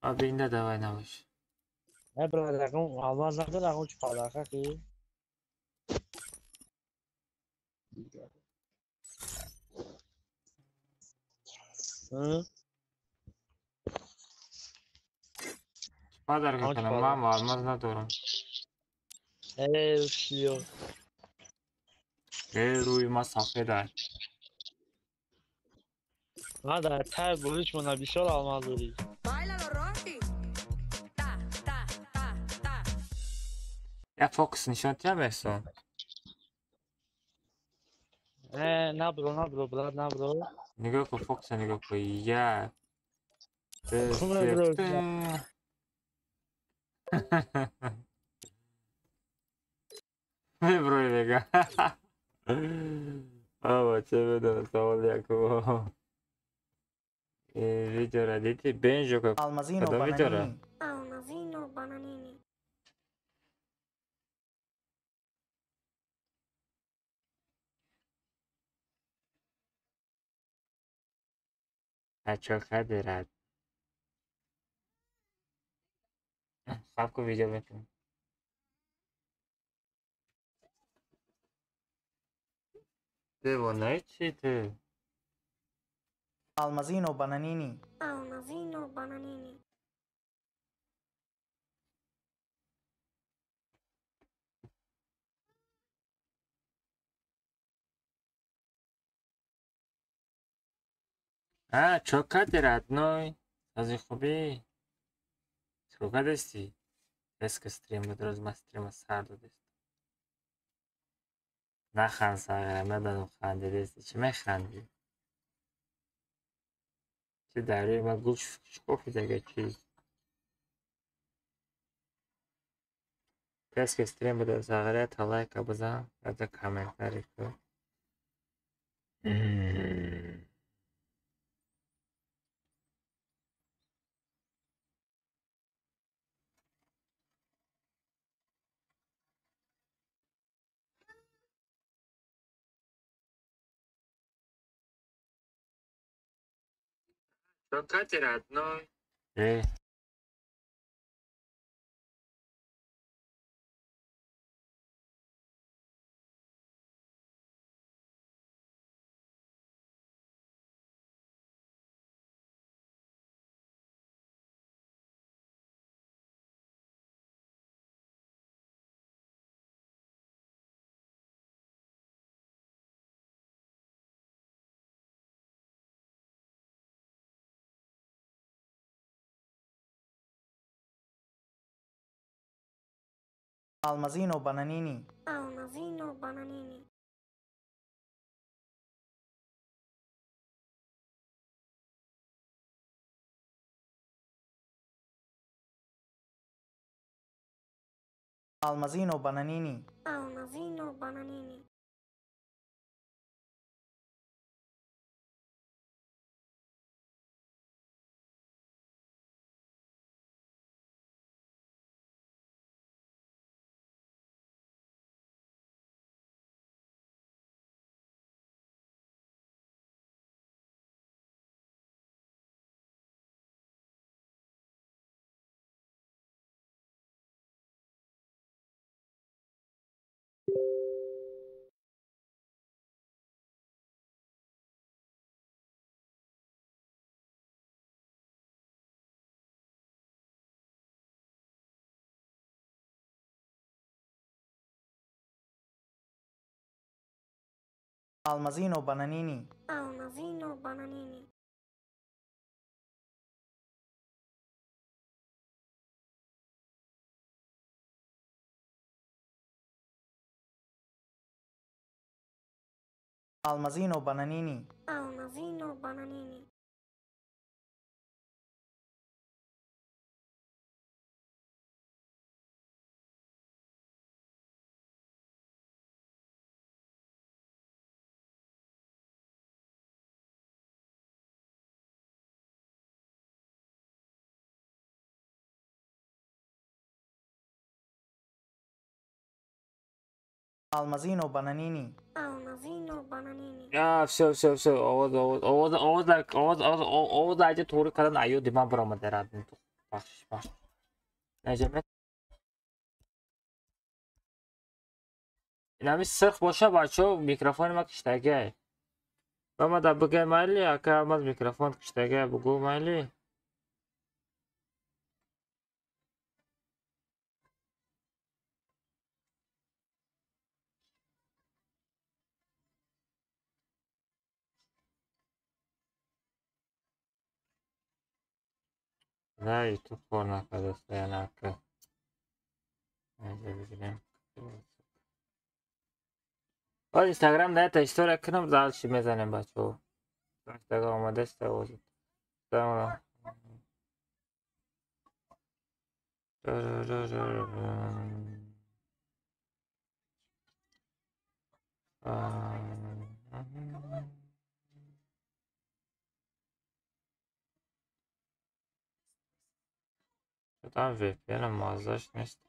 Abinda давай навыш. Ne bırakın almazlar da uç palaka ki. Hı? Падар Uç kanım palaka. mama almaz na doğru. Uçuyor. Ruyma safedar. Hadi ter buluş buna bir şey almazlar. Báilalo, Rocky. Ta, ta, ta, ta. Ya fokus nişan yapıyorsun. Ne bro, ne bro? Nigga ko fokusa nigga ko ya. Ne bro? Sıktın. Ne bro nigga. Ama çevirdim sağ ol Yakubo. Videora deti Benjo Almazino kada videora. Bananini. Almazino bananini. Çok hadi rahat. सबको वीडियो में तुम वो नहीं थे Almazino Bananini. Almazino bananini. çok hadi rahat noy az خوبی سوگا دستی اسک استریم بود روز ما استریم سرد دست نخند ساغرم ندادم خنده دستی چه میخندی چه داری ما گوش شکوفی دیگه چی اسک استریم بود روز ساغره تا لایک بزن یا تا کامنتاری کن çok hadi rahat noy Almazino Bananini. Almazino bananini. Almazino Bananini. Almazino bananini. Almazino Bananini. Almazino bananini. Almazino Bananini. Almazino bananini. Almazino Bananini. Almazino bananini. Ya все Oğuz Ayrıca Tuğrul kadın ayıyor diman buramı derdim. بخش نجمت این همی سرخ باشه بچه ها میکروفون ما کشتگه و ما در بگه مایلی اکا هم از میکروفون کشتگه بگو مایلی نه یوتیوب پر نکرده سیانه اکا اینجا بگیریم باید اینستاگرام ده تا استوری کنم زال چی میزنیم بچه ها اینستاگرام آماده است وجود شدم VPN مازش نیست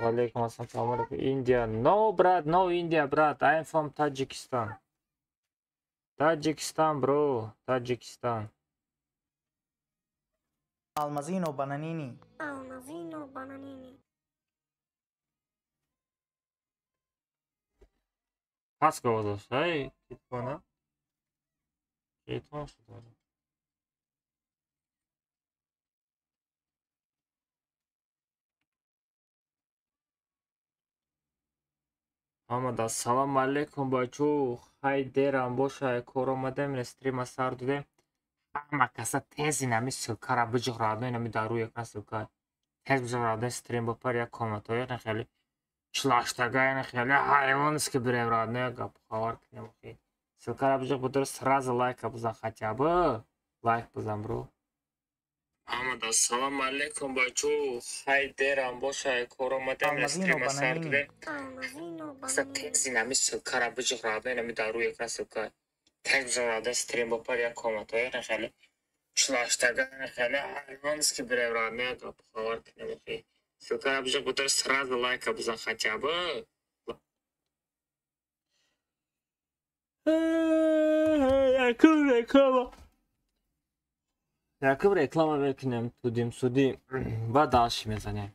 Walaikum assalam. India. No, brad. No, India, brad. I am from Tajikistan. Tajikistan, bro. Tajikistan. Almazino Bananini. Almazino Bananini. Paska olmuş. Hey, git bana. Git bana. Hamada salam alaikum bachoo. Hay deram boşa kor omadem stream sar dodem. Hamma kasa tezi nami silkara bujg'rado nami daru yakna silka. Tez bujg'rado stream bapar yak komentoy na khali шлаштага на хели хайвонски бреврадная гап хавар кинем хи силкара бужик будар сразу лайк бузан хотя бы лайк бузан бро Амад ассалам алейкум бачо хай дерам боша коромадам стрима сарде сатензи нами силкара бужик радная нами дару якна силка тез бужг'рado стрим бапар як коменtoy на хели шлаштага на хели хайвонски бреврадная гап хавар кинем хи Силкара бужик будар сразу лайк бузан хотя бы Якub reklama bekinem tudim sudi va dalshi mezanem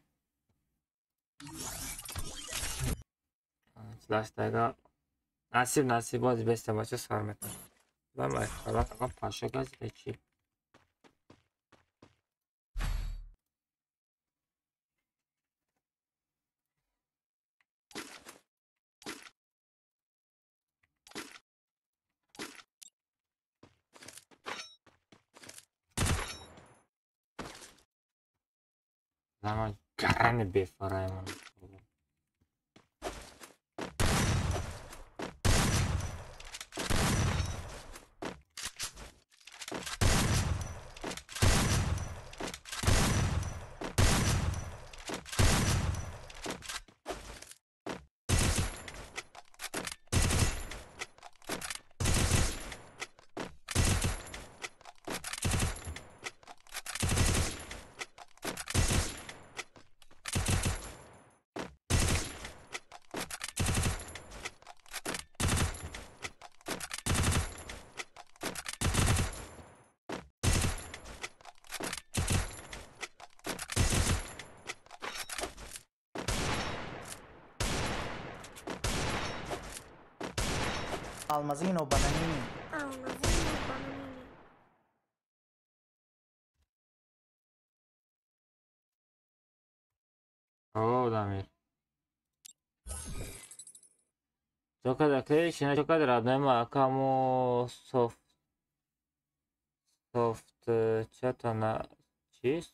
Slashtaga nasib boz beste maça sarmetan Vama kala pasha gaz bechi Zaman garane befarayman Almazino Bananini. Almazino Bananini. Oh damir Jokada creation jokada radnema kamo soft chatana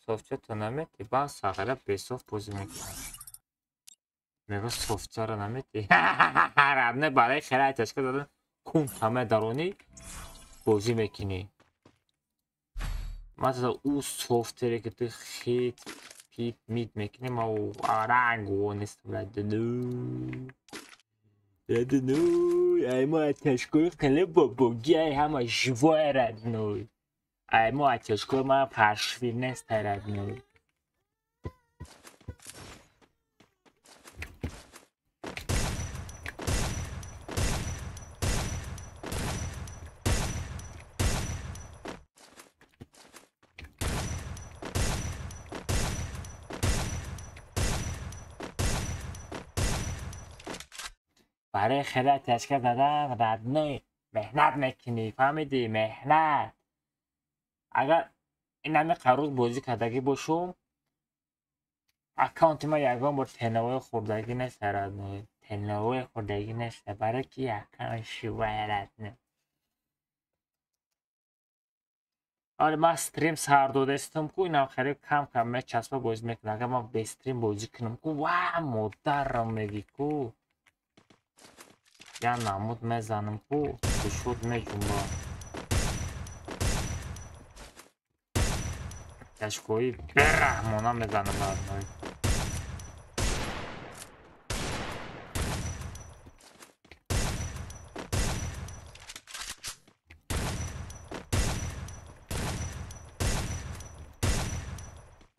soft chatana meti ban sagara best of pozimek Mega soft chatana meti radne barای خیراتش که کون همه درونی بازی میکنی مثلا او سوفتری که تو خیت پیت میت میکنی ما او رنگ و نیست بدنو ای ما اتشکوی خیلی بابوگی ای همه جوای ردنوی ای ما اتشکوی ما پرشویر نیست ردنوی برای خیلی تشکیل دادن ردنوی مهنت میکنی فهمیدی مهنت اگر این همه قروض بازی کردگی باشم اکانت ما یکان با تنوع خوردگی نیست ردنوی تنوع خوردگی نیست برای که یکان شوای ردنوی آره من استریم سر داده استم کو اینم خیلی کم کم می چسبه بازی میکنم اگر من به استریم بازی کنم کو واه مدرم میگی کو یا نمود میزنم کو بشود میجنبا کشکویی برحمانه میزنم ردنوی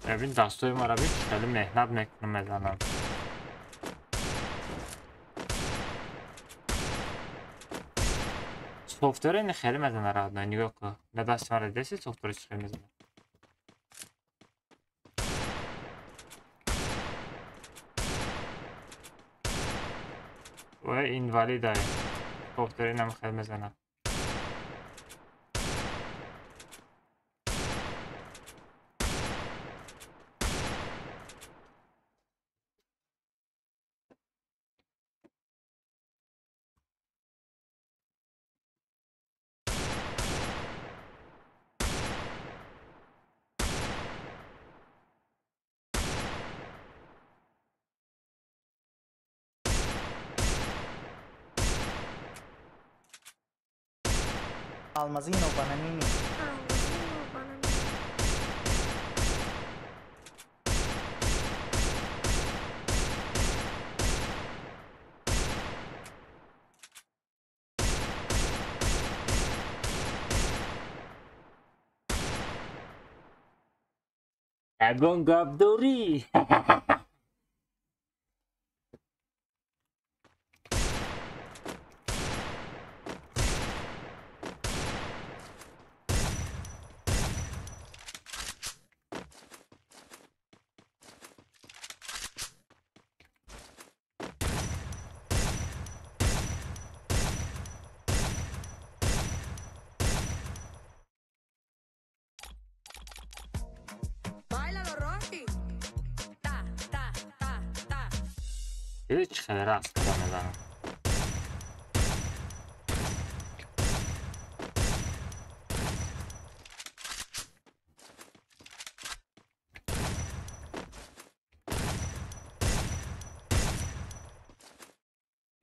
ببین دستای ما رو ببین خیلی مهنت میکنم میزنم سوفتوره این خیلی میزنه ردنوی نگاه کن نه دست من رو دیدی سوفتورش خیلی میزنه و این ولی داره سوفتوره اینم خیلی میزنه Almazino bananini. اگون گابدوری Báilalo, Rocky. Ta, ta, ta, ta. هیچ خیلی راست کدام میزنم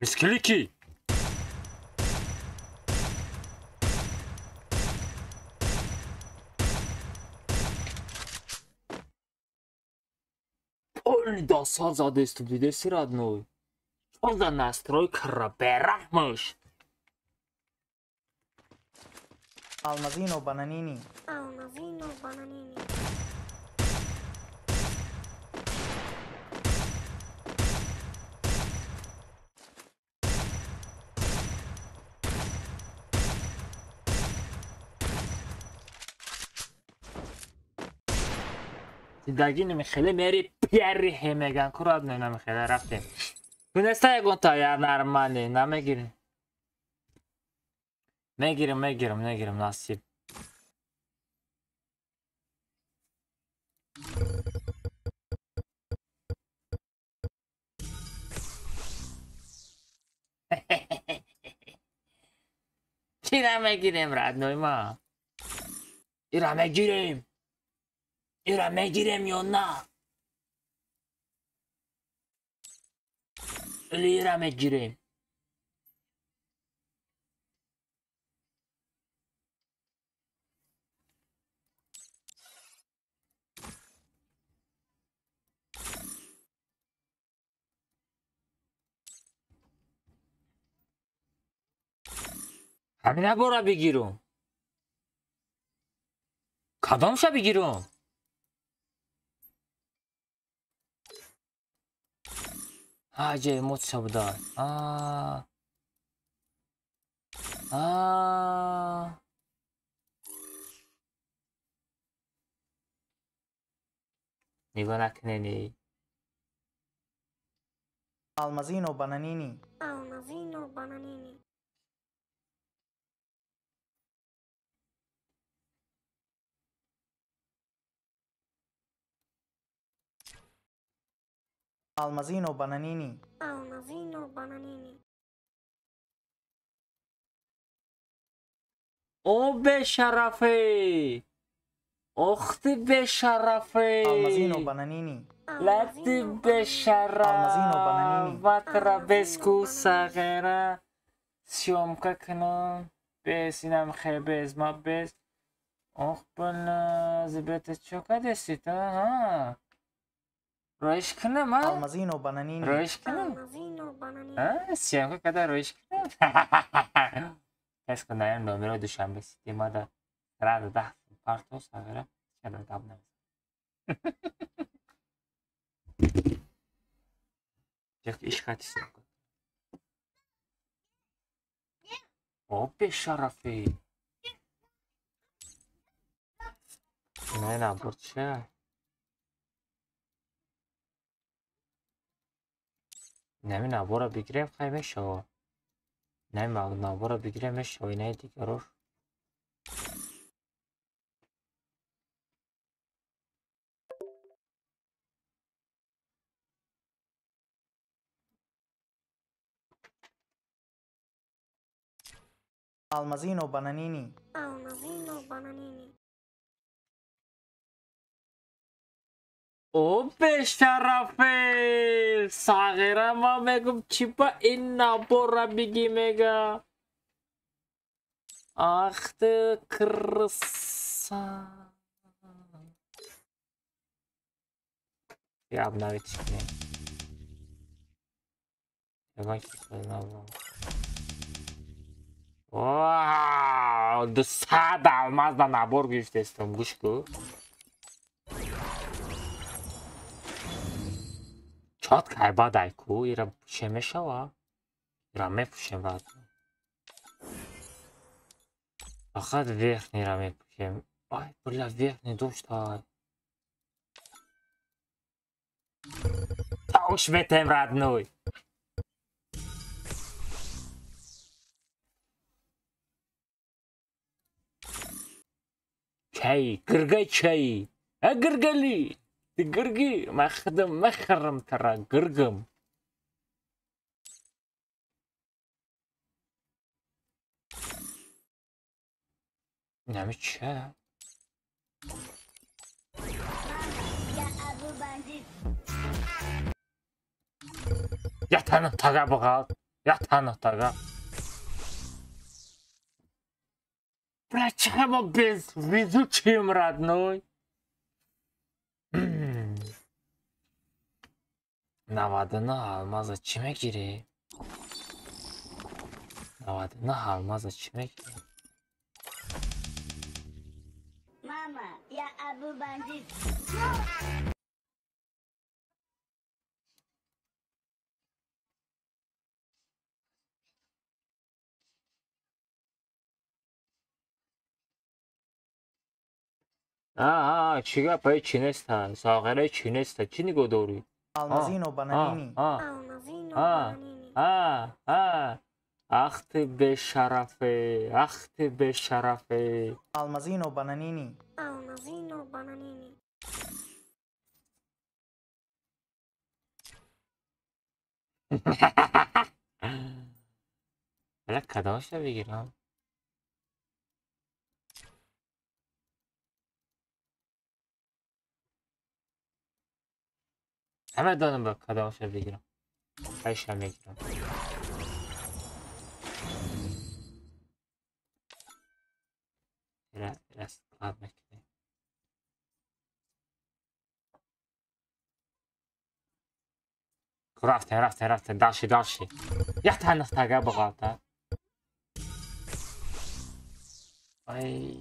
اسکلیکی اون داستان زاده استودیو ردنوی چون за настройка берахмаш Almazino bananini. Almazino bananini. زندگی نمیخیلی میری پیری میگن که ردنوی نمیخیلی رفتیم تونسته یکون تایر نرمالی نمیگیریم میگیرم نصیب چی نمیگیریم ردنوی ما ایرا میگیریم یا نه ایرا میگیریم همین نبارا بگیرم کدامشا بگیرم عجب موت بودن نگاه نکنه نی Almazino bananini. Almazino bananini. Almazino bananini. Almazino bananini. او به شرفه اخت به شرفه Almazino bananini. لطی به شرف وطر بسکو سغیره سیومکا کنم بسینم خیلی از ما بس اخ بنا زبط چوکا دستی تا ها رویش کنم ها Almazino bananini. رویش کنم Almazino bananini. سیومکا کده رویش کنم کس کنه این نومرو دوشنبه سیتی ما دا رد ده پارتو سغیره چرا دب نمید Як iş katısı. Hop şarafi. Ne burça? Ne nabora bigirem khayme şo. Ne nabora bigirem şo ne dikaror. Almazino bananini. Almazino bananini. O be şarafi. Sagira ma megum çipa inna bora bigi mega. Ahtı kırsa. Ya bunlar yetişmiyor. Yavaş yavaş. Вау, до сада алмаз да набор гиштестам гушку. Чот кайба дайку, ира пушемешава. Ира мепушем вад. Фақат верхнира мепушем. Ай, бля, верхний доштай. Тауш метем родной. چای گرگای چای گرگلی گرگی مخرم ترا گرگم نمی چه یا تنه تاگا بغاد یا تنه تاگا Почему без везучим, родной? Навадına almaz çime giri. Навадına almaz çime giri. Mama, ya Abu Bandit. چیگه پای چینستا ساغره چینستا چی نگو دوری Almazino bananini. Almazino bananini. اخت به شرفه اخت به شرفه Almazino bananini. Almazino bananini. بله کدامش رو بگیرم همه دانم با کدامش رو بگیرم هایش هم بگیرم biraz kalmak bekle. رفته další. Jak ta nastaga bogata? Ay,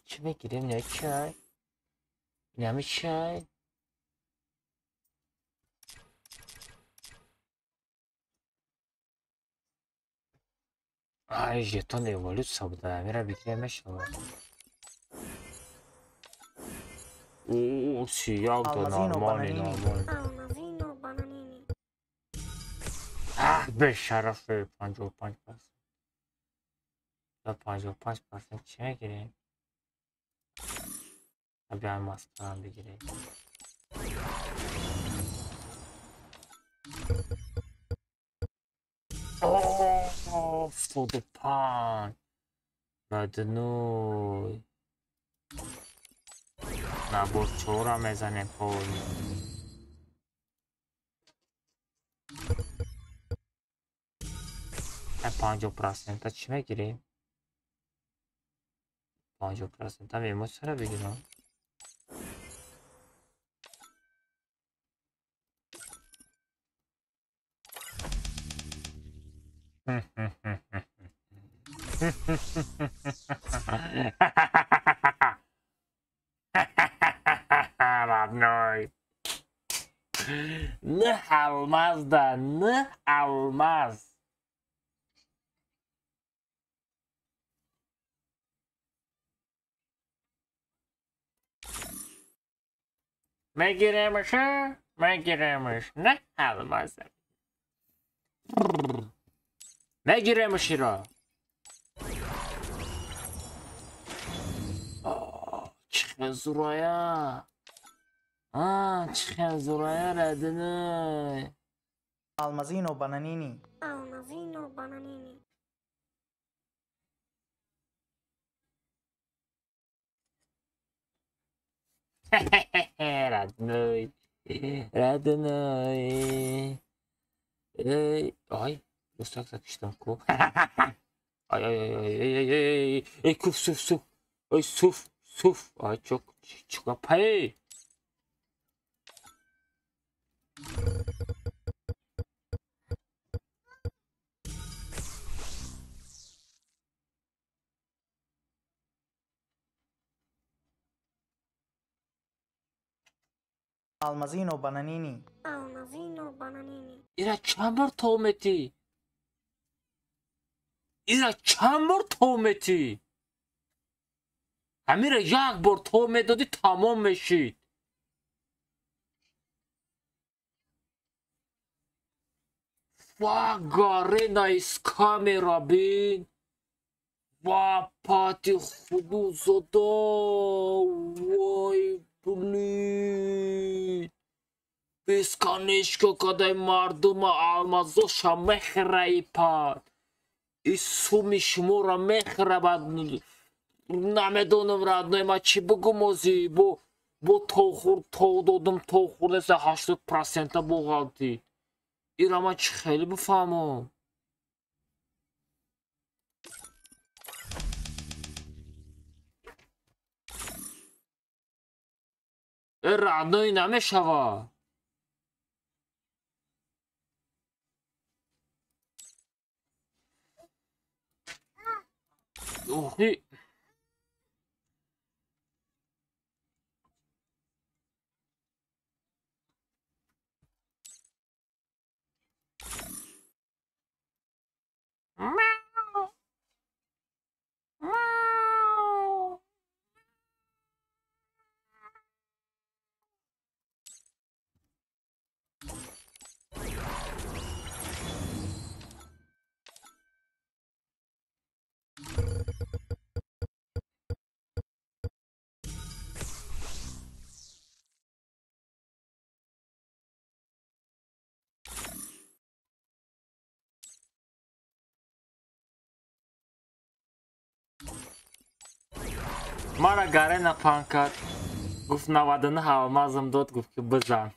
kime gireyim ne çay? Ne mi çay? Ay jeton evolüt burada. Mira bikremiş ama. Oo, siyah da Almazino normal bananini. Almazino bananini. Ah be şerefli. 55%. Ya 55% kime gireyim? Tabii almazdan bir gireyim. Oh, for the pan. Radnoj. Na borčora me zanepolni. E 50% çime gireyim. 50% mimo sıra bir gün o. Radnoj. Ne almaz da ne almaz. Ne giremiş ha? Ne giremiş? Ne almaz. Ne giremiş ira? Çıkın zuraya. Çıkın zuraya Radnoj. Almazino bananini. Almazino bananini. Radnoj. Radnoj. Ay. Ustak sıkıştım ku. Ay kuf suf. Ay suf. Ay çok apay. Almazino bananini. Almazino bananini. İra çamur tohmeti. İra çamur tohmeti. Hamira yak bor tohmet dodi tamam meşid. Garena is kamera bin. Pati худу зада. Vay blin. Бесконечно, когда мардума алмазоша мехрайпад. И сумишмура мехрабад. Намедонам Раднoj, ма чи бугу мози. Бо тохур додум тохур десе 80% буғалти. İrama çi xeli bifamam. Radnoj nemešava. Ohi. Mara Garena pankat. Guf navadını almazım dot guf ki bızan.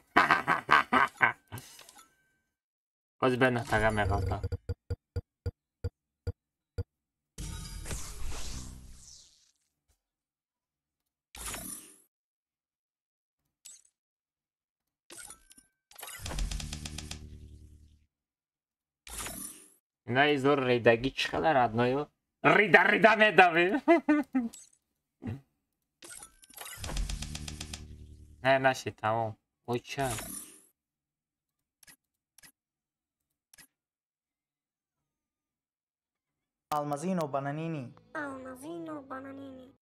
Oz ben nahtaga megalta. Ne zor reydagi çıkılar Radnoju. ریدا میدوی. نه نشید تمام. اوکی. Almazino bananini. Almazino bananini.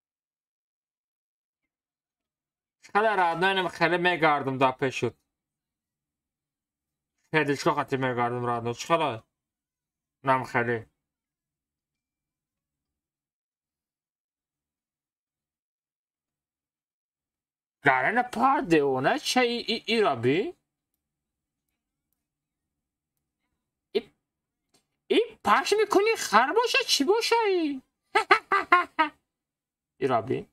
چقدر رادناینم خیلی میگردم دا پیش شد. خیلی چقدر خاطر میگردم رادناین چقدر؟ نم خیلی. گرن پارده اونه چه ای رابی؟ ای پاش میکنی خر باشه چی باشه ای؟ ای رابی؟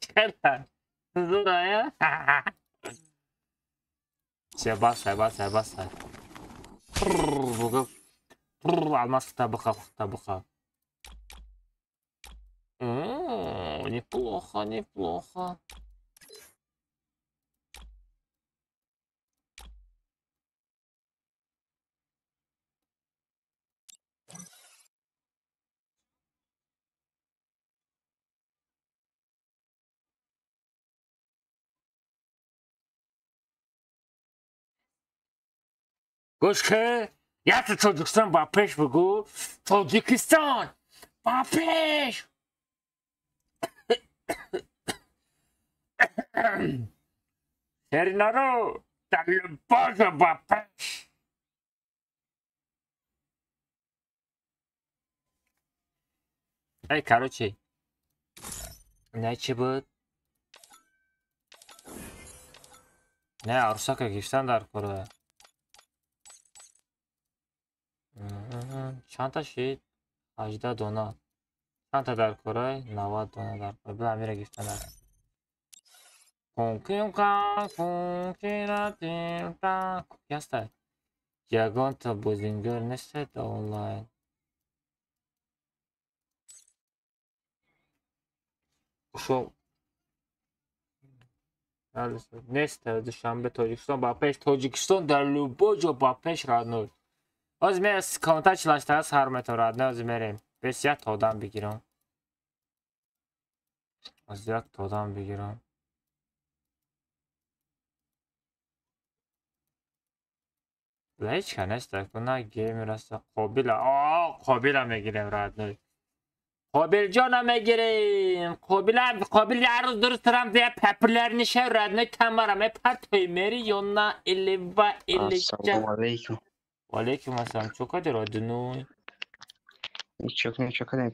چقدر زورایه؟ چه باسه الماس طبخة неплохо. گوش که یا تو تاجیکستان با پیش بگو تاجیکستان با پیش شرینا رو در لباس با پیش ای کارو چی؟ نه چی بود؟ نه عروسک گیشتن در کره چند تا شید؟ 18 دونه چند تا در کره؟ 90 دونه در کره به امیر گیشتن در کوکی هسته یگان تا بوزینگر نشته تا اونلاین شو نسته دوشنبه تاجیکستان با پیش تاجیکستان در لوبوجو با پیش رادنوی از می از کانتا چلاشته از هر متر رادنوی از میریم بس یک تادم بگیرم از یک تادم بگیرم هیچ کنسته کنه گیم رسته قابل میگیریم رادنوی قابل جانم میگیریم قابل یه روز درست دارم دیگه پپلر نشه رادنوی تمارم پرتوی میری یا نه ایلی و ایلی السلام عليكم. وعلیکم السلام چوکا رادنوی Ничего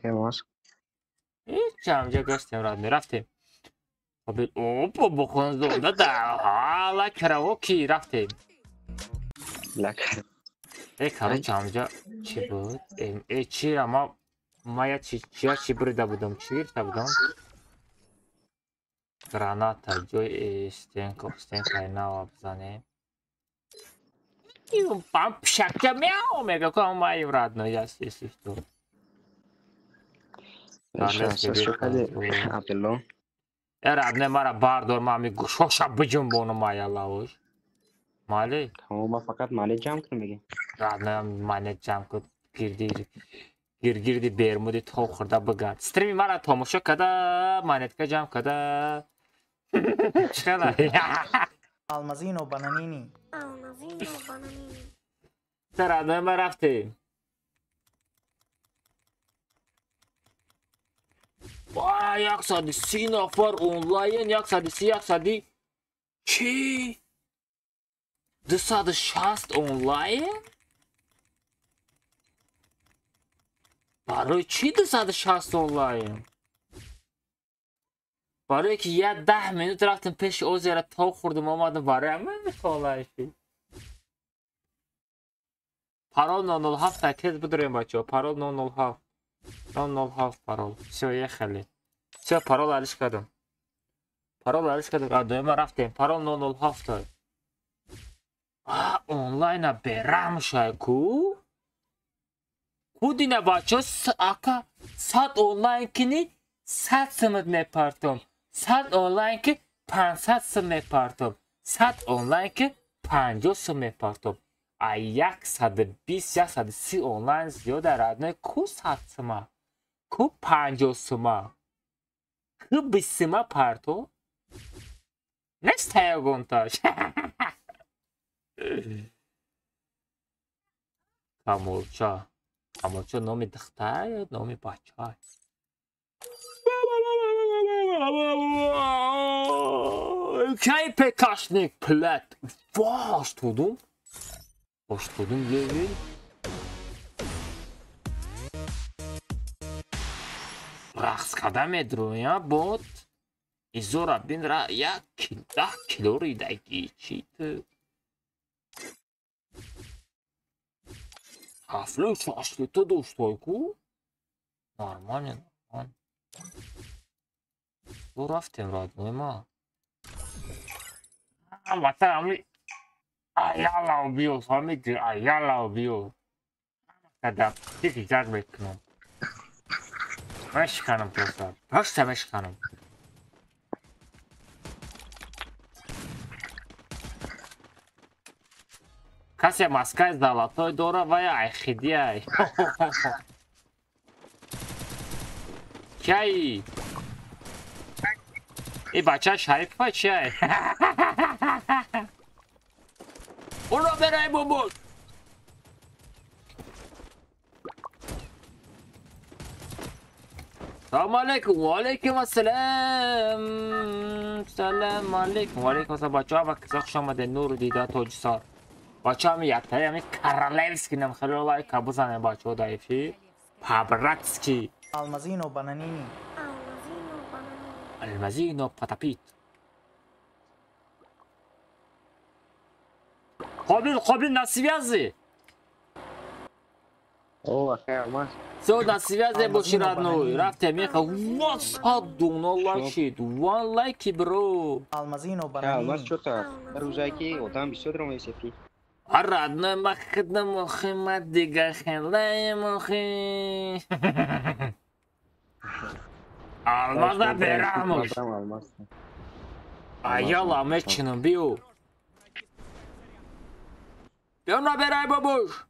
не ماست. هیچ همجا گشتیم رادنوی رفتیم قابل اوپا بخون زنده در حالا کراوکی رفتیم لکه ای کارو همجا چی بود؟ ای چی را ما یا چی بریده بودم چی گرفته بودم؟ گراناتا جوی استینکای نوا بزنیم این پامپ شکه میاو میگه که ما این رادنوی هستی تو عبدالله رادنوی مرا باردار ما می گوشوشا بجنبونم ما یالاوش مالی ما فقط مالی جمع کنیم بگیم رادنوی مالی جمع کد گیردی برمودی تو خورده بگرد استریمی مرا تماشا کده مانیت که جمع کده چقدر Almazino bananini. Almazino bananini. رادنوی ما رفتیم یک ساعتی 30 نفر اونلاین یک ساعتی چی؟ 260 اونلاین؟ برای چی 260 اونلاین؟ برای که یه 10 minut رفتم پیش اوزیره تا خوردم آمدم برای همه خالایشی парол 007 тез بداریم بچه ها парол 007 007 парол все ехали все парол алиш кардам доима рафтем парол 007 онлайна берам шайку кудина бачо ака 100 онлайн кини 100 сомат мепартам 100 онлайн ки 500 сом мепартам 100 онлайн ки 50 сом мепартам а 120-130 онлайн зиёда радной ку 100 сома ку 50 сома ку 20 сома парто нестая гонташ камолча номи духтар ё номи бача кай пекашник плат ваш тудум левел рахс кадам медруя бот изора бинра як килори дайки чит хафлу шашли то доштойку нормально рафтем родной ма матами аяла убил фамилии аяла убил когда ты сейчас выкнул мешканом просто мешканом касе маска золотой доровая айхидия чай и бача шарик чай ура берай бубу салам алейкум алейкум ассалам салам алейкум алейкум ассалам бача ва кизах шамаде нур дида тоҷсар бача ми якта ями королевский нам хелолай кабузане бача даифи пабратский Алмазино бананини. Алмазино потопит. Хобин на связи. О, Алмаз. Все на связи, будь родной. Рафте меха. Вот садун, лайкит. One like, bro. Алмазино Алмаз, бананини. что так? Ружайки, вот там все дром есть фи. Родной махна Мухаммад дига хелай мухи. Алмаза берамуш. Аяла мечиным бил. Бил набирай, бабуш.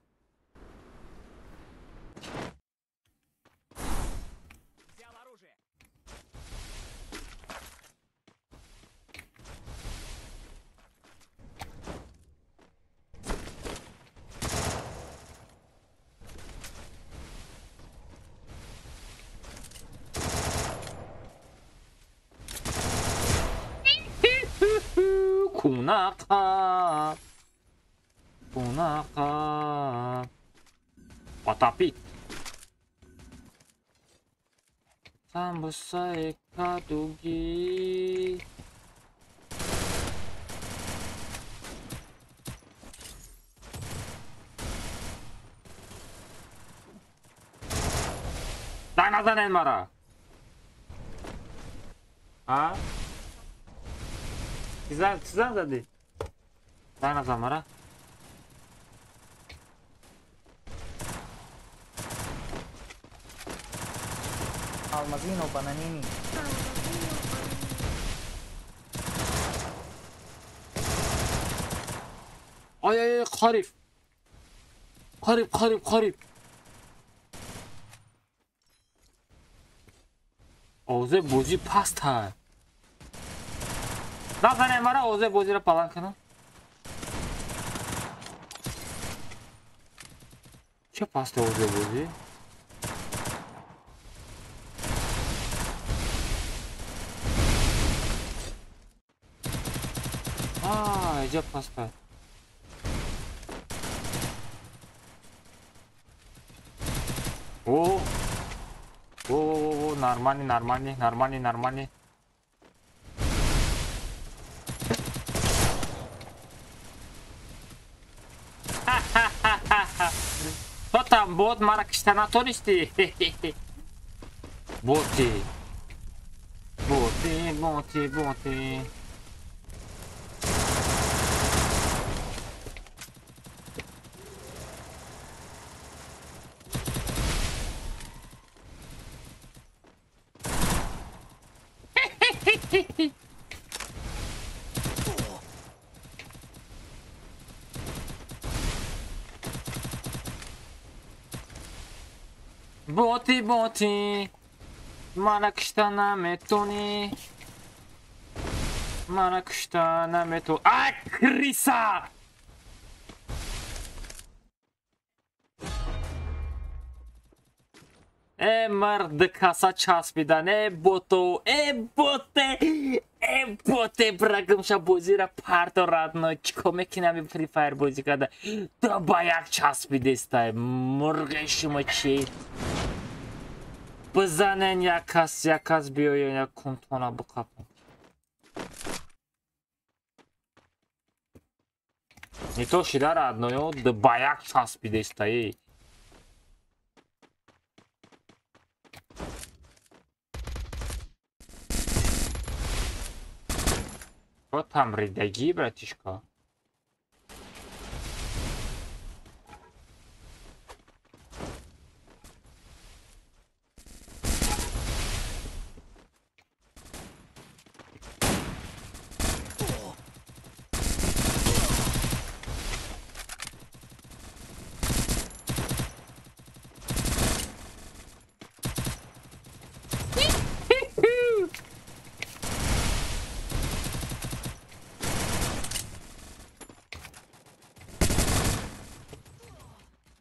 Кунака потопить самбусай кадуги дай назад мара а Тизан зади. Дай назад мара. Алмазино бананини. Ай, qarib. Qarib. Oze bozi past ha. نزنه مرا اوزه بازی را پلان کنم چه پاسته اوزه بازی اینجا پاسته او نرمانی Там бот мара кишта натонисти. Боти. Боти. Мана кишта наметони. Ай, криса! Мард каса часпидан, боте брагамша бозира парто радно чико мекинам фри фаер бозӣ карда то ба як часпидестай мурғи шумо чи бизанен як кас биёен як кунтона биқапон не то шида радно ба як часпидестай Что там, рыдаги, братишка?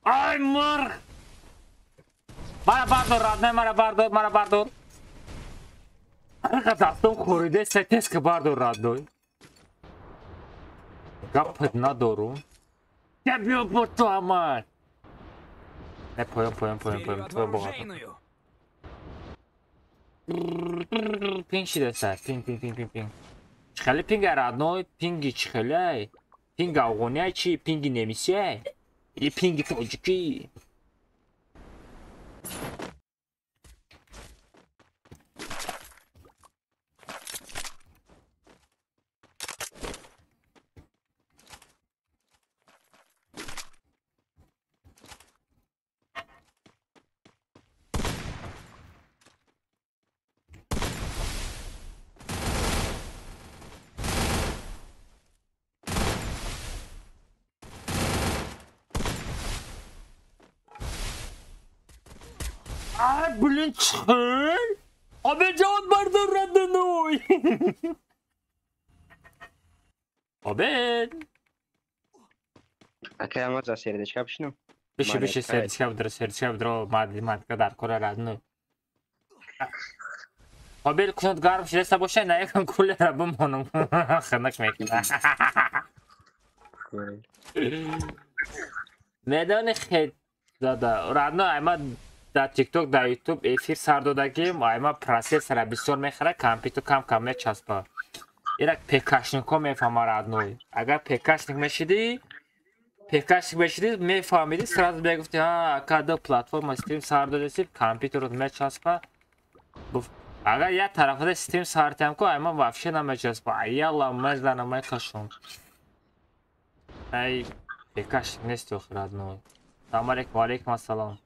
Ай, мар! Мара бардор, родной, мара бардор. Дастом хориде, сетеска бардор, родной. Гапт надорум. Я бил бо то, аман. Не, поем, твой богат. Пинг шидеса, пинг. Чихали пинга, родной, пинги чихали. Пинга аугоняй чи, пинги немисяй. Или пинги таджики. Ай, блин, чихэл! Обед бардор радной! Обед! Акая маза сердечка почну. Пиши, сердечка вдро, матка дар кора радной. Обед кунот гарм шидеста бошай, на якам кулера бимонам. Ханак мекунам. Медони хед дада. Радной, айма در تیک توک در یوتیوب افیر سر دادگیم ایما پروسسور بسیار میخره کامپیوتر کم میچسبه ایرک پیکاشنیکو میفهمه رادنوی اگر پیکاشنیک میشدی میفهمیدی سراز بگفتی ها اکاده پلتفرم استریم سر دادیسی کامپیوتر رو میچسبه اگر یه طرف ده استریم سر تیم که ایما وفشه نمیچسبه ایالا مزدن میکشون ای پیکاشنیک نیست تو رادنوی سلام علیکم و علیکم السلام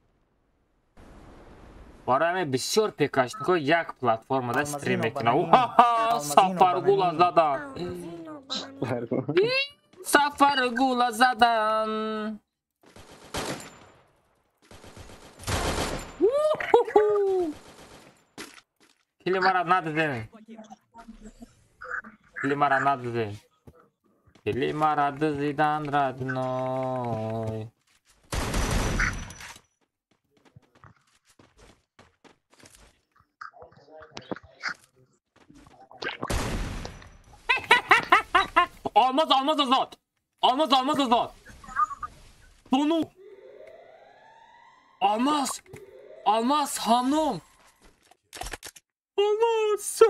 برای بسیار پیکاشنیکو یک پلتفرم ده استریم میکنه اوه سفرگولا زدن سفرگولا زدن کلی مرا ندادن کلی مرا دزیدن رادنوی Almaz azat. Bunu. Almaz hanım. Almaz.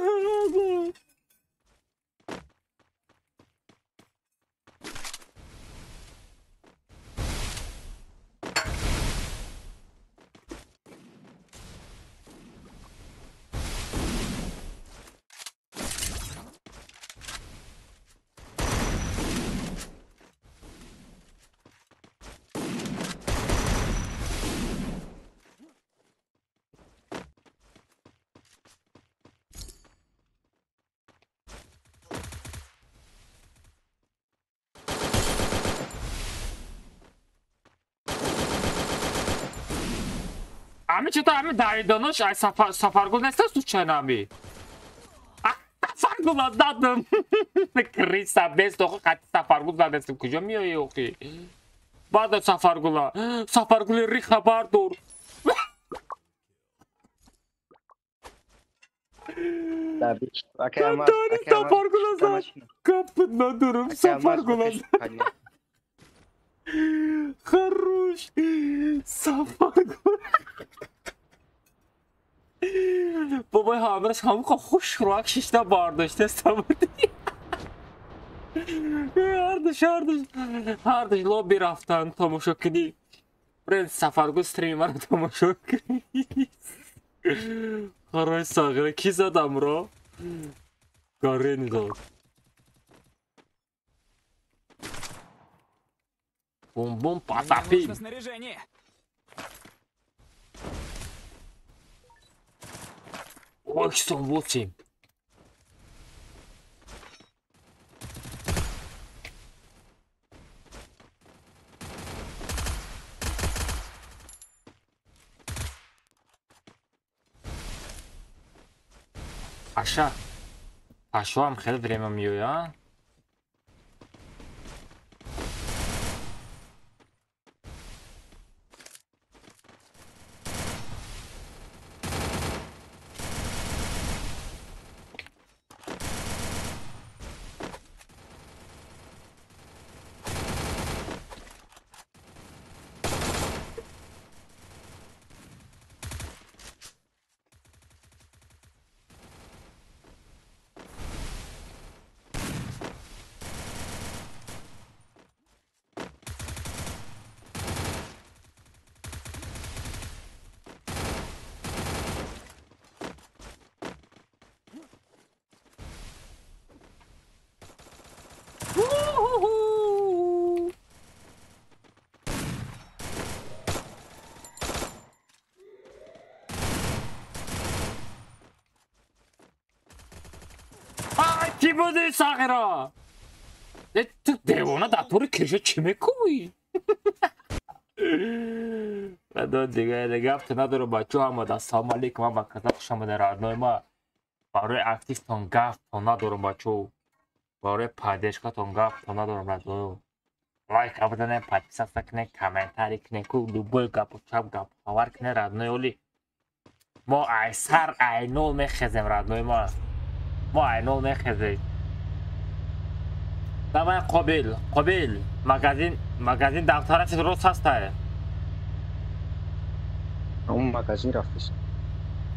Ami чё-то ами Давидонош ай Сафаргул неста случайно ами. Сафаргул дадам. Криса без того как Сафаргул дадам кужа миёи охи. Бада Сафаргула. Сафаргули ри хабар дор. Табик. Акамас. Сафаргула. Капыт надурум Сафаргула. Хорош. Сафаргула. بابای همراش همون خوش روک شیشتا بارداشته استمردی هردش لابی رفتن تماشا کنی برند سفرگو ستریمر رو تماشا کنی خرای ساغره کی زدم را؟ گارین داد بوم بوم پاتاپیم Ой, 8. Паша هم خیلی время میویا. Ki budu Sagira? Tu devona da toru köşe kime koy? من دیگه گفت نداره بچه هم دا سلام علیکم هم کذا شما در آدنای ما برای اکتیف تون گفت تون ندارم بچه برای پادشگاه تون گفت تون ندارم بچه لایک بدن پادیساست کنه کامنتاری کنه کو دوبل گپ و چپ گپ خبر کنه رادنای اولی ما ای سر ای نول میخزیم رادنای ما ای نول میخزیم دامای قابل مگزین دفترش درست هسته اون مغازین رفتش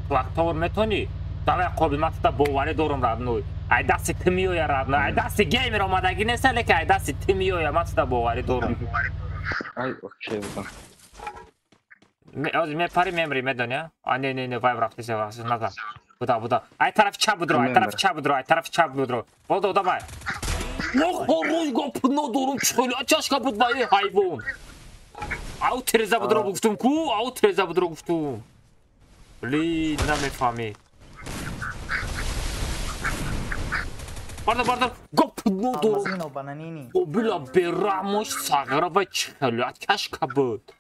وقتا میتونی دامای قابل من تا باوری دارم رادنای ای دست تیمیو یا رادنای ای دست گیم رو آمدگی نیست لیکن ای دست تیمیو یا من تا باوری دارم ای اوکی بودم از میپری میمری میدونی نه وای رفتش نزد بودا ای طرف چپ بودرو بودو دامای خروج گفت ندارم چلی چشکا بود با این حیوان او تریزه بود رو گفتم کو او تریزه بود رو گفتم بلی نمیفهمی باردار گفت ندارم او بلا براموش ساغره و چلی چشکا بود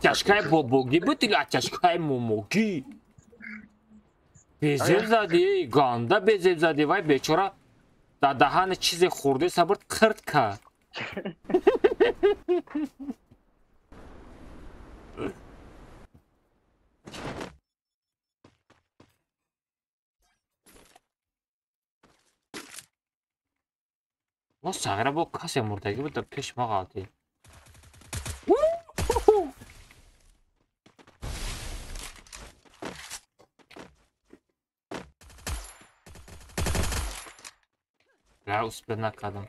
چشکای بابوگی بود دیگه چشکای موموگی بیزیر زدی گانده بیزیر زدی وای بیچاره در دهان چیز خورده صبر کرد که ما ساغره با کسی مردگی بود در پیش ما قاطی لا اصبر نکردم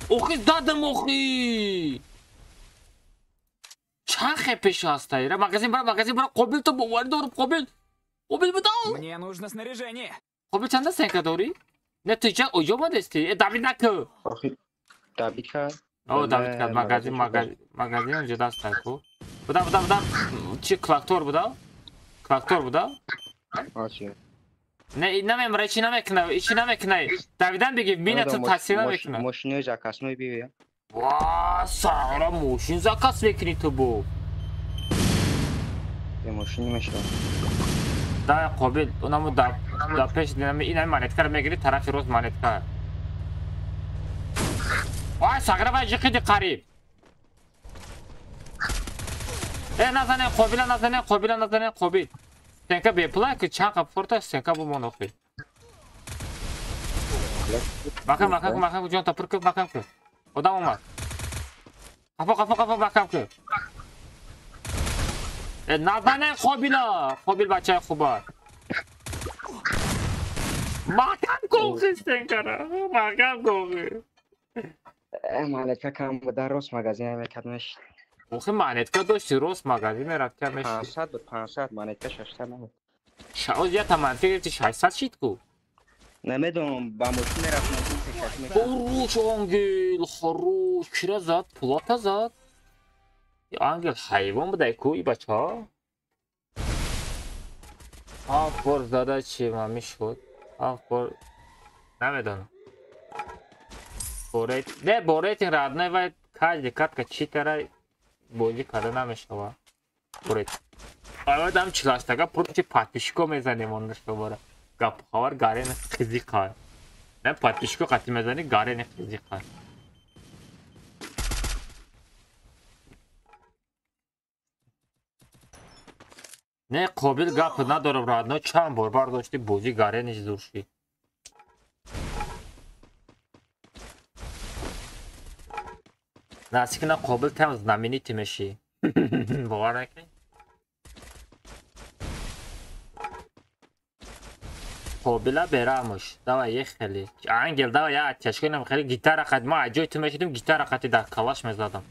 اوخی دادم اوخی چند خیپش هسته ایره مغازین برا قابل تو بواری دارم قابل بداو Мне нужно снаряжение. قابل چند دست اینکه داری؟ نه تو چند اوجا ما دستی؟ دوید نکو آخی دابید کرد او دوید کرد مغازین اونجا دست نکو بودا چی کلاکتور بودا؟ آچه نه نمیمره ایچی نمیکنه دویدن بگی بینه تو تحصیل نمیکنه ماشینه جا کسنوی بیویا Ва, сара мошин заказ мекунӣ ту бу. یه ماشینی میشه Да, Қобил, онаму да пеш инами монеткаро мегирӣ, тарафи рост монетка. Вай, сагра вай жиқиди қариб. назанем Қобила, назанем Қобила, назанем Қобил. Стенка бепулай ки чанд қап форта стенка бу монохи. Макам ҷон тапур ки макам ки. Одам омад. Қафо макам ки. назанем Қобила. Қобил бачаи хуба. макам гӯғи стенкара. макам гӯғи. مالکه کم بوده راست مگزین میکرد نشد охи монетка дошти рост магазин рафта меш 500 بود 500 مالکه 600 نبود шаоз я таманка гирифти 600 шид ку نمیدونم با ماشین رفتم хоруш ангел хоруш кира зад пулата зад ангел ҳайвон будай ку и бачаҳо ҳафт бор зада чи ма мешуд ҳафт бор намедонам бо рейтинг радной вай каждый картка чи тара бозӣ карда намешава авадам чилаштага пурчи подписчико мезанем он шумора гапхавар гарени хизиқа не подписчико қати мезани гарени хизиқа не қобил гап надорам радно чанд бор бардошти бозӣ гарени зурши насикна қобил там знаменитӣ мешӣ бовар накунӣ қобила берамуш давай ехели ангел давай я оттяжка инам хели гитара қати ма аҷои ту мешидим гитара қати дар калаш мезадам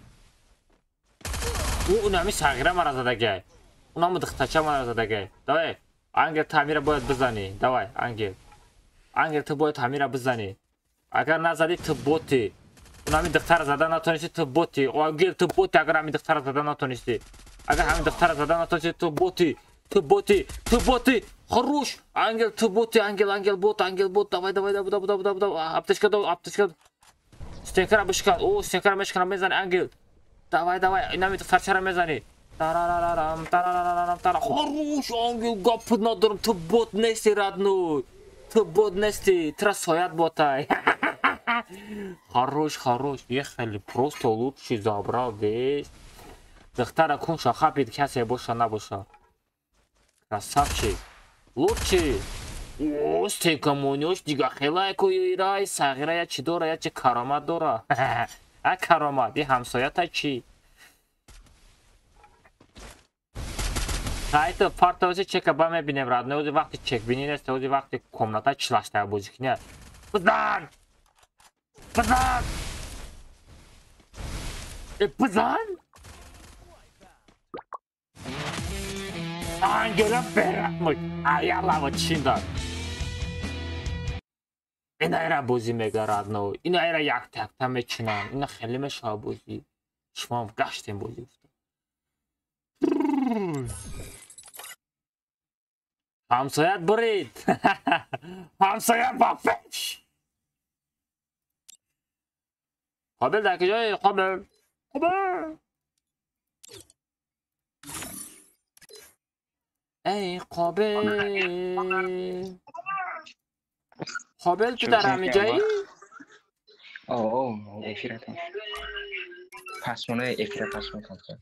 унами сағира мара задагай унаму духтача мара задагай давай ангел тамира бояд бизанӣ давай ангел ту бояд тамира бизанӣ агар назадӣ ту боти унами духтара зада натонисти ту боти ангел ту боти агар ҳамин духтара зада натонисти агар ҳамин духтара зада натонисти ту боти хоруш ангел ту боти ангел бот давай аптечка стенкара бишкан о стенкара мешканам мезани ангел давай инами духтарчара мезани хоруш ангел гапу надорам ту бот нести радной ту бот нести тра соят ботай хорош ехали просто лучший забрал весь духтара кун шахапид касе боша набоша красавчик лучший о стенка монёш дига хелай куирай сағира я чи дора я чи каромат дора а каромат и ҳамсоята чи сайта партози чека ба мебинем радной ози вақти чек бини нест ози вақти комната чилаштага бозӣ кунӣ бизан ангела берамуш аялаво чиндад инаира бозӣ мегарадно инаира яктакта мечинам ина хеле мешава бозӣ шумам гаштем бозӣ ҳамсоят бурид ҳамсоят ба пеш قابل در کجایی قابل ای قابل تو در همین جایی؟ افیرتم پسمونه افیرت پسمونه کنتر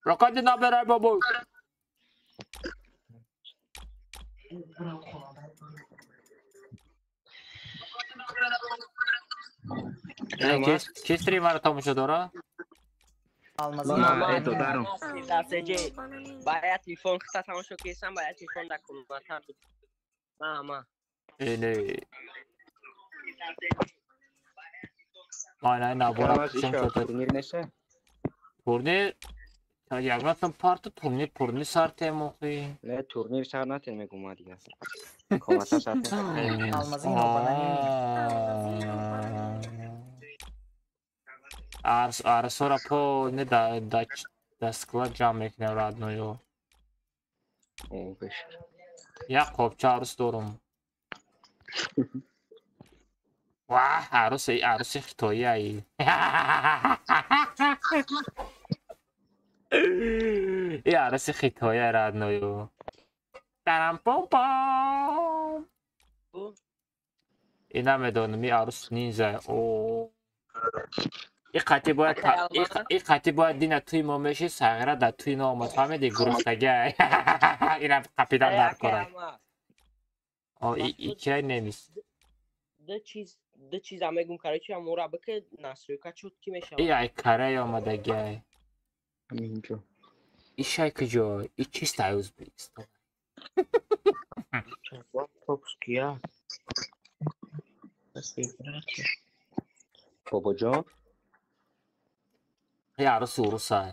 رکاتی نبرای بابو کی استریم رو تماشا داره؟ Almazino دارم باید تلفن خطا تماشا کیسم باید تلفن در کمپیوتر بود ما اینه نه برای تورنیر نشه تورنیر یگانتون پارت تورنیر سر تیموخی نه تورنیر سر نتین میگم ما دیگه کمتا سر تیم Almazino bananini. Арсора по не да склад ҷамъ мекунем радноё. Як қопча арс дорам. واه عروس خطایی ای این عروس خطایی رد نویو درم پام پام این هم میدونم عروس نینجا او این قطعی باید دینه توی ما میشه سغیره در توی نامت فهمیدی گروستگی این هم قپیدن در کاره ای که نمیست ده چیز همه گم کاره چی هم مورا بکه نصری که چود کی میشه ای کاره آمده گی همینجا ای شای کجا ای چیست عوض بیست توپس کیا بابا جان ای عروس های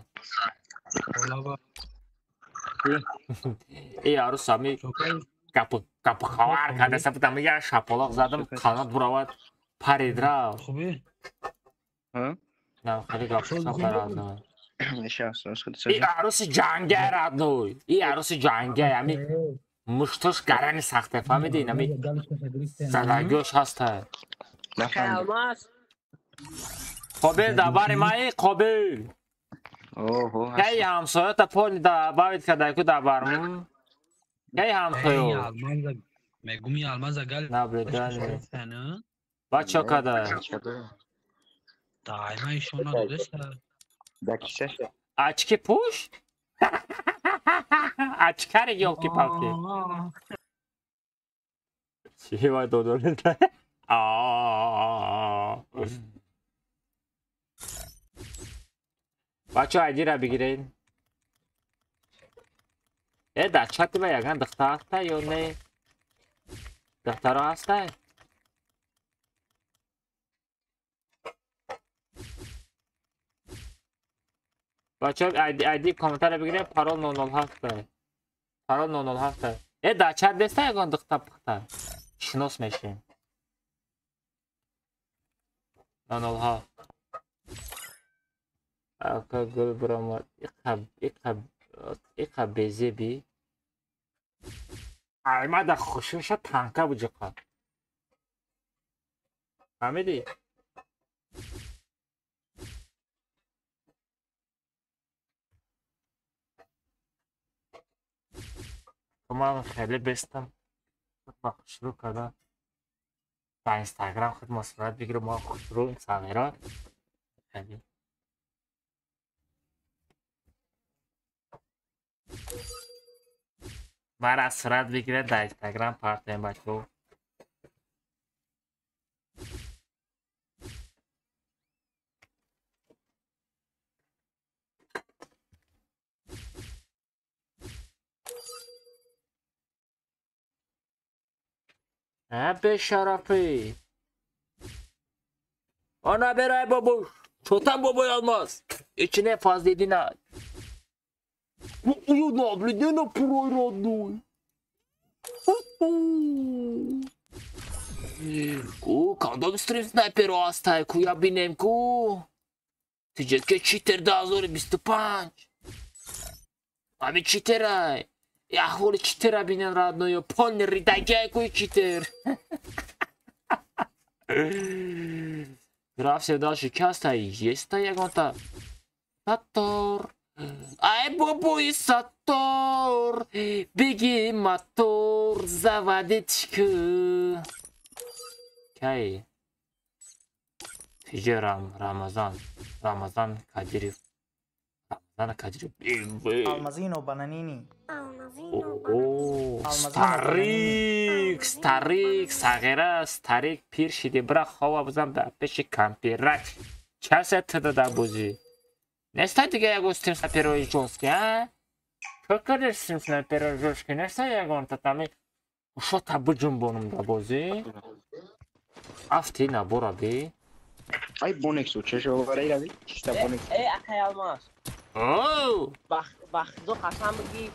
ای عروس همی کپ خوار کرده سپتم یه شپالاق زدم قانات براود پرید را خوبی؟ ها؟ نه خیلی گپ رد نوی ای عروس جنگه رد نوی ای عروس جنگه همی مشتوش گرن سخته فهمیدین همی زدگیوش هسته الماس قابل دبر مایی قابل کی همسایت پول باید که دایکو دبرمون کی همسایو میگومی الماس اگل نبریدن بچه کده دائما ایشون نداشته دکیسه اچکی پوش اچکر یوکی پاکی چی باید دو نیده بچه ایدی را بگیرین در چطی با یکن دختر هسته یا نه دختر ها هسته بچه ایدی کامنتر را بگیرین پارول 007 پارول 007 در چت دسته یکن دختر پختر شنوس میشین 007 اکا گل برامد ایقا بیزی بی ایما در خوشوشا تنکه بجا قد فهمیدی؟ من خیلی بستم با شروع کردم با اینستاگرام خود مصورت بگیرم ما شروع این صغیرات خیلی من از صورت بگیره در اینستاگرام پارتیم بچه به شرفی آنا برای بابوش چوتن بابای الماس ایچینه فاز دیدی نه او نابلیده نه پروی را دوی او کندام استریم سنایپر رو هسته کو یا بینیم کو تیجت که چیتر 2025 همین چیتر های احوال چیتر بینن رادنو یا پان ریدگه کوی چیتر گراف سیدا شکست های یستا یکان تا ساتور ای بابوی ساتور بگی ماتور زواده چکو کی فجرم رمضان کدیری Almazino bananini. ستاریک ساغره ستاریک پیر شده برا خواه بزن در پیش کمپیرک چه ست داده بوزی نستا دیگه یکو استریم سنایپر جوز که چکر استریم سنایپر جوز که نستا یکو تتامی شو تبو جنبونم دا بوزی افتی نبورا بی ای بونکسو چشو برای روی چیستا بونکسو ای اخی الماس اوه بخدو قسم بگی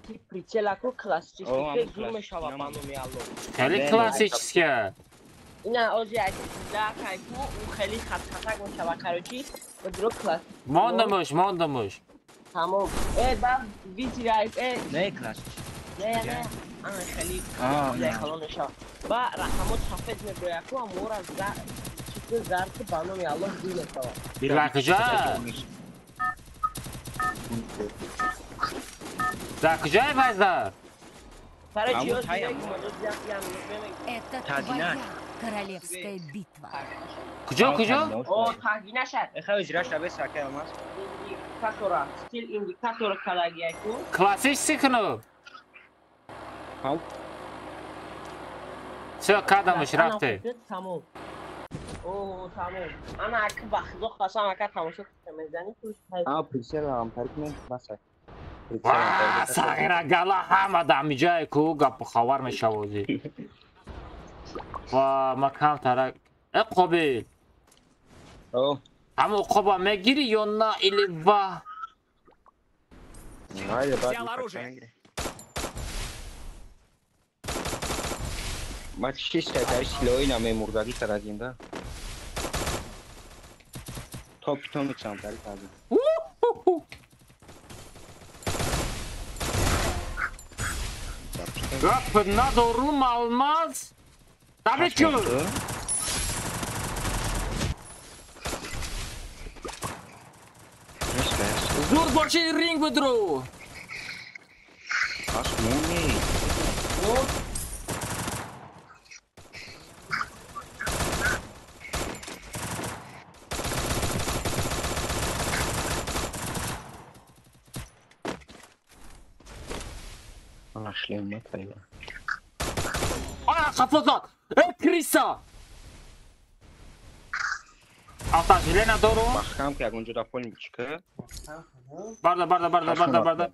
که پریچه لکو کلاسیسیکه زوم شوا بانو میالو خیلی کلاسیکه اینا اوزی اکی دا کنکو اون خیلی خط اون شوا کاروچی و درو کلاس ماندمش تمام ای با بیتی رایت ای نه کلاسیک نه انا خليك آه، زي نعم. خلون شا با رحمت حفظ میگوید کو امور از چیز زرد بانو یا الله دیگه سوا La kıca. La kıca fazla. سر Амур چیز های دیگه амур. مدت زیاد میگم Это Тагина. твоя королевская битва. Kıca kıca. او تاگینه شد اخواه اجراش لبه ساکه olmaz. ایندیکاتورا ستیل ایندیکاتور کلاگیه کو Klasik sıkını. Tamam. Все, kadamış انا rafte. فکر تموم اوه تموم انا اگه بخدا خواستم اگه تماشا کنم میزنی توش Ama Priscilla amperik mi? Basa. Vaa, sagira gala hamada amicay ku gap khavar me shavozi. Va makam tarak. Eqobi. Oh. Ama qoba megiri yonna iliva. Hayır, Взял оружие. Maç işte tersiyle oynamaya murdaki tarafında. Top hiç amperik abi. Gap nadorum almaz. Tabii ki. Dur başı ring vidro. Asmuni. Anlaşılıyor mu? Tabii. Aya kafazat. Krisa. Ataş Lena doğru. Bakam ki aguncu da pol çıkı. Barda.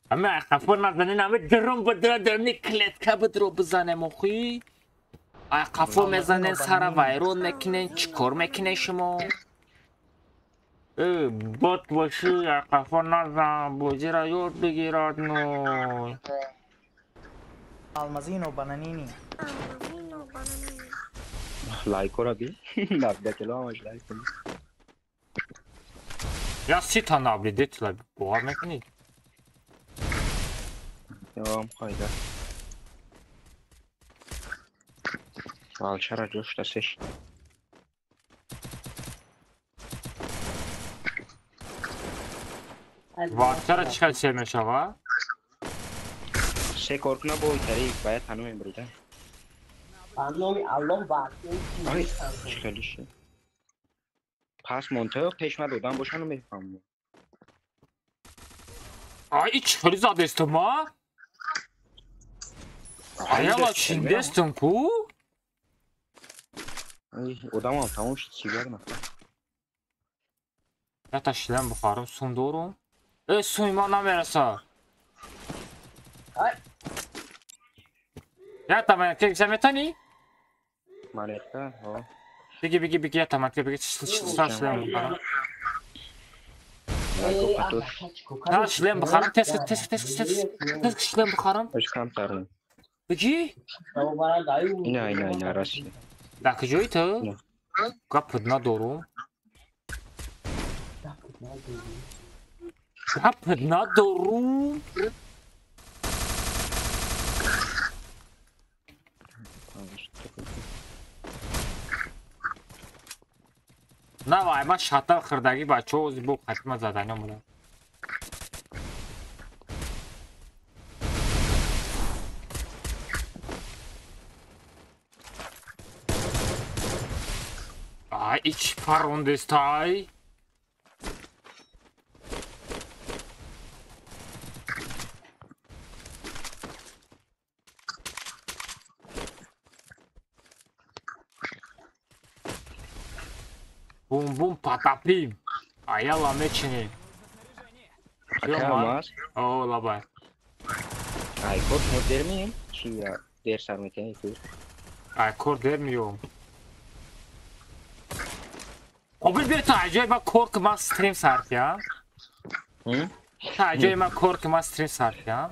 Ama kafana zanin ama durum بدرا درنی کلت که بدرو بزنه مخی. ای کافو میزنن سر وایرون میکنن چیکار میکنن شما؟ بات باشی ای کافو نزن بوجی را یاد بگیرد نو. Almazino bananini. Almazino bananini. Like ora bir. Nerede ki lan like. Ya سی تا نابلی دیتلا بوار میکنید. Devam hayda. Alçara coş da seç. واتر چکل چه میشوا؟ Se korkuna boy tari bayağı tanımıyorum burada. برنامه الله باید Ay çıkar işte. Pas monte peşme dodan boşanı mı yapalım? Ay چکلی زده است ما؟ Ayala şimdi estin ku? Ay odam al tamam şu sigarma. Ya taşılan buxarım sun doğru. Suyma namerasa. Ay. Ya tamam ki sen metani? Maletta o. Bigi ya tamam ki bigi taşılan buxarım. Taşılan buxarım tez kişilen buxarım. Özkan tarım. Bigi? İna arası. Так joy to? Kapıdına doğru. Kapıdına doğru. نه وای من شاطر خردگی بچه ها بو ختم زدنه مولا Ay iç parondestay Bum patapim. Ayala mečini. Akamaz. O labai. Ay kod der miyim? Şia der sarmeten kur. Ay kor dermiyorum. Abi bir tacayip korkma stream sart ya. Hı? Tacayip korkma stream sart ya.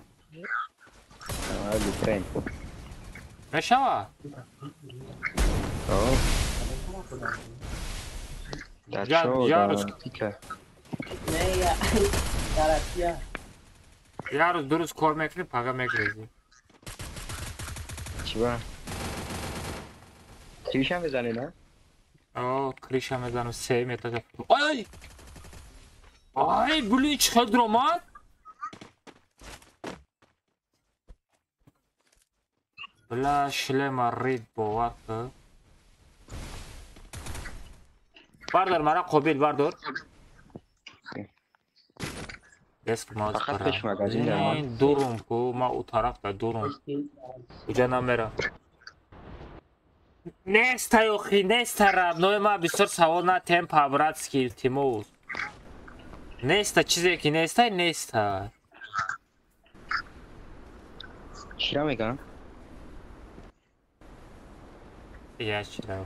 Hadi tren. Meşava. O. Yarus. Tika. Ne ya? Garantía. Yarus duruz kormekli paga mekrezi. چیبا کلیشم بزنه نه؟ آه کلیشم بزنم 3 متر. آی آی بلوی چقدر درآمد. بلا شله مرید باور که بردار مرا قبیل بردار دست ماز فقط برم پیش مگزین دارم. این دورم کو ما او طرف دا دورم کجا نمیرم نیستا یوخی نیستا ربنای ما بسیار سوال نه تمپ برات سکیل تیموز نیستا چیزی که نیستا چی را میگم؟ یا چرا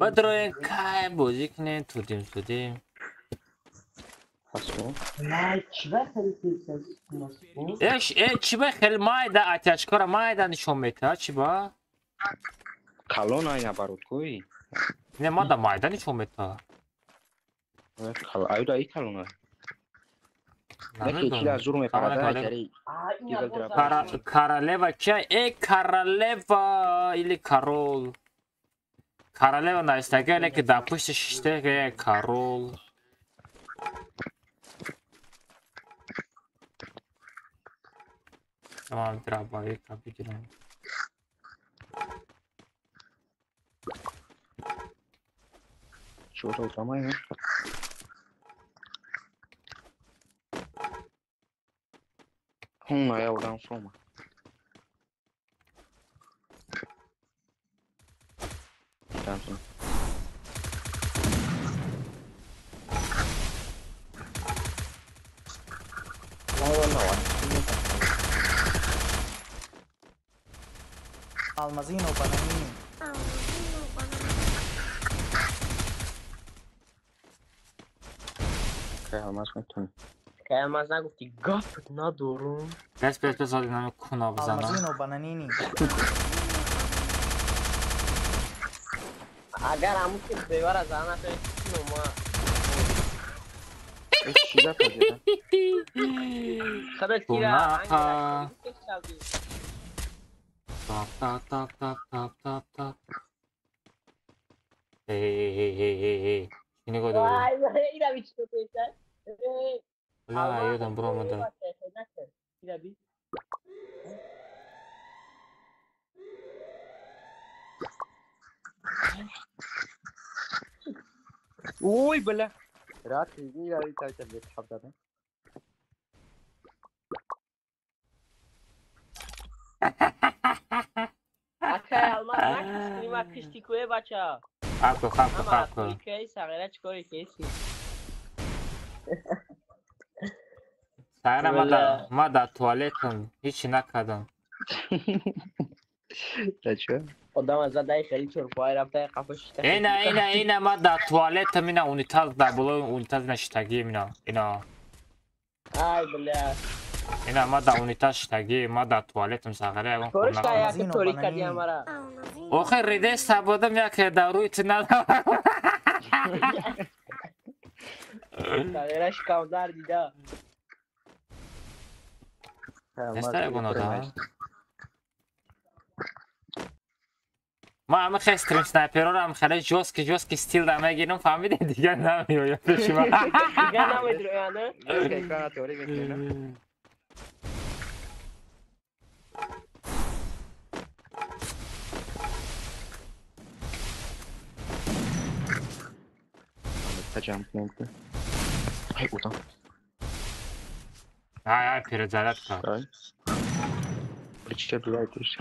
بدروین کای بازی کنه تودیم پاسو ایش چی با خیلی مایده اتیچکارا مایده نشون میده چی با کلون های نبارود کوی نه ما دا مایده نشون میده ایو دا ای کلون های نکی چی دا زور میپرده جری دیگل درا Королева чай, королева или король. Королева на истагале, que допустишь, что король. Tamam, дробовик определен. чего-то утомаю. Я удам сома. Там. Almazino bananini. Kaj almaz میتونی. که الماس نگفتی گفت ندارم. بس بذار اینو کنا بزنم. Almazino bananini. اگر همون که بیوار از آن نفر نما. چی دا پاجیده؟ خدای تیرا. تاپ. Hey. Ini kau dulu. Wah, ini habis tu pecah. Lah, ayo dan bro mada. Tidak habis. Oi, bala. रात ही यार इतना चल रहा था पता नहीं अच्छा अलमास ना किसी में किसी को ये बच्चा आपको क्या सागरा चकोरी कैसी सागरा मदा توالتم هیچ نکردم अच्छा قدام از دای خیلی چرپای رفته قفش اینا مدا توالتم اینا اونیتاز دابلو اونیتاز نشتگی اینا ای بله اینا مدا اونیتاز شتگی مدا توالتم ساغره اون کورش کایا که توری کردی همارا آخه ریده سبودم یک داروی تنها ساغرش کامدار دیده نستاره بنادا ما همه خیلی استریم سنایپر رو هم خیلی جوسکی استیل دامه گیرم فهمیدیم دیگه نمیویم پیشی ما دیگه نمیدرویانه اوکی کانا توری میکنه جمپ نمیکنه ای بودم ای پیره زرد کار چه بیایی توش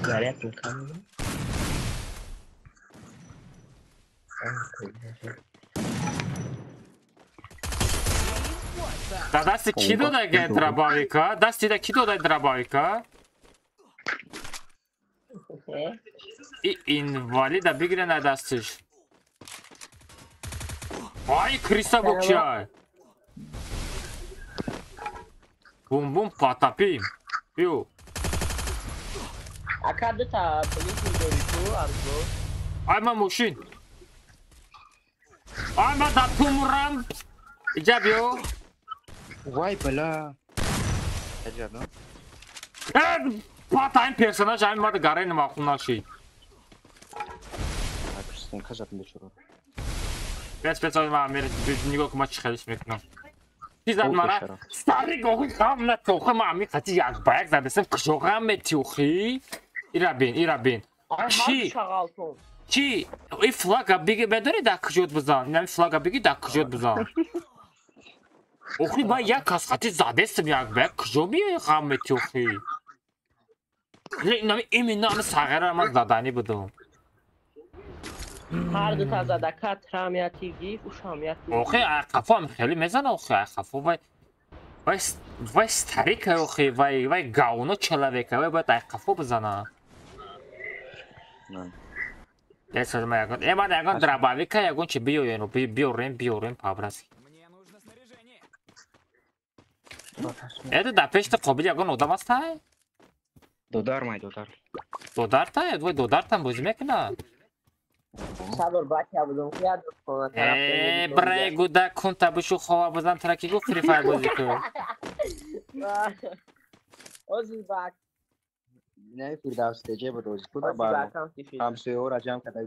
زرد میکنه دست کی داده دراباویکا؟ دست دیده کی داده دراباویکا؟ این والیده بگیره نه دستش وای کریستا بکشای بوم پاتاپیم بیو اکرده تا پلیس میداری تو ارزو آی من موشین آی من داتو مرم ایجا بیو وای بلا اجازه پات این پرسوناژ همین ماده گره نماخون ناشید Stänka zaten de şurada. بس من میره نگاه که ما چی خیلیش میکنم چی زد او مرا بشرم. ساری گوهی خام نتوخه ما همی خطی یک بایک زده سم کشوغم میتیوخی ایرا بین چی؟ Çağaltın. چی؟ این فلاگا بگی بداری دا کجود بزن این فلاگا بگی دا کجود بزن اوخی با یک کس خطی زده سم یک بایک کجو بیایی خام میتیوخی این نام ساغره ما زدنی بودم Hər də təzədə katramiyyəti giyib, uşamiyyəti اوخی اقفا هم خیلی میزنه اوخی اقفا وای ستریکه اوخی وای گاونو چلویکه وای باید اقفا بزنه نه یه سال ما یکن ای من یکن دراباوی که یکن چی بیوریم پابرسی ایدو در پیشت قابل یکن اودم است های؟ Dodar may dodar. دودار تا وای دودار تا بوزی میکنه Sabır bakya budum qiyad sonra ای برای گوده کن تا بشو خواه بزن ترکی گو فری فایر بازی کن Ozi bak. Ne Firdevs TC bu dozi. Bu da Ozi bana. bakam tifi. Tam suyu uğrayacağım kadar.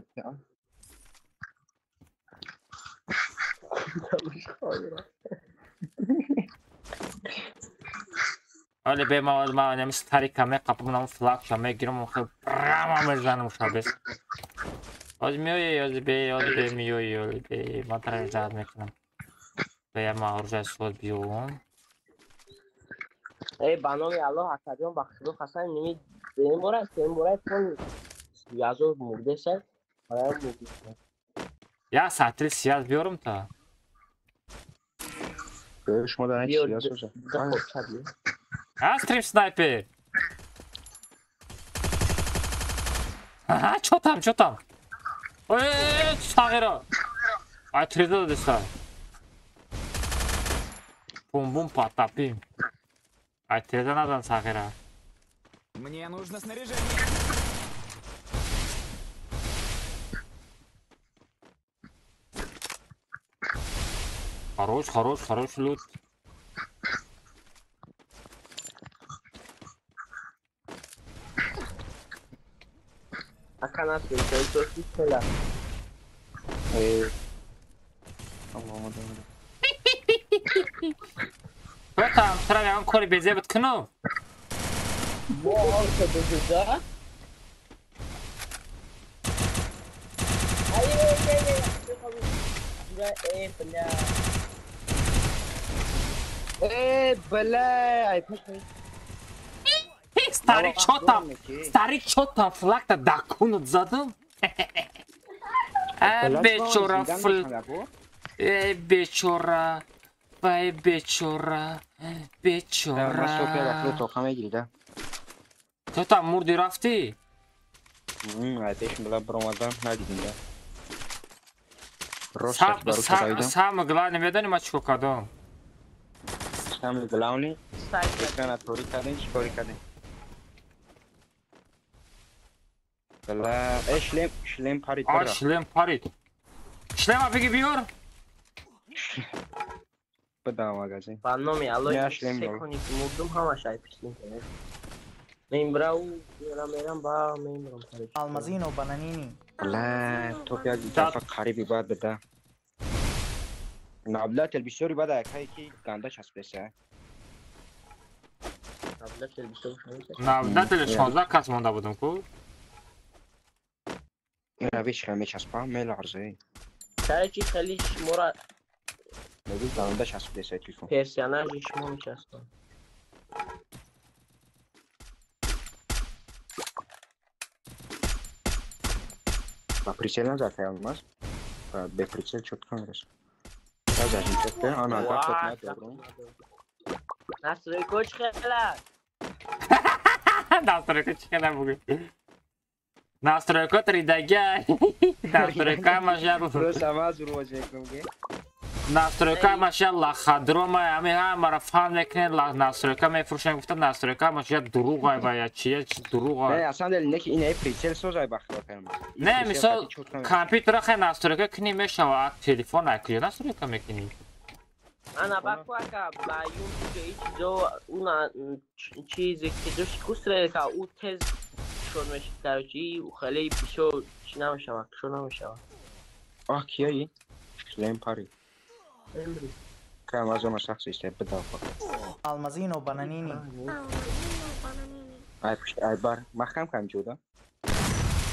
ولی به ما نمیشه تاریکمه قپمونم فلاک شمه گیرم و خیلی برام بزنم شبیه از میوی میوی من ترک زد میکنم به یه مغرجه سود بیوم Ey banomi Allah hakikaten bak şu Hasan nimi benim buraya fon yazıyor muhteşem. Ayağım muhteşem. یا ساعتی سیاز بیارم تا Görüşmeden hiç Diyor. siyasi hocam. Tabii. استریم سنایپر چوتم اوه ساغیرا ای تریده داده سا بوم پاتاپیم ای تریده ندن ساغیرا Мне нужно снаряжение. خروش لوت Hakan nasıl? Sen çok güzel. Allah'ım adamı. بتم ترى الان كوري بيزي بتكنو Bu ortada güzel. Hayır. Bela. Ay peki. старик чотам флакта дакуну задам бечора фл бечора وای بیچاره من سوپیا داخل توخمه گیریدم. تو تا مردی رفتی؟ آتیش بلا برامدم ندیدیم ده. سام گلا نمیدانی ما چیکار کردم؟ سام گلاونی؟ اکران توری کردیم چیکاری کردیم؟ بلا شلم پارید برا. شلم پارید. شلم بگی بیار. بدم آگازی. Panomi Allah sekonik mudum hava şaypistin. Membra u meram ba membram karış. Almazino, bananini. لا توپیا دفعه قریبی باید بده. نابلا تلویزیونی بده اکایی که گنده چسبیسه. Abla televizyon şansı. نه دل 16 کس مونده بودم کو. این رویش خیلی چسبم میل عرضه. Serki Xaliç Murat نبی گنده چسبیسه تلفن. personaj işmon çastan. با پریسیل نزده olmaz. به پریسیل چطور میرسه. نزدیم چطور آن آقا خود ندارم. Nasıl koç xeler? Настройка чекана буги. Настройка тридага. Настройка машалла. Burası ama zor olacak mı? настройка машалла хадрома ами ҳамара фаҳм мекунед настройка мефурӯшанд гуфтам настройка маша дурӯғ ва чи дурӯғ نه اصلا دل نه که این پریسل سوزای بخدا کنم. نه مثال کامپیوتر خیلی настройка کنی میشود تلفن اکلی настройка میکنی انا بقى بايون که جو اون چیزی که دوش کسره که او تز شون میشه کارچی و خیلی پیشو چی نمیشه شون نمیشه آه کیایی؟ شلیم پاری امری که امازون شخصی است بدافع Almazino bananini. Almazino bananini. ای پشت ای بار مخم کم جودا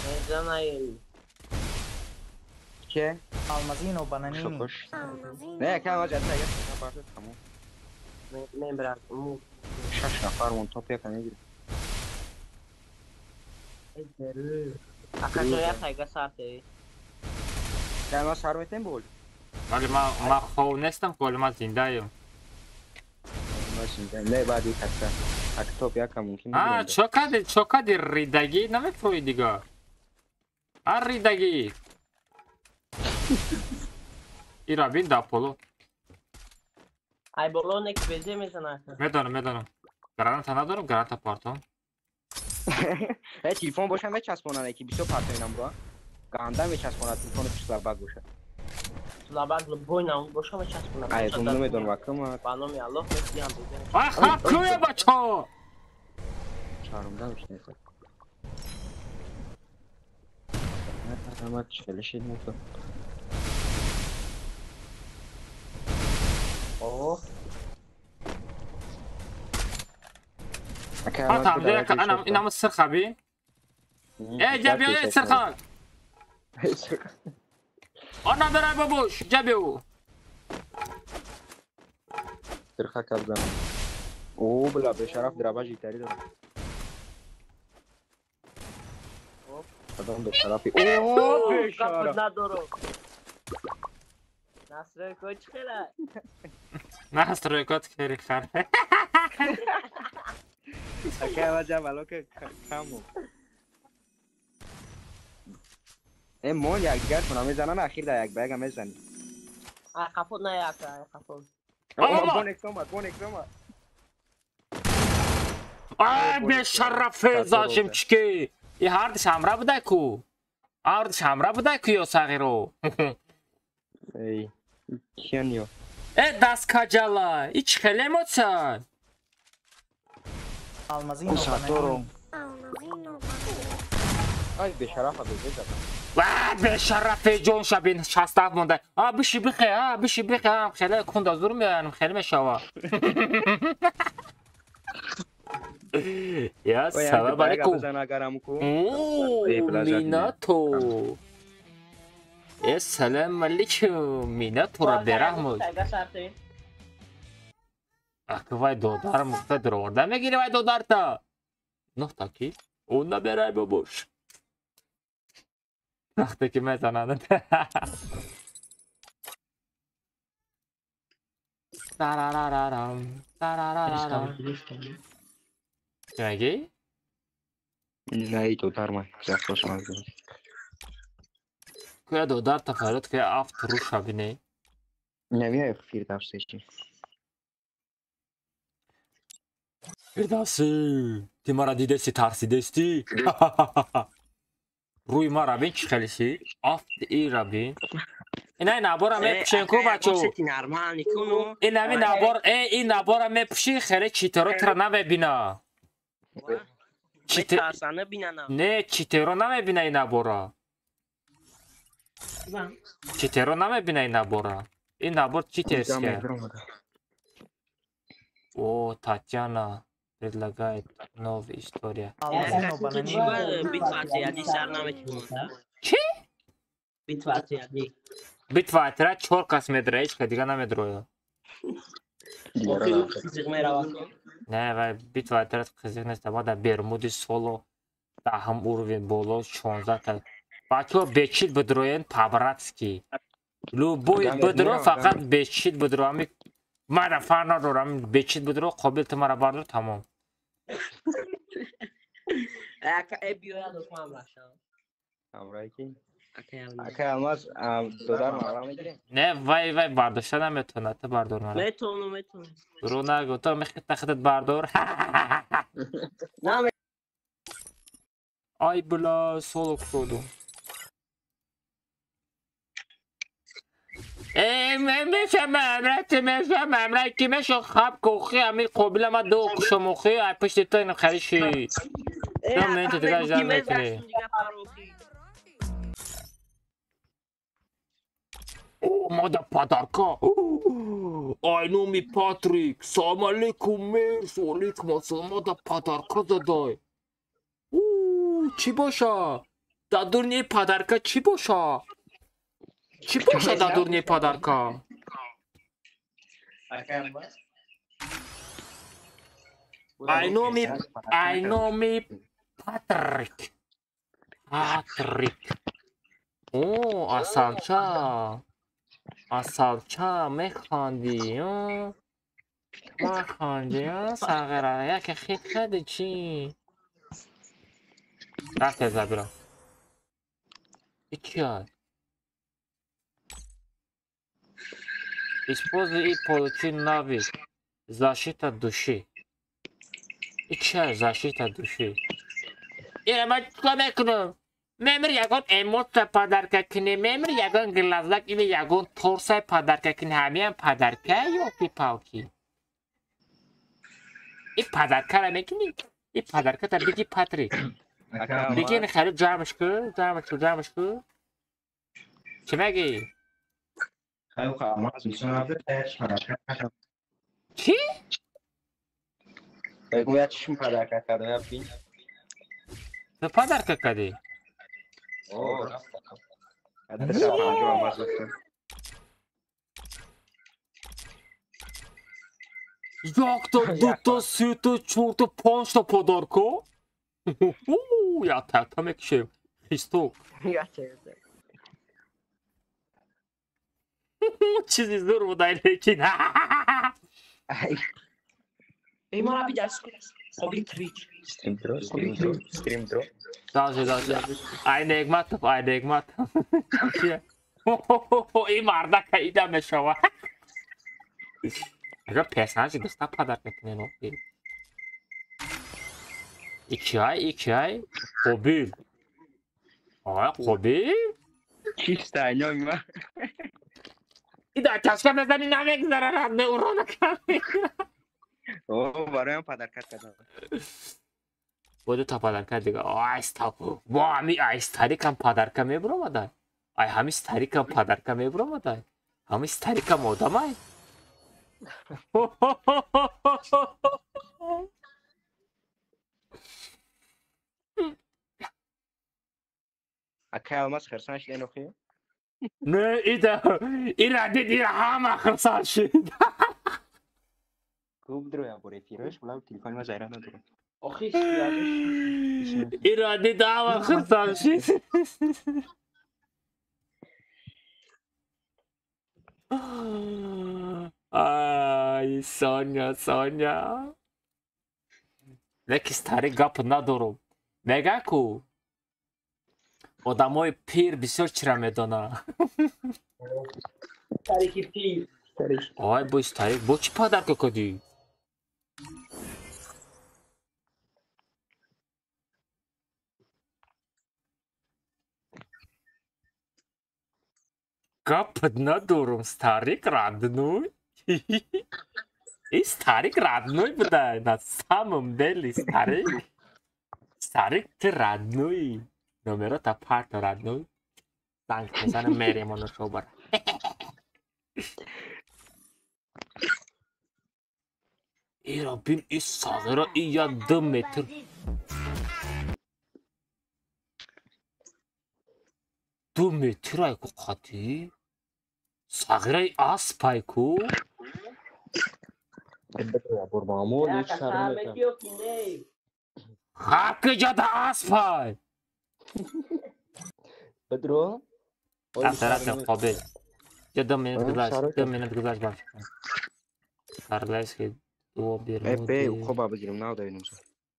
نمیدونم که Almazino bananini. شکوش Almazino. نه که اماز جلسه یک نفر تموم نمیبرم مو 6 نفر اون توپ یک نمیگیره اکا جای خیلی ساعته که اماز سرویتیم بود ولی ما خواه نیستم که ولی ما زنده ایم. نه بعد یک هسته اگه توپ یک هم ممکن آه نگیریم چوکادی ریدگی نمیفروی دیگه. ریدگی ایرا بین داپولو ای بالونه که بزه میزنه میدونم گرانت ندارم گرانت پارتون ای تلفن باشم میچسبونن یکی 20 پارت اینم با گنده میچسبونن تلفن پیش لبک باشه لابد بوی نمون باشم چسبونم ای تو نمیدونم وکم بانومی الله میدیم بزنه آخ کوی بچه چهارمده میشه نیست نه چلشی نیست اوه فاتم دیگه انا اینم سرخه بین جبیو سرخه آنا برای بابوش جبیو سرخه کبزن او بلا به شرف درابا جیتری دارم قدام به شرفی او به شرف ندارم نصره کوچ خیلی نه استرویکات کری خرده اکه اما جمالو که کمو این مون یک دیگر کنم میزنن اخیر در یک بیگ هم میزنی خفود نه یک خفود بون اکسومت آی به شرف زاشم چکی ای هردش همراه بوده کو هردش همراه بوده کو یا ساقیرو ای کیانیو ای دست کجالا ای چی خیلی موتسن Almazino ساتورو bananini. Almazino bananini. ای به شرف ها بزید وای به شرف جون شبین 67 مونده بشی بخی خیلی کند از برو میانم خیلی میشوا یا سلام علیکم میناتو السلام علیکم میناتو را برحمت وای دودارم فدر ورده میگیری وای دودار تا نه تاکی اون نبرای بابوش وقتی که میزنند چی میگی؟ نه ای تو در من زیاد خوش منظورم که دودار تفرد که افت رو شبینه نمیای خفیر دفسه چی فردوسی تی مرا دیدستی ترسیدستی روی ما را بین چی خیلیشی؟ افت ای را بین اینای نبار هم میپشین کو بچو این نبار هم میپشی خیلی چیترو تر نمیبینا میترسنه بیننم نه چیترو نمیبینه این نبارا چیترو نمیبینه این نبارا این نبار چی ترس که او تاتیانا предлагает новая история Almazino bananini. بیتواتیادی سر نمیتونم چی؟ بیتواتیادی битва атра 4 кас медра هیچ که دیگه نمیدروه فیزیق میروه نه و битва атра قزیق نیست ما در برمودی سولو در هم уровень боло 16 تا بچه بچید بدروین پابراتسکی любой بدرو فقط بچید بدرو همی ما در فرنا رو همی بچید بدرو قابل تمارا بردر تمام ای بیویا دکمم راشم امرایی کی اکه الماس دودار مالا میگیری نه وای برداشته نمیتونه تو بردار مرا میتونم برو نگو تو میخواد تختت بردار نه ای بلا سولو کودو میفهمم که میشه خب کوخی امی قابل ما دو کشموخی پشت تو اینو خریشی دو منت دیگه جمع میکنی او مادا پادرکا آینومی پاتریک سلام علیکم مرس و علیکم السلام مادا پادرکا دادای چی باشه؟ در دورنی پادرکا چی باشه؟ چی باشه در دورنی پادرکا؟ آینومی پاتریک اوه اصالچا میخواندی ساغره یک خیلی خیلی چی رفت از برا چی هست используй и получи навык защита души چی هست защита души اینه من چکا میکنم memur yagon emotsa padarka kini memur yagon glazlak ini yagon torsa padarka kini hamiyan padarka yok bir pauki این padarka را میکنی این padarka تا بگی پاتریک بگی این خرید جمعش کن چی میگی؟ چی؟ بگو یا چشم پدرکت کرده یا بین تو padarka کردی؟ یک تا دو تا سه تا چهار تا پنج تا پادرکا یا تا میکشیم خیستو چیزی زور بود لیکن ای ما را بیدرس خوبی تریچ استریم درو داشه aynı egmat این مرده کهیده میشوه اگر پرسنجی دسته padarka کنه نوکی iki ay قبیل قبیل چیست اینو ما این در کشکه بزنی نمیگذاره رد اون رو نکنی برای هم پدرکت کرده بوده تا padarka دیگه با همی استاریکم padarka میبرم دای همی استاریکم padarka میبرم دای همی استاریکم آدم های اکه almaz خرسانش دینو خیه نه این ردید این همه خرسان شد خوب درو یا بوری فیروش بلاو تلفن ما زیران درو آخی این ردید همه خرسان شد آی سونیا نکس تاری گپ ندارم میگه کو آدمای پیر بسیار چرا میدانه تاریکی پیر آی با تاریک با چی padarka کردی گپ ندارم تاریک ردنوی این تاریک ردنوی بوده نه سامم دلی تاریک ردنوی نمره تا پارت ردنوی زنگ میزنه میریم اونو شو بره ای را بین این ساغه را ای یا 2 متر 2 متر ای کو قطی ساغه را ای اسپای کو برمامون یک شرم حق جد اسپای بدرو رفته قابل یا 2 منت گذاشت باشه سرلایس که 2 بیرمودی خوب بگیرم ناو داریم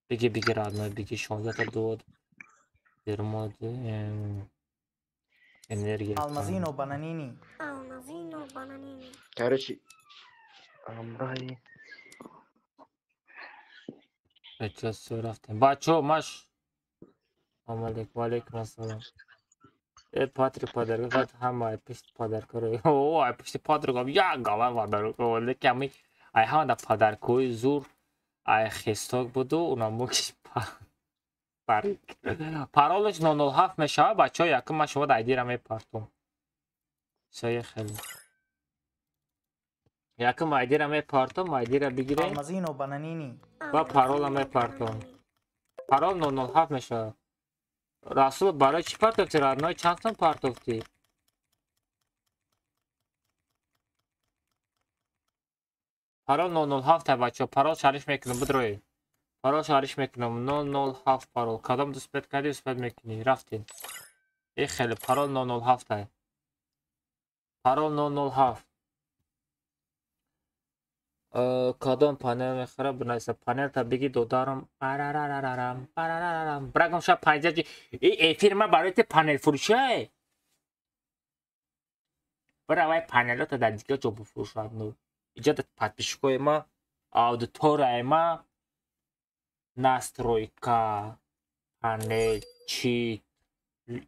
بگی رادنوی بگی 16 تا 2 بیرمودی انرژی Almazino bananini. Almazino bananini. ترشی امرای بچه رفتیم بچه ماش علیکم السلام Патрик подарок, ҳама ай пушти падаркаро. О, ай пушти патрикам як гала падарок. Лекин ми ай ҳамада падаркои зур ай хисток буду, унамокиш парик. Паролаш 007 мешава, бачаҳо якум ман шумо айдира мепартом. Шои хеле. Якум айдира мепартом, айдира бигирем. Алмазино бананини. Ва парола мепартом. Парол 007 мешава. Расул барои чӣ партофтӣ? Радной чанд сум партофтӣ? Парол 007 бачаҳо, парол шариф мекунам, бидроед. Парол шариф мекунам, 007 парол. Кадом дуспет кардӣ, дуспет мекунӣ, рафтин. Хеле, парол 007. Парол 007. Кадом панел мехара бинайса панелта биги додарам парарарарам парарарарам брагам ша 50 эфирма барои панел фурӯшай бравай панелота дар дигар ҷо бифурӯшад ну иҷо подписчикои ма аудиторияи ма настройка панел чит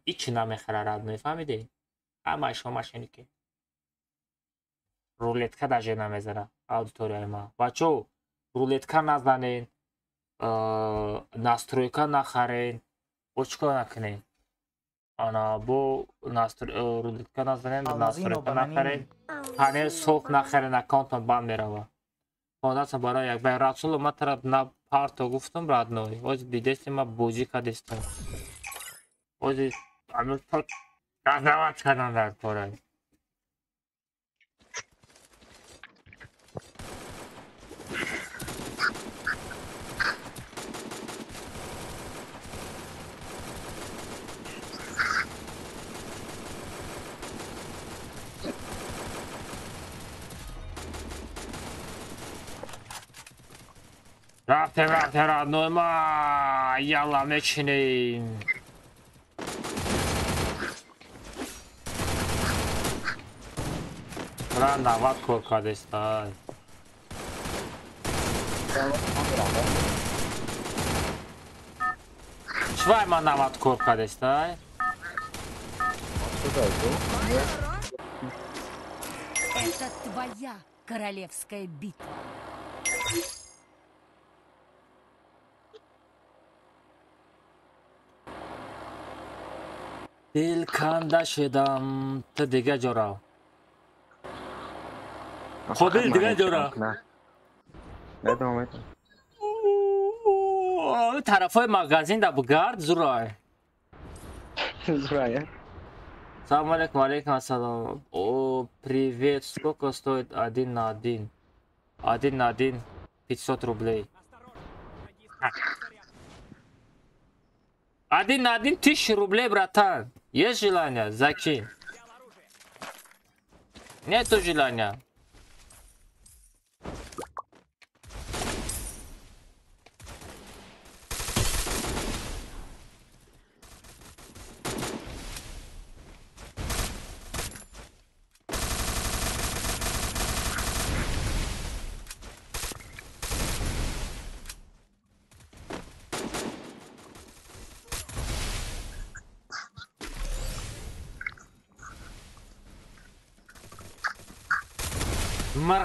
ичи намехарад ну фаҳмиде ҳамааш машиники рулетка даже намезана аудиторияи ма. Бачаҳо, рулетка назанен, настройка нахарен, бо чӣ кор накунем? Ана бо рулетка назанен, настройка нахарен, панел соф нахарен, аккаунтон банд мерава. Хонаса барои як бай Расул ма тараб на парто гуфтам радной. Оз бидести ма бозӣ кардистам. Ози амир то газават кардам дар кора. Рафтем родной ма, ялла мечинем. Брат, нават кор кардестай. Чвай ма нават кор кардестай. Это твоя королевская битва. Дил канда шидам, ту дига ҷо рав. Ходил дига ҷо рав. Тарафои магазин да бугард зурай. Зурай. Салам алейкум, алейкум ассалам. О, привет. Сколько стоит 1 на 1? 1 на 1 500 рублей. 1 на 1 1000 рублей, братан. Есть желание? Закинь. Нету желания.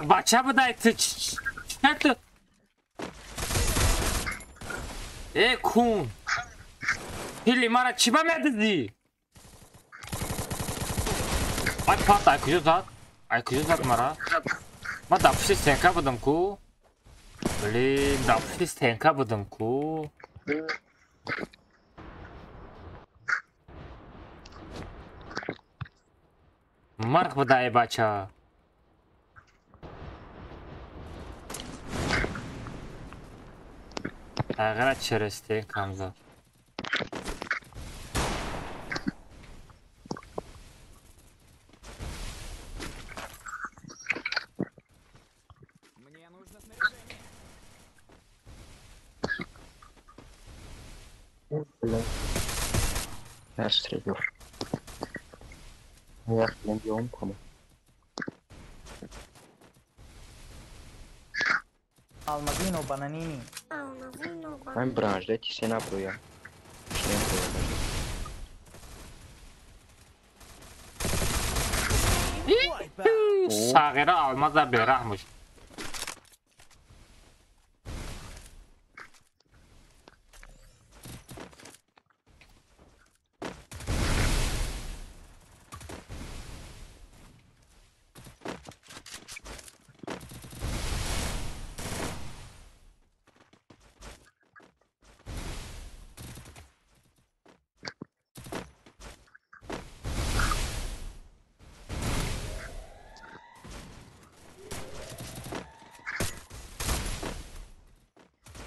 Бача будай ты чё кун пили мара чӣ ба медиди ай пат ай куҷо зад мара ман дар пушти стенка будам ку блин дар пушти стенка будам ку марг будай бача Агара через стенкам зад. Мне нужно снаряжение. Я стрелю. Я бьем кому. Алмазино бананини. Ай, браш, дайте себе набрую я. Sağıra almaz da berahmış.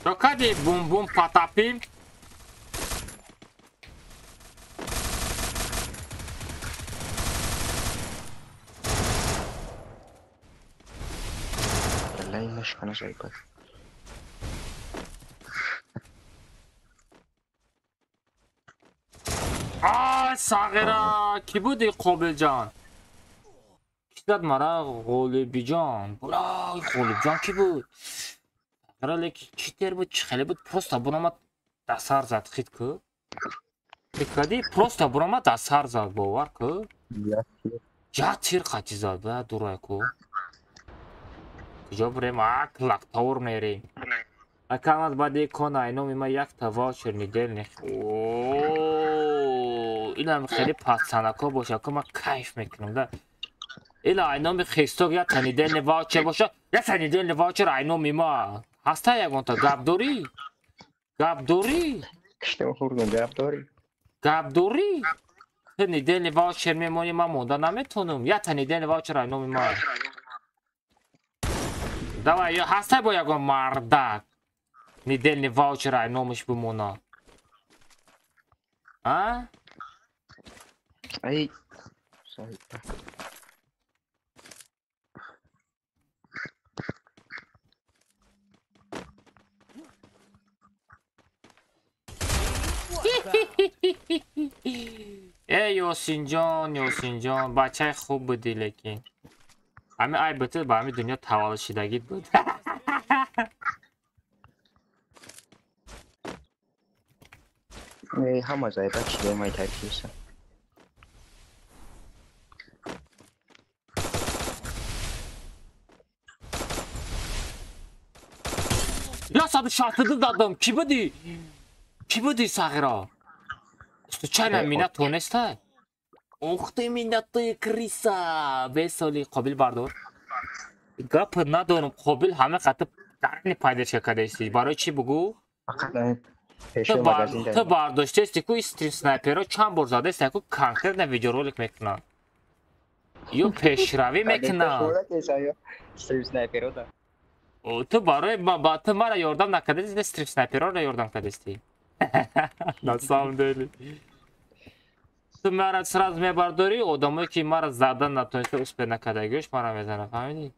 Yok hadi bum bum patapim. Vallahi مشكلة زيبا. Ay Sağıra ki budi Qobilcan. Kitad mara G'olibijon. Bulay G'olibijon ki bu. Lekin chiter bu chixali bu просто bunama dasar zad xit ku. Dikadi просто bunama dasar zad bovar ku. Ja tir qati zad ba duray ku. Jobre ma klak tower nere. Akamat badi konay no mima yak ta voucher nidelni. Oo, اینم خیلی پسناکا باشه که من کیف میکنم ده. اینا اینام خیستوگ یا تنیدل واچر باشه یا تنیدل واچر اینامی ما هسته یکون تا گپ دوری کشتم خوردم گپ دوری تنیدل واچر میمونی من مونده نمیتونم یا تنیدل واچر اینامی ما دوای یا هسته با یکون مردک نیدل واچر اینامش بمونه ها؟ ای صحیح ای یاسین جان بچه خوب بودی لیکن همه ای بطور با همه دنیا تولد شدگیت بود همه زایبا چیده مای ترکیسه یا ساده شاتده دادم کی بودی Sağıra تو چرا مینت تونسته اخته مینت کریسا به سالی قابل بردار گپ ندارم قابل همه خطب درنی پیدا شکده استی برای چی بگو تو برداشته استی که استریم سنایپر ها چند بار زده استی که کانکر نه ویدیو رولک میکنن یا پیشروی میکنن استریم سنایپر ها تو برای تو مرا یاردم نکرده استی استریم سنایپر ها را یاردم کرده استی نسام دیلی تو مرا سراز میبرداری آدمایی که مرا زدن نتونسته اس به نکدگیش مرا میزنه فهمیدی؟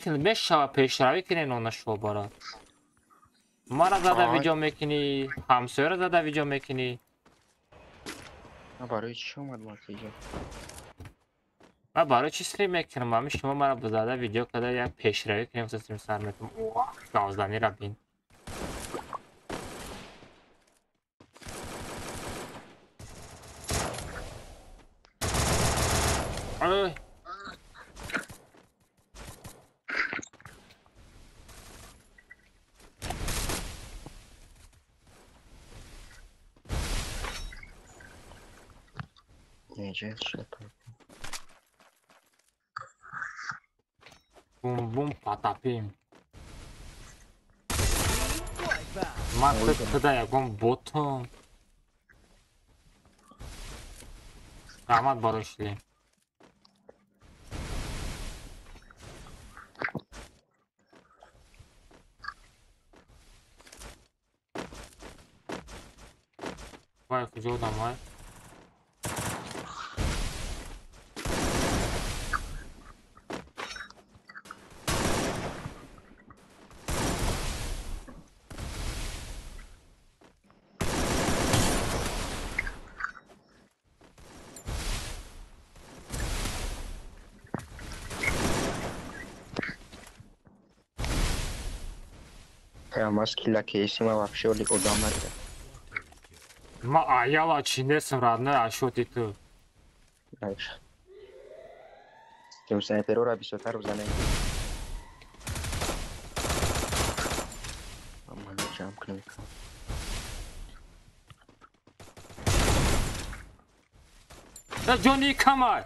میشوه پیشروی کنی نونه شو برات مرا زده ویدیو میکنی همسایه را زده ویدیو میکنی برای چی اومد مارکیجا؟ من برای چی سری میکنم همه شما مرا بزده ویدیو کده یک پیشروی کنیم سستیم سر میکنم گازدنی را بین Nece şöyle بوم بوم پاتاپیم من کده یکم بوتم قامت باروشلی وای کجا بودم وای Mas kilakesima вообще удамарда. Ма аяла чинесам радне ашоти ту. Дальше. که سنایپر را بیشتر بزنه. اما جمع کنم. Da Johnny Kamal.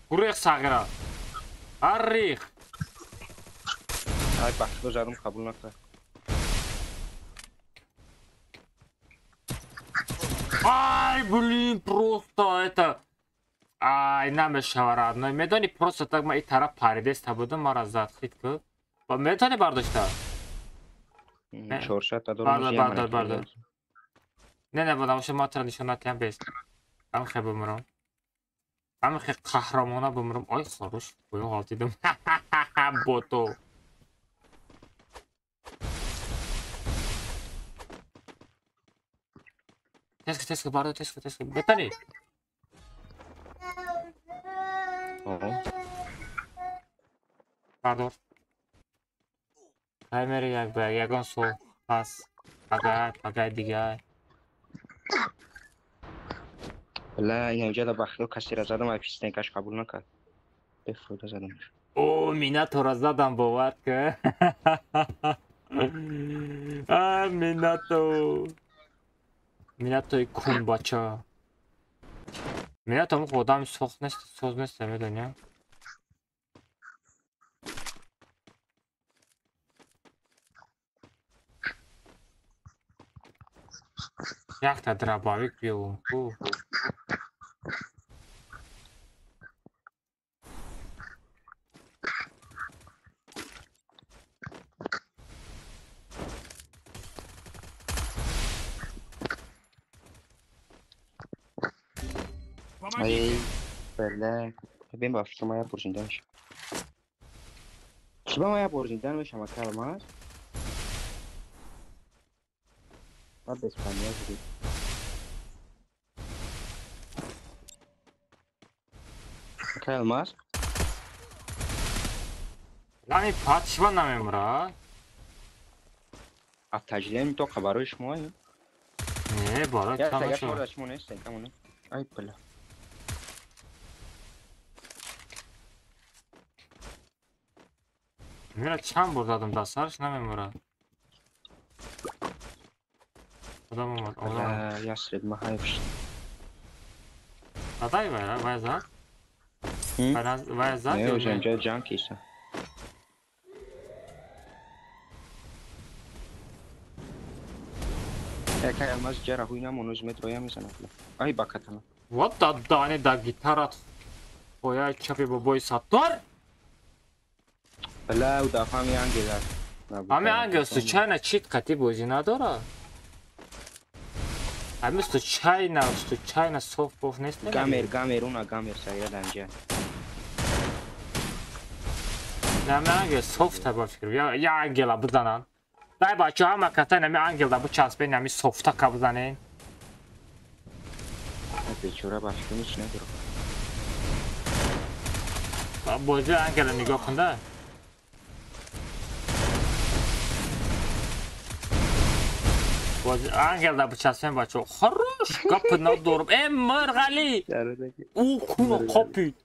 Buraya sağıra. Arık. ای بخشو زدم قبول نکرد. Ай, блин, просто это... Ай, намешава родной. Медони просто так ма и тараб паридеста будам, мара задхид ку. Ба медони бардошта? چهارصد تا دارم. بردار. نه بودم ما تر نشونات هم بیست. ام خیلی بمرم. ام خیلی قهرمانه بمرم. آی خاروش بویا حال دیدم. بوتو. تسک بردار تسک. بتانی. بردار. های میری یک به یکان سو پس پگای دیگه لا این اینجا در بخشو کسی را زدم ای پیستنکش قبول نکرد. بفروده زدمش. او مینا تو را زدم باور که مینا توی کون بچه مینا تو همون خودم سوز نیست میدونی یک تا درباویک بیو ای بله ببین با شما یا پرسیدنش شما یا پرسیدن میشم کلمات بعد اسپانیا بود کلمات لانی پاتشما نمیمرا از تجلیل تو خبرای شما یا نه بالا یا تمام شما شد شما نیست کمونه ای بله میره چند بار دادم دستارش نمیموره آدم اومد آدم یاسرد ما حیفش دادای وای زد وای زد نه یا اوش نه اینجا جان کیسه یک الماس جرا هوی نمونوز مترویا میزنه ای باکتنا Вот дане да гитарат боя чапи бобой сатор بله او دفعه می انگل هست ами ангел случайно чит кати бози надора ами случайно софтбоф нест گامر اونا گامر سایه دنجه ами ангел софта ба фикр я ангела бизанан дай бача ҳама ката нами ангел да бу часпен нами софта ка бизанен بیچاره باشی نیست نداره بازی ангела نگاه کنده بازی ангел да بچسبن بچه خروش گپ ندارم مرغلی او کنه کپید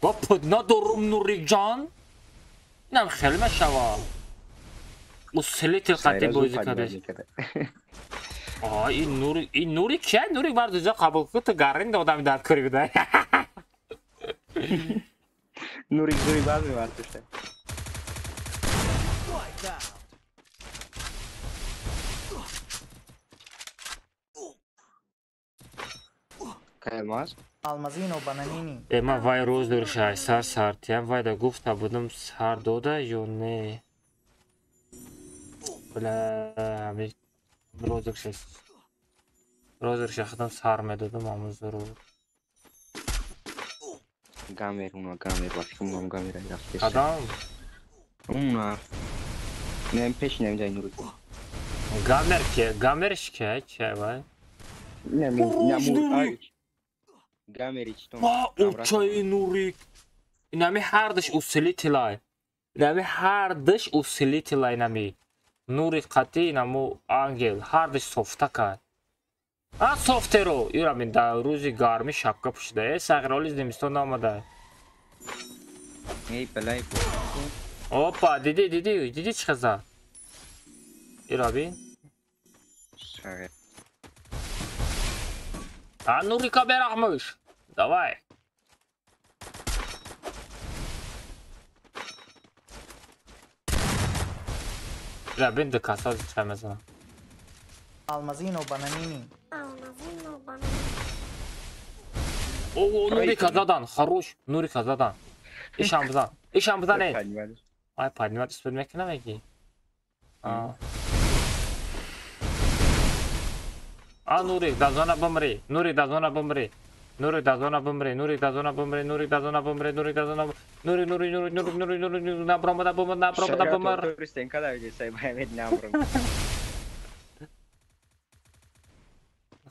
گپ ندارم نوری جان اینم خیلی مشوا او سلیت قطعی بازی کرده این نوری کیه؟ نوری برد جا قبول کنه تو گرین دادم درد کاری بده نوری زوری باز میبرد داشته که الماس؟ Almazino bananini. من وای روز دورش سرتیم وای دا گفته بودم سر داده یا نه بله همی روزش خدم سر میدادم اما ضرور گامر اونا گامر باشی که مام گامر ای رفت خدم اونا نیم پیش نمیده این رو گامرش که چه وای نمور گامر ایچ تو اوچای نوری Inami hardış usilitilay. Inami hardış usilitilay inami. Nuri qati inamu angel hardış softakay. А софтеро ирами да рӯзи гармӣ шапка пӯшида сағироли зимистон омада эй балай опа диди чӣ хиза ира бин сағир а нурика берахмӯш давай ира бин дикасози чӣ мезанам Алмазино бананини. Алмазино бананини. О, Нурика задан, хорош, Нурика задан. Ишам бизан, эй. Ай, поднимать из-под мекина меги. Нурик, да зона бомбри, Нурик, да зона бомбри. Нурик, да зона бомбри, Нурик, да зона бомбри, Нурик, да зона бомбри, Нурик, да зона бомбри, Нурик, на промода бомбар. Туристен када види сай баймед намрон.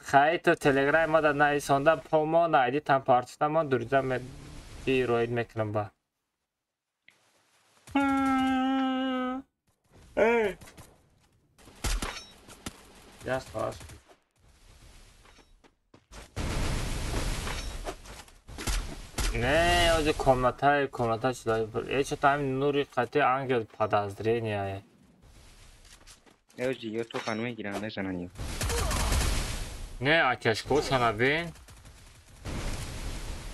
Хай то телеграм мада найсонда помо найди там партита ман дуризам би роид мекунам ба. Эй. Ясно. Не, оже комната сюда. Эче там нури қати ангел подозрение. Эожи ё то ханум мегирам мезанани. Не, атешко шанабин.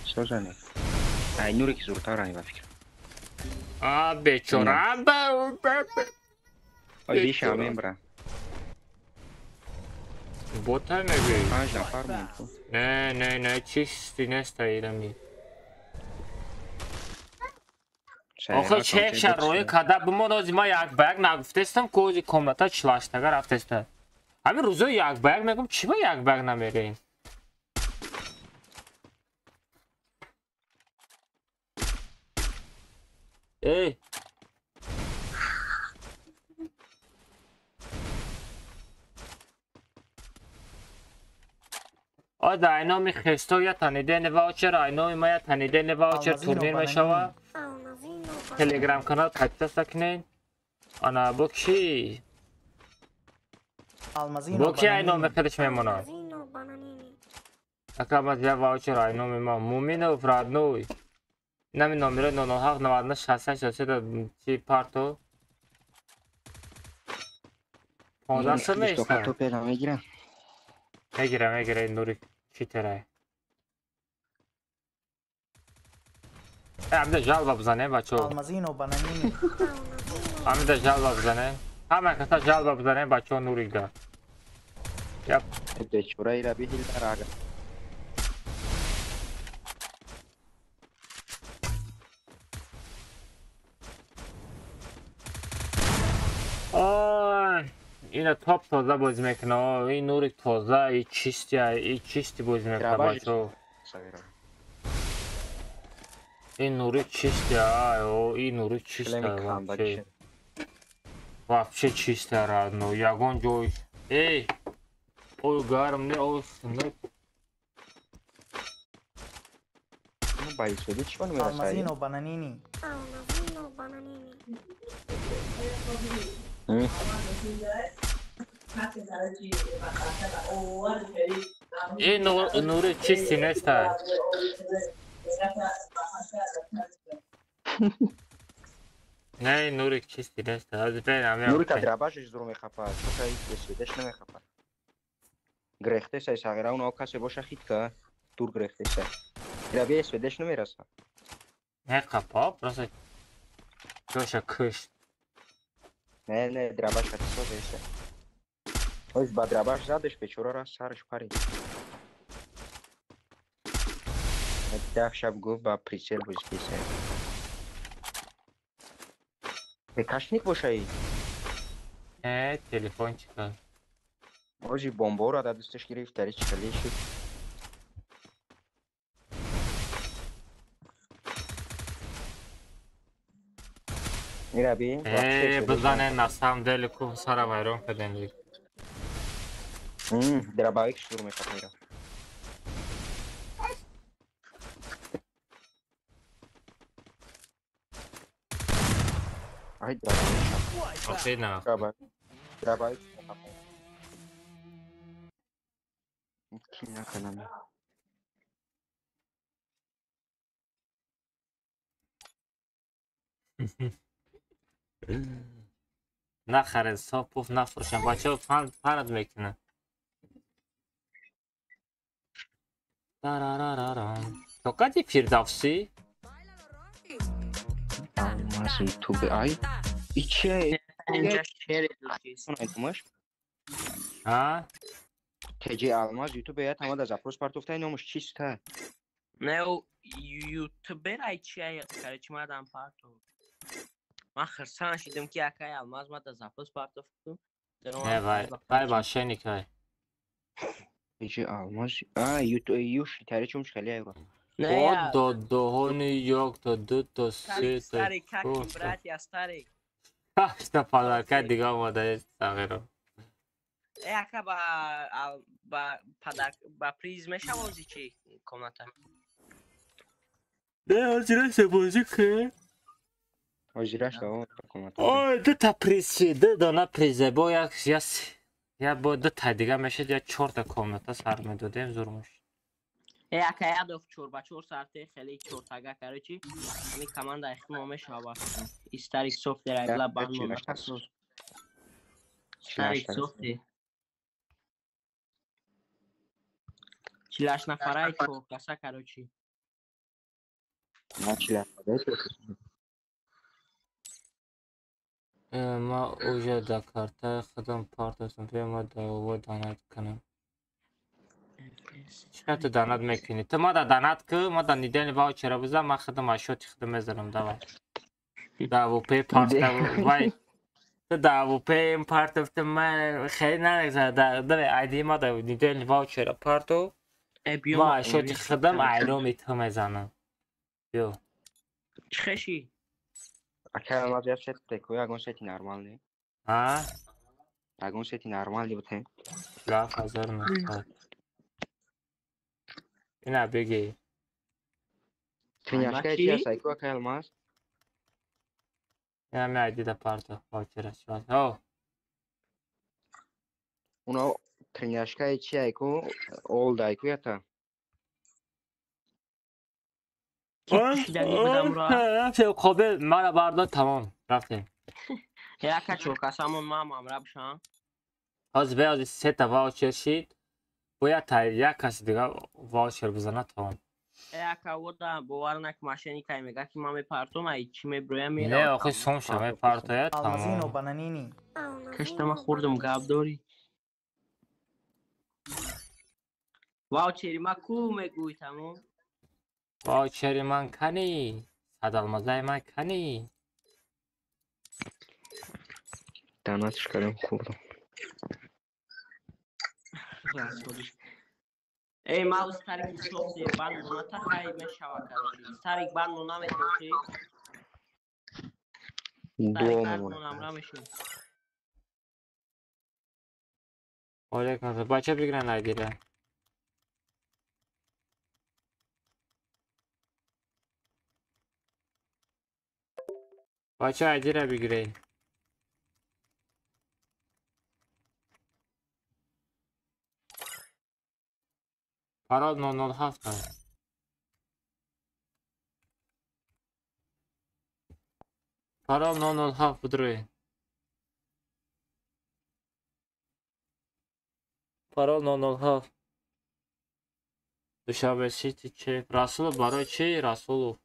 Что зане? Ай, нурик зуртар ай ба фикр. Бечора. Ой, биша мембра. Бота меби. Панҷ нафар монд. Не, чисти нестаидами. آخه چه شرایط کده بمونازی ما یک به یک نگفتستم کوزی کاملتا چلاشتگه رفتستم همین روزا یک به یک میگم چی با یک به یک نمیرین ای آده اینا می خسته یا تنیده نواچر اینا ما یا تنیده نواچر تورنیر میشوه تلگرام کانال تکتست کنین انا بوکی بوکی اینو مقدش میمونه اکرم از یه واوچر اینو میمونه مومین و فرادنوی نمی نمیره نونو حق نوادنه شخصه چی پارتو 15 سر میشتن میگیره این نوری چی تره عمده جلبه بزنه بچه Алмазино бананини. عمده جلبه بزنه همه کتا جلبه بزنه بچه ها نوری ده یپ بچورای را بیهیل در آگه اینه تاپ تازه بازی میکنه این نوری تازه این چیستی بازی میکنه بچه ها این نوری چیسته این نوری چیسته вообще чисто родно ягон жой эй ой гарм не ой не ну боюсь что чего не мерасай Алмазино бананини. Алмазино бананини. این نوری چیستی نیسته نه نوری چیستی نیسته از بینم نوری که دراباشش درو میخپه چون که بسویدش نمیخپه گرخته سای ساگره اون کسی باشه خید که دور گرخته سای درابی اسویدش نمیرسه نه خپه برسه جوشه کشت نه دراباش که سازه اوش با دراباش زدش بیچوره را سرش پرید ده شب گفت با پریچل بوزگی سای کشنیک باشه ای نه تلفن چیکار اوجی بمبا را در دستش گرفت داری چکلی شد میره بی بزنه نستم دل کوه سر ویرون کدن لید درابایی که شروع میکنه میره Ай, драбай. Окей, на. Драбай. Драбай. Ким наканам. نخرن صاف نفروشن بچه ها فرد میکنن تو قدی فیردوسی؟ Almaz YouTube. Ay. İçe. اینجا شعر دوستیست. Aytmış. ها؟ TC Almaz YouTube ya tamam da zaпрос partofta olmuş çiste. نه او یوتیوبر ای چیه کرچ مادم پارتو من خرسان شدم که اکای الماز ما دزاپس پارتو فتو نه vay başa nikay. TC Almaz. Aa YouTube yuş terçumş خیلی euro. نه O یا dodoni yok to du to si to. старый как братья старый Kaçta padarka diga moda sagero. اکا با پدر با پریز میشه بازی چی کامنتا Ne acile se bozu ki? Ojiraş da o komentar. Oy du ta prizi du dona prize bo ya bo du ta diga meşe ya çorta komnata sarmı dodem zormuş. اکا یادو چور چور ساعته خیلی چور تاگا کرچی می کامندا اخمو میشه واسه استاریک سوفتور ایبلا بانو نشاسوس استاریک سوفتی چیلاش نفرای چور کاسا کرچی Maçlar. ما اوجا دا karta خدم پارتاتون به ما دا دانات کنم. چقدر تو دانات میکنی؟ تو ما دا دانات که ما دا نیدن باو چرا بزن ما خدم آشوتی خدم بزنم دا و پی پارت وای تو دا و پی این پارت ما خیلی ننگزه دا ایدی ما دا نیدن باو چرا پارتو ما آشوتی خدم ایرو میتو میزنم بیو چخشی Akar Almaz ya set tek o agon seti normalni. ها؟ Agon seti normalni bute. لا فازر نخواد اینا بگی Trinaşka Maçı? ya sayko Akar Almaz. اینا می ایدی دا پارتو باو چرا شواد او Uno Trinaşka ya ayko old ayko ya ta. کشیدنی بودم را رفتیم خوبه مرا برداد تمام رفتیم اکا چور کاسامون ما مامرا بشان از به از سه تا واوچر شید باید تا یک کس دیگه واوچر بزنه تمام اکا ودا بوارنک ماشینی کای میگه که ما می پارتو ما ایچی می برویم میره نه آخه سوم شمه پارتایه Almazino تمام bananini. کشتم خوردم گاب دوری واو چیری ما کو میگوی تمام واوچری من کنی صدالمزای من کنی Danat çıkarım kurdum. ای ما استاریک سوفتی بانو نتا خای میشوا کرشی استاریک بانو نامه توشی استاریک بانو Doğum. نامرا میشیم علیکم بچه بگیرن ایدیره بچه ایدیره بگیره فراد 007 هست فراد 007 بدروی فراد 007 دوشنبه سیتی چه رسول برای چی رسول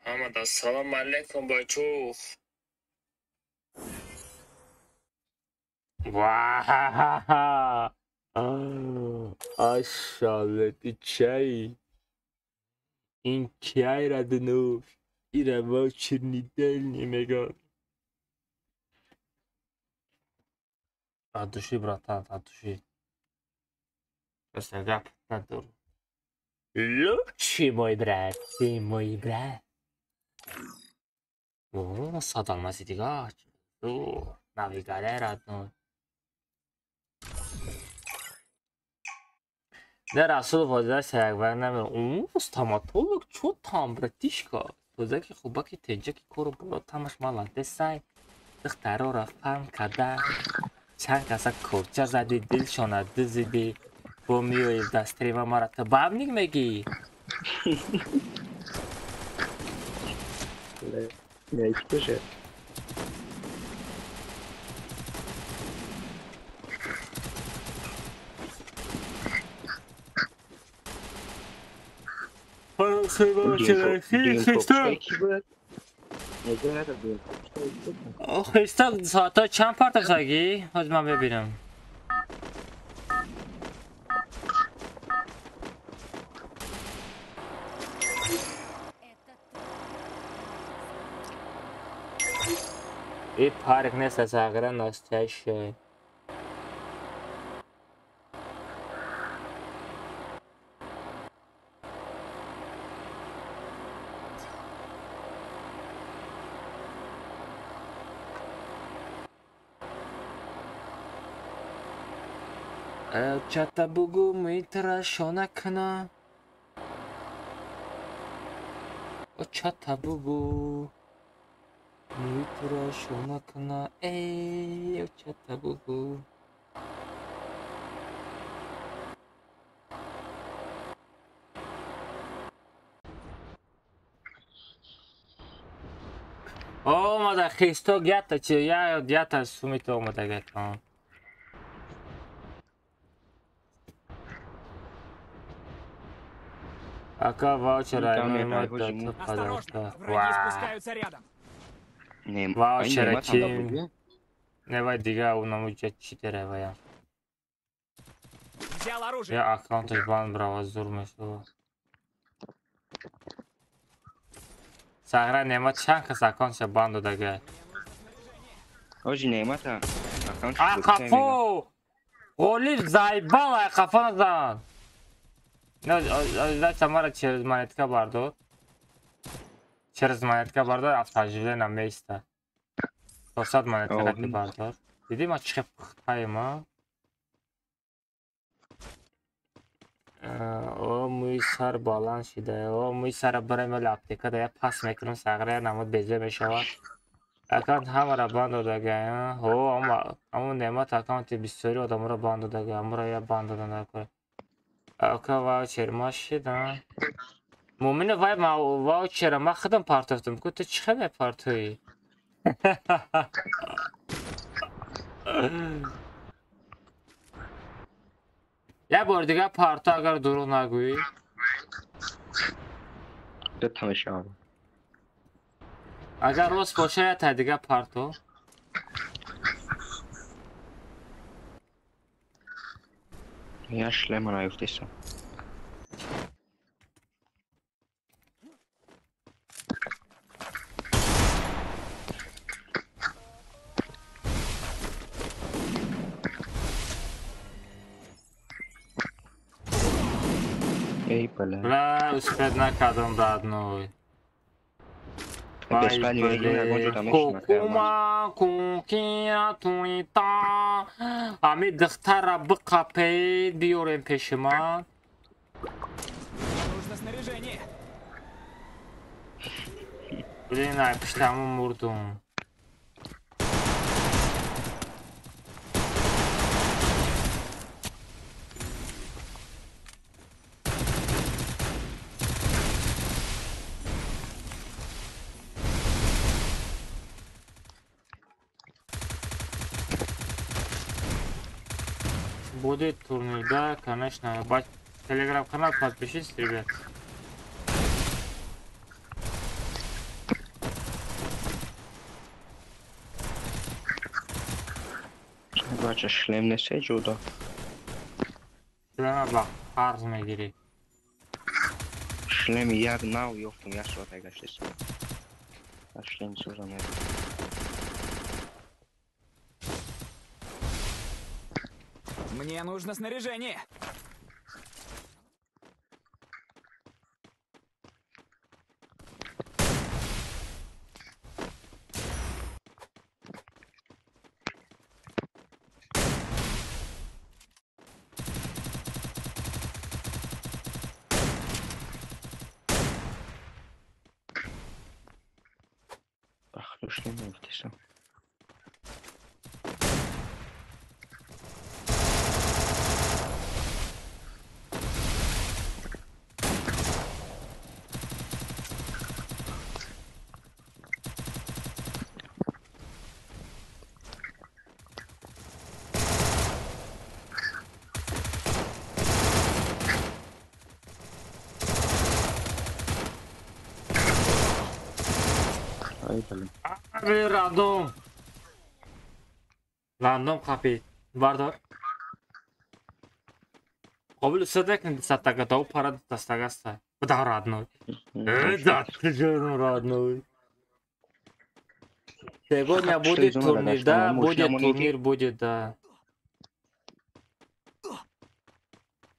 محمد السلام علیکم بچو واه ماشاءالله تو چای این چای را دنوش ایره با چرنیدل نیمگان Радуши, братан, радуши. Просто гап надур. Лучший мой брат, ты мой брат. О, садалмаси дига. О, навигаре родной. Да, Расул возрастся, як варнаме. Стоматолог, чё там, братишка? Тозаки хубаки тенҷаки кору боло тамаш молодесай. Духтаро рафтан када. Чанд каса курча зади, дилшона дизиди. Бо миёи дастрима мара та бабник мегӣ? Не, что же? Христа, саата чанд парта сагӣ? Ҳозир ман бибинам. И парк нест аз агра настящий. Чата бугу митра шона кана. Чата бугу митра шона кана. Эй, чата бугу. Омада Христо гята чи я гята сумито омада гата. Ака ваучера немает, пожалуйста. Ваучера чи? Давай дига унаму читеревая. Я аккаунт бан браво зурмешу. Сагра немат чанд кас аккаунтша бан додага. Ожи немата. Акафу! Олив заебала акафу назан. Дача мара через монетка бардод. Через монетка бардод автоживление на место. 400 монетка ки бардод. Диди ма чӣ пухтаем а? О мӯи сар баланд шуда. О мӯи сара барем вали аптека да я пас мекунам сагра намуд безе мешавад. Аккаунт ҳамара банд додага. О амун немат аккаунти бисёри одамро банд додага. Амуро я банд дода накунад. Ака ваучер машида. Мумина вай ваучера ма худам партофтам. Ку ту чӣ хел мепартоӣ? Я бор дига парто агар дурӯғ нагӯӣ. Ду тамаша. Агар рост боша я та дига парто. Я шлема наёфтесам. Эй, бля. Бля, успед накардам брадной. Без плани вегина там Кукума, кукия, тунита. Ами духтара бикапед биёрем пеши ман. Нужно снаряжение. Блин, ай, пиштаму мурдум. Будет турнир, да, конечно. Телеграм-канал подпишитесь, ребят. Бача шлем несе ҷуда. Шлема ба қарз мегирӣ. Шлем як нав ёфтам, як соата гаштеса. Шлем сӯзам нед. Мне нужно снаряжение. Kim neftisin? Ay bakalım. Abi random. Random kapı. Vardı. قبل صدق انت صدقت او para تستغستا بدا رادنو да ты же родной сегодня будет турнир да будет будет да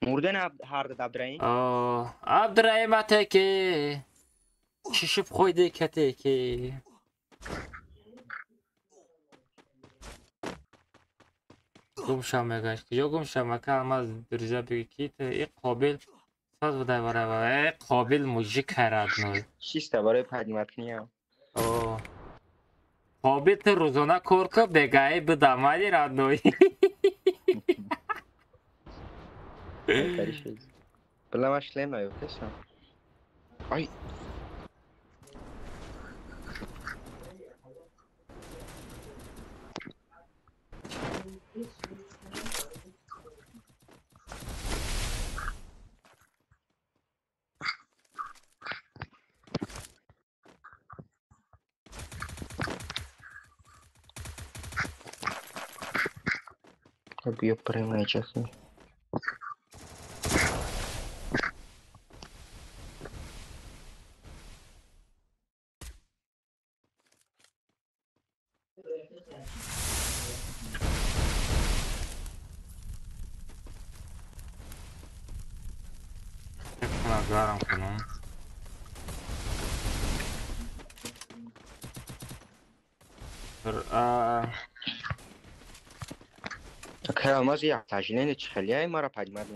Murden hardı Abdurrahim. Abdurrahim ateki şişip koydu keteki گمشم مگش یا گمشم که هم از درجه بگی کیت ای قابل ساز بوده برای ای قابل موجی کرد نوی شیسته برای پدیمتنی هم. قابل تو روزانه کار که بگه بدامدی رد نوی بلا مشکلیم نیفتشم. Ay. Bia premete assim. Agora کنم Kırılmaz ya. Tacilene çıkılıyor ya mara paymat mı?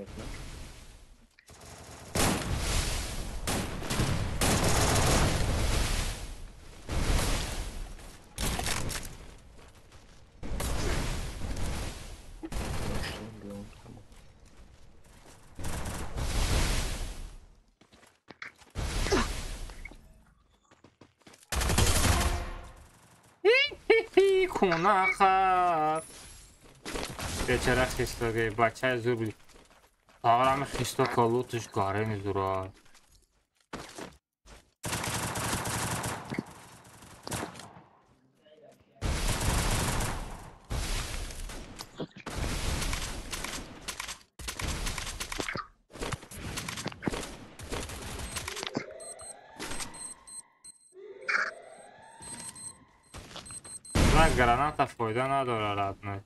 خونه خب بیچاره خیستاگه بچه زور بودی آقرام خیستا کالو توش گاره نیزورا گرانات فایده نداره رد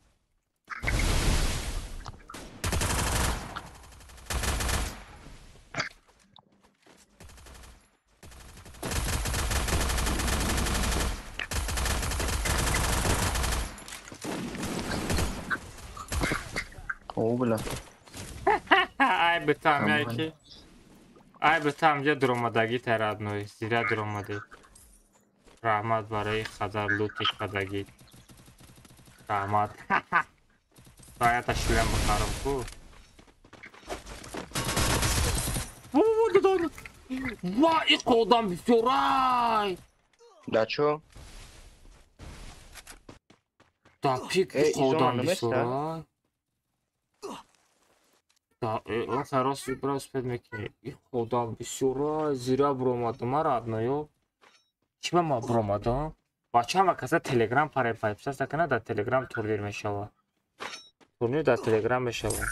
او بلا ای بتام یکی ای بتام یه درامدگی تراد نوی زیرا درامدی رحمت برای خضر لوتی خدگی رحمت باید تشویم بخارم کو وای این قودم بسیارای داچو دا پیک قودم بسیارای دا اون خراس براس پید میکنی این قودم بسیارای زیرا برامدم رادنا یو چی به ما برامدم بچه همه کسا تلگرام پاره پایپسه سکنه در تلگرام تورنیر میشوه تورنیر در تلگرام میشوه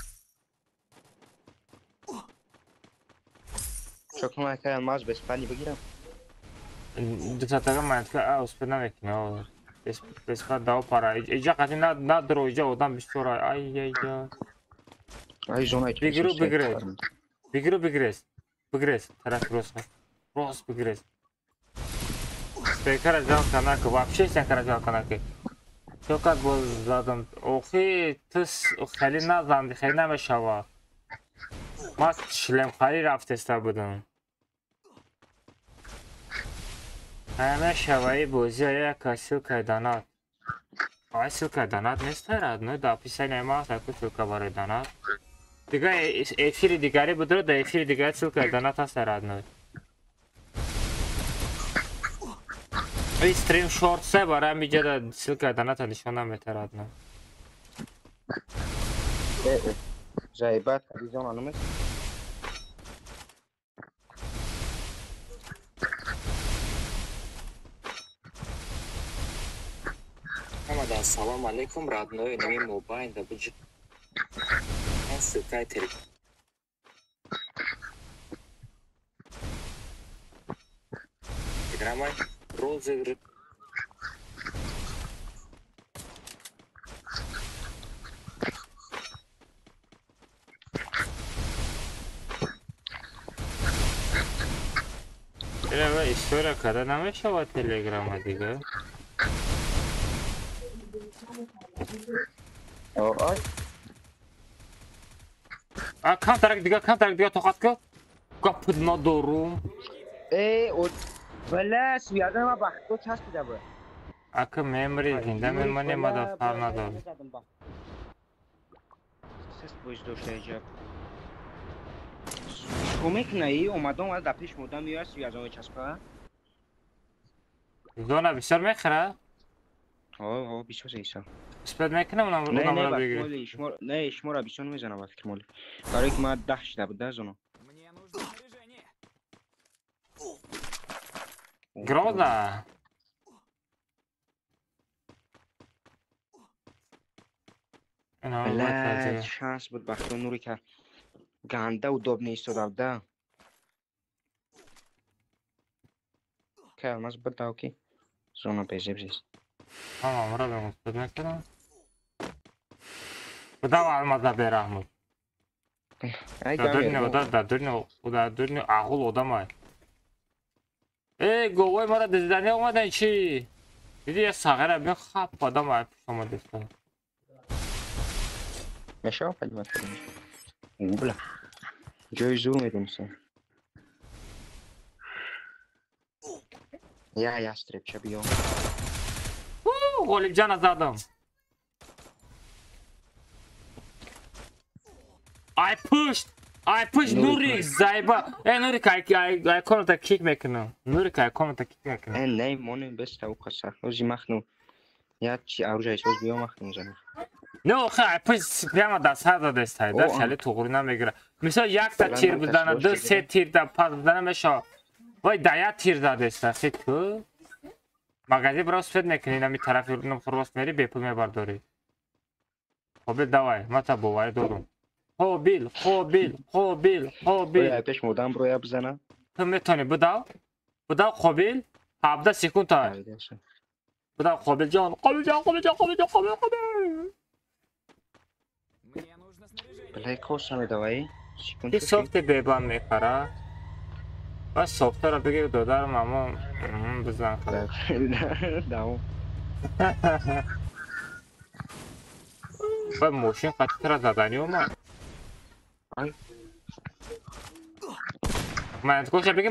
چکمه که الماس بسپانی بگیرم دو تا تاگه من که اسپد نمیکنه بسپد داو پاره ایجا قطعی نه درو ایجا آدم بسیاره ای ای زونه ایچ بگیرو بگیرست طرف راست بگیرست سپیکر جان کنه که вообще سپیکر جان کنه که چوکت باز زدم اوخی تس خیلی نزندی خیلی نمیشوه ما شلم خیلی رفت استا بودم همه شوایی بوزی یک سیلکای دانات آی سیلکای دانات نیست رد نه دا پیسه نیما سکو سیلکا باره دانات دیگه افیر دیگری بود رو دا افیر دیگری سیلکای دانات هست رد نه این استریم شورت سه باره هم بیجه دا سیلکای دانات نشون نمیته رد نه زایبت عزیزان خانم Ramadan, salam alaikum, radnoj na mi mobile da buđe. Nasıl kayteri. Играмай, розыгрыш. Merhaba, история когда намешала телеграмма дига. آی Kan tarak diga tokat ko. Kapı nadorum. او ولی سویاده ما بخت تو چسب ده بود Akı memory zinde memani madaftar nadorum. سست باید داشته ایجاب کمک نایی اومدم از دپیش مودم میاد سویاده ما چسبه Zona بسیار میخره. آه بیشتر ایسا اسپد میکنم اونم نه رو نه بگیرم. نه شما را بیشتر میزنم با فکر مالی برای که ما 10 شده بود 10 زنم Мне нужно снаряжение. Groza. بله شانس بود بخت نوری که گنده و دوب نیست و ده که الماس بود داو کی زنو پیزه بزیست Tamam orada ben اسپد میکنم. Bedava almaza be Rahmut. ای Da dönüyor ağıl odamay. Govay mara dizidani olmadan çi. Dedi ya sağıra ben xap odamay pişama destan. میشه آفدی کنیم او بله جای زور میدونی سن یا استریب چه بیام Golib can azadım. I pushed Nuri Zayba. Nuri I call the kick mekanı. Nuri I call the kick mekanı. این نه مونه بست او کسا اوزی مخنو یا چی اوجای سوز بیام مخنو زنم Ne o I push prямо до сада дестay. Da şali tuğruna megre. Misal yak da tir budana da se tir da pas budana meşa. Vay daya tir da destay. Xit. Magazi biraz fed mekanı nami taraf yurdunum xurvas meri bepul me bardori. Hobil davay. Mata bovay dorum. Hobil. باید پیش مودم رویا بزنم تو میتونی بداو قابل 17 سکوند تا بداو قابل جان Мне нужно снаряжение. بله کوسم دوایی این سوفت بیبان میخوره و سوفت رو بگیر دادارم اما بزن خدا داو و موشین قطعی را زدنی اومد منت کشه بگی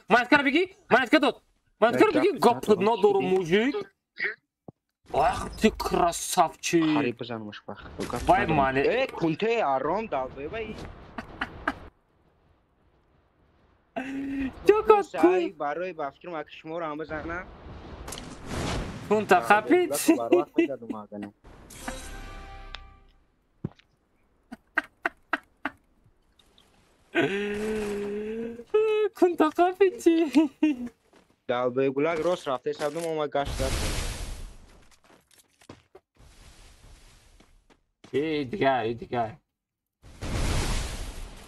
منت بگی گپ ندارم موجود Ах ты красавчик! Хари бизанмаш бах. Вай мали. Кунте аром дал бай. Чака сай барои ба фикр ма шумо ро ам бизана. Кунта хапит. Кунта хапити. Дал бай гулаг рос рафте сабдум ома гаш дад. دیگه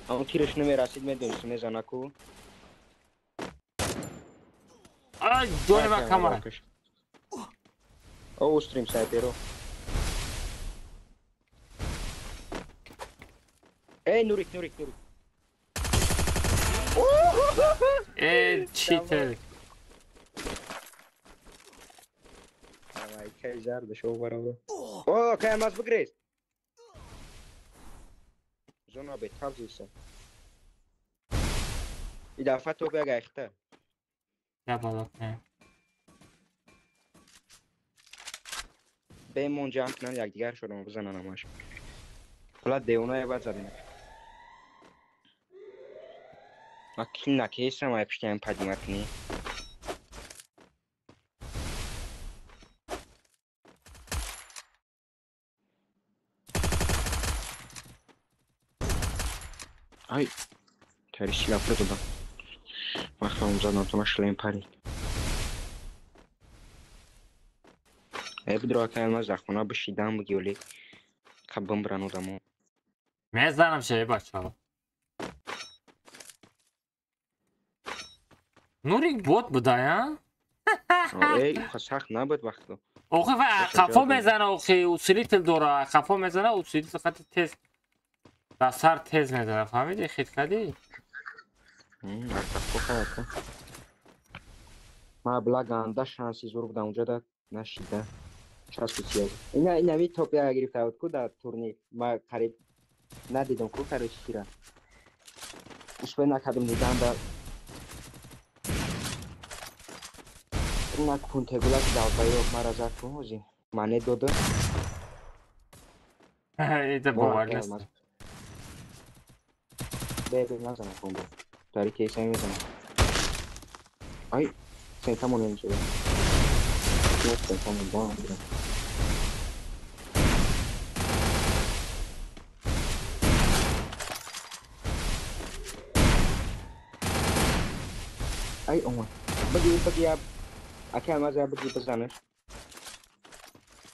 اون تیرش نمیرسید میدونست میزنه کو جون من کامرا او استریم سایپرو ای نوریک چیتر Kaj zarda šov varava. O, kaj mas begreist? Zona bet havzisa. İdafa to bega echte. Ya balık ne? بمون جمع کنن یکدیگر شدم بزنن همش حالا دیونا باید زدیم ما کل نکیس رو ما پشتیم پدی مکنی Ay, tersi lapar tuh bang. Makam zaman tuh mas lempari. بدرو كان مزح خنا بشیدم بگیولی خبم برانو دمو میزنم شه بچه نوری بود بوده یا؟ ای خسخ نبود وقتو اوخی خفا میزنه اوخی اصولی تل دوره خفا میزنه اصولی خط تیز بسر تیز میزنه فهمیدی خیلی کدی؟ خفا خواهد ما بلاگانده شانسی زور بودم اونجا داد نشیده چسب سیازه این همی توپی ها گرفته بود که در تورنی ما قریب ندیدم که کارش چیره اشبه نکدم دیدم در این کنته گولا که دلتایی رو مرا زد که هزین منه دوده ایده باور نیست به نزنم کن با داری کیسه میزنم ay sentamos nele chegou sentamos bom ay uma bagi ab aqui a mais é bagi pesanas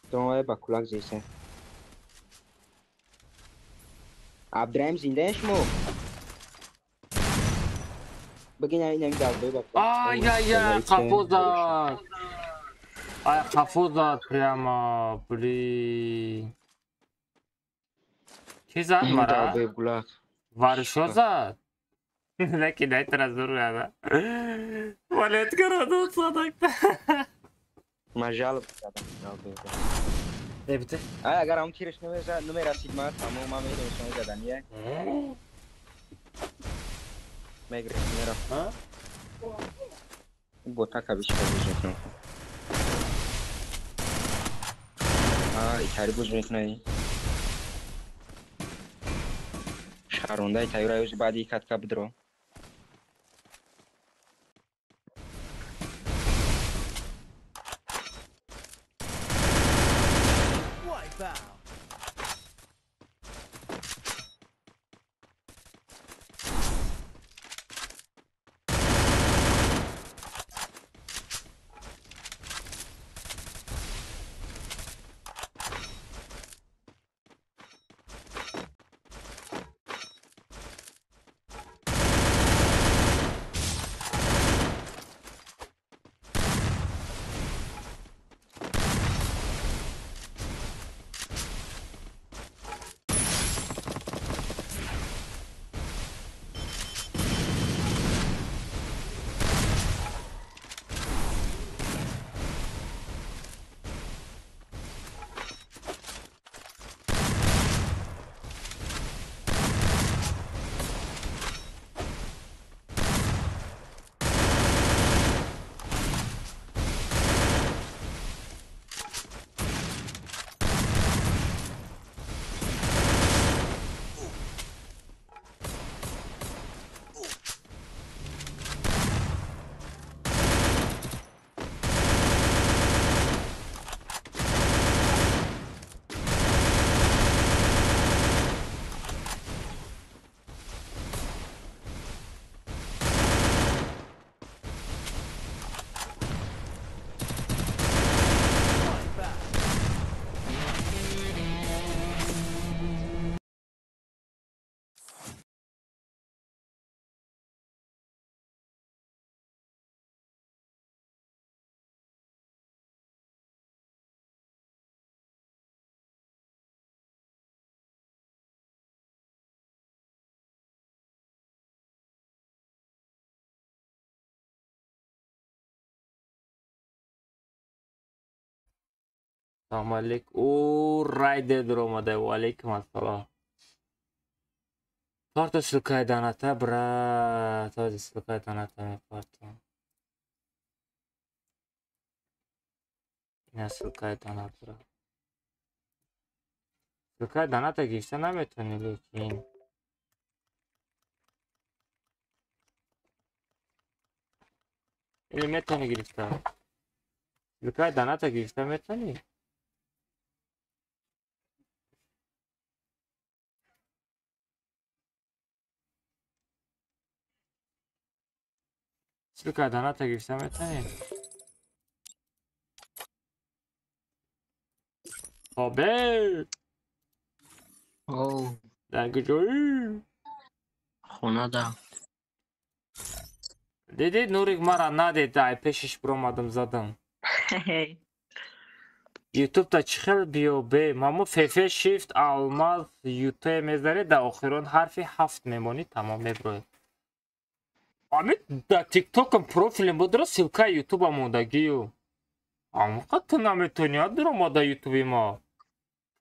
então é baculag zese abdraim zindesh mo bagi nem dal bak ай خفا زد ай خفا زد прямо блин چی زد مرا؟ ورشو زد لكن هاي ترى زور هذا ولد كرادو صدقت ما جالب بته ay agar هم تیرش نمیرسید ما تمام ما میریم شما زدنیه میگرد میرم بوتا کبیش کردیم ایتاری بوز میکنه شهرونده ایتاری رایوز بعدی کت کب درو السلام عليكم رايدر دروماده وعليكم السلام Parto slukaj danata bra to slukaj danata mi parto ina slukaj danata bra سلکای دانات گرفته نمیتونی لیکن اینو میتونی گرفته سلکای دانات گرفته میتونی سلکای دانات گرفته میتونی خوابه اوه در کجایی خونه ده. دیدی نوریک مرا ندید ای پیشش برآمدم زدم یوتیوب تا چخل بیو بی مامو فیفی شیفت آلماز یوتیوب میذاری در آخرون حرفی 7 میمونی تمام میبروی آمید در تیک توکم پروفیلم بود را سلکای یوتیوب موندگیو آموقع تو نمیتونی ها درو ما در یوتیوبی ما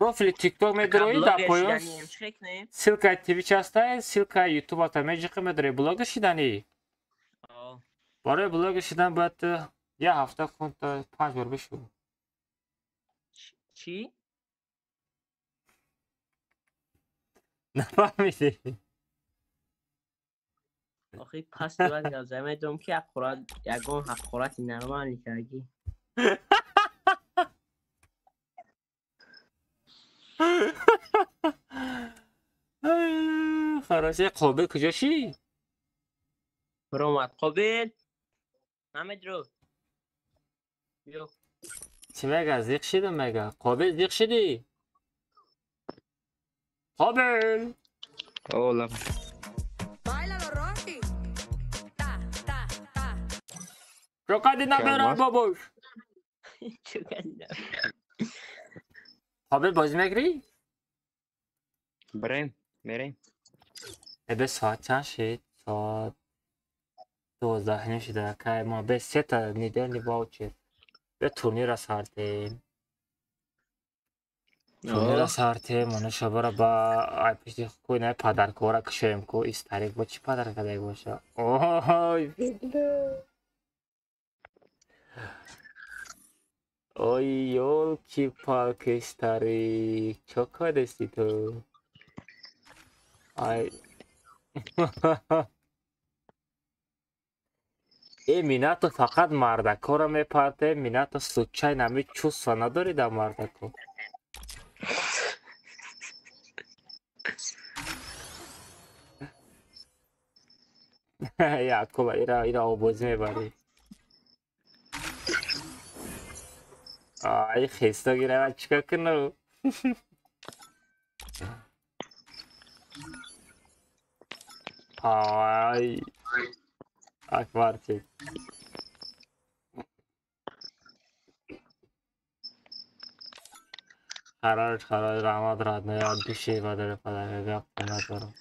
پروفیل تیک توک میدروی در پایون سلکای تیویچ هسته سلکای یوتیوب هسته میجیقی میدروی بلاگ شیدنی برای بلاگ شیدن باید یه هفته کن تا 5 بار بشو چی؟ نفهمیدی آخه پس تو باید یازده میدونم که یکون حقورت نرمانی کردی خراشه قابل کجاشی؟ برو اومد قابل حمید رو بیو چی مگه زیق شده مگه؟ قابل زیق شدی؟ قابل اولا Báilalo, Rocky. Ta, ta, ta. رقدی نبیره بابوش چو کردی قابل بازی میگری؟ بریم میریم به ساعت چند شد؟ ساعت 12 نشده که ما به 3 تا نیدنی باوچه به تورنیر ساردیم تورنیر ساردیم اونو شبه را با ای پیشتی کوی نه پدرکورا کشویم کو ایستاریک با چی پدر کده باشه اوه اوی یولکی پالکی ستاریک چو کدستی تو ای این میناتو فقط مردکو را میپرده میناتو سوچای نمی چوست و نداری در مردکو یعقوب ایرا آبوزی میبری آی خیستا گیره من چکا کنو آی اکبر چی خراج رحمت راد نیاد دوشی بداره پدر گفت ندارم